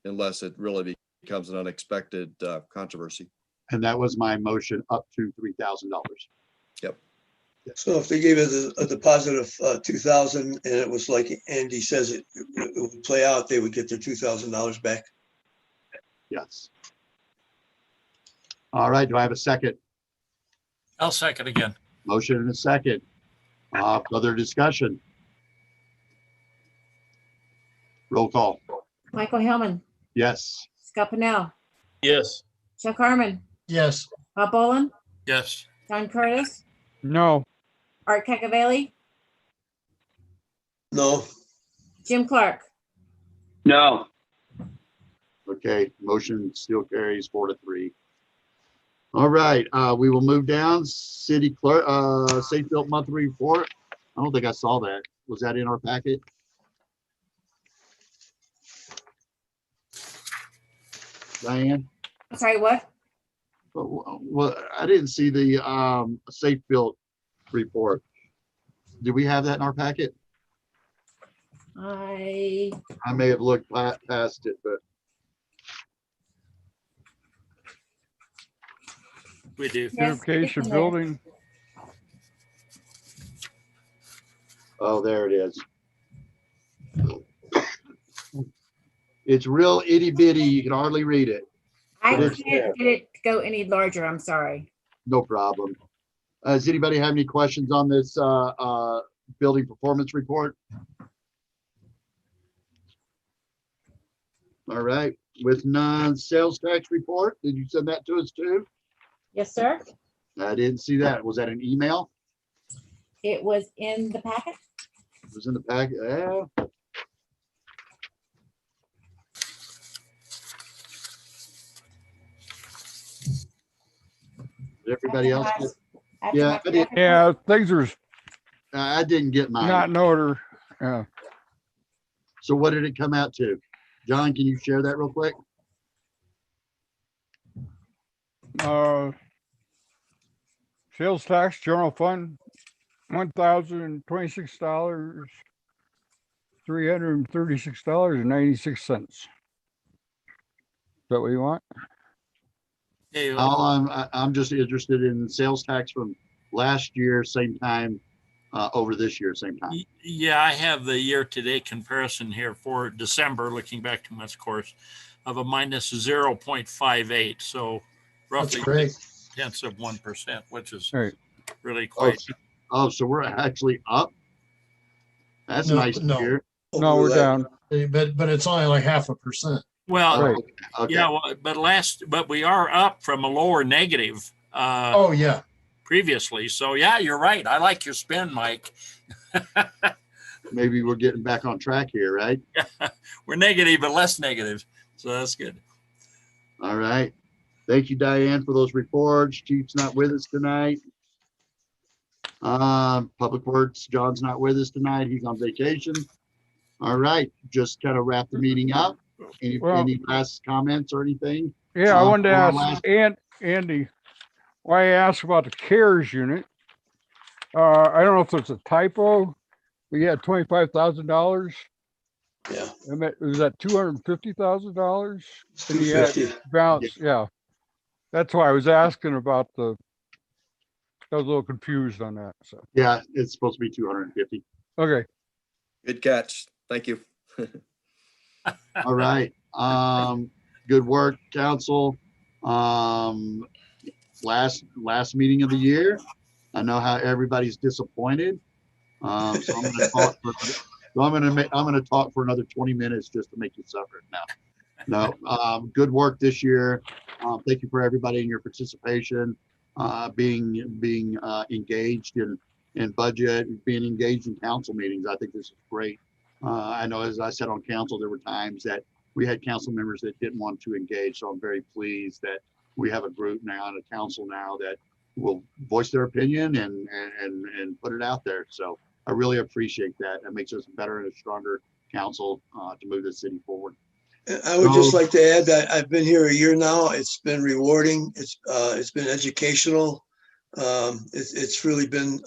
unless it really becomes an unexpected controversy. And that was my motion, up to $3,000. Yep. So if they gave us a deposit of 2,000 and it was like Andy says it would play out, they would get their $2,000 back. Yes. All right, do I have a second? I'll second again. Motion and a second. Further discussion? Roll call. Michael Hillman, Yes. Scott Pennell, Yes. Chuck Harmon, Yes. Bob Boland, Yes. John Curtis, No. Art Cacavelli, No. Jim Clark. No. Okay, motion still carries 4-3. All right, we will move down. City clerk, Safe Built monthly report. I don't think I saw that. Was that in our packet? Diane? I'm sorry, what? Well, I didn't see the Safe Built report. Do we have that in our packet? I may have looked past it, but We do. Beautification building. oh, there it is. It's real itty bitty. You can hardly read it. I But it's can't there. get it to go any larger. I'm sorry. No problem. Does anybody have any questions on this building performance report? All right, with non-sales tax report, did you send that to us too? Yes, sir. I didn't see that. Was that an email? It was in the packet. It was in the packet. Yeah. Did everybody else get? Yeah, I did. Yeah, things are I didn't get mine. not in order. Yeah. So what did it come out to? John, can you share that real quick? Sales tax, general fund, $1,026, $336.96. Is that what you want? Hey, I'm just interested in sales tax from last year, same time, over this year, same time. Yeah, I have the year-to-date comparison here for December, looking back 2 months course, of a minus 0.58. So roughly great. 0.1%, which is Right. really quite. So we're actually up. That's No, nice to no. hear. No, we're down. But it's only like 0.5%. Well, Right. Okay. yeah, well, but we are up from a lower negative Oh, yeah. previously. So yeah, you're right. I like your spin, Mike. Maybe we're getting back on track here, right? We're negative, but less negative. So that's good. All right. Thank you, Diane, for those reports. Chief's not with us tonight. Public Works, John's not with us tonight. He's on vacation. All right, just kind of wrap the meeting up. Any last comments or anything? Yeah, I wanted to for our ask Andy why I asked about the CARES unit. I don't know if it's a typo. We had $25,000. Yeah. Was that $250,000? And he 250. had balance. Yeah. That's why I was asking about I was a little confused on that. So, Yeah, it's supposed to be 250. okay. Good catch. Thank you. All right. Good work, council. Last meeting of the year. I know how everybody's disappointed. So I'm going to talk for another 20 minutes just to make you suffer. No. Good work this year. Thank you for everybody in your participation, being engaged in budget, being engaged in council meetings. I think this is great. I know, as I said on council, there were times that we had council members that didn't want to engage. So I'm very pleased that we have a group now and a council now that will voice their opinion and put it out there. So I really appreciate that. That makes us a better and a stronger council to move the city forward. I would just like to add that I've been here a year now. It's been rewarding. It's been educational. It's really been,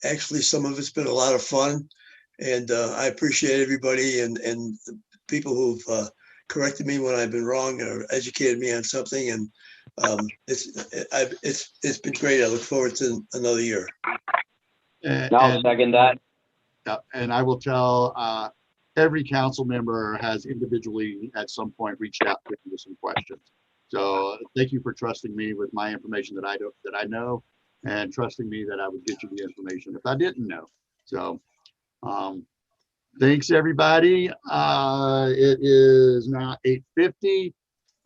actually, some of it's been a lot of fun. And I appreciate everybody and the people who've corrected me when I've been wrong or educated me on something. And It's been great. I look forward to another year. I'll second that. And I will tell, every council member has individually at some point reached out to me with some questions. So thank you for trusting me with my information that I know, and trusting me that I would get you the information if I didn't know. So, thanks everybody. It is now 8:50.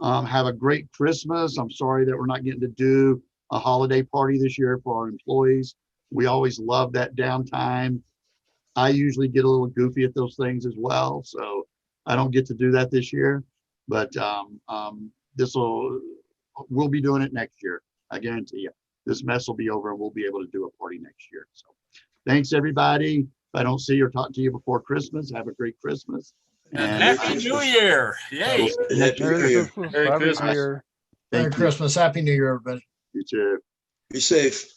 Have a great Christmas. I'm sorry that we're not getting to do a holiday party this year for our employees. We always love that downtime. I usually get a little goofy at those things as well, so I don't get to do that this year. But we'll be doing it next year. I guarantee you. This mess will be over and we'll be able to do a party next year. So thanks everybody. If I don't see or talk to you before Christmas, have a great Christmas. And Happy New Year. Yay. Happy New Year. Merry Christmas. Thank you. Merry Christmas. Happy New Year, everybody. You too. Be safe.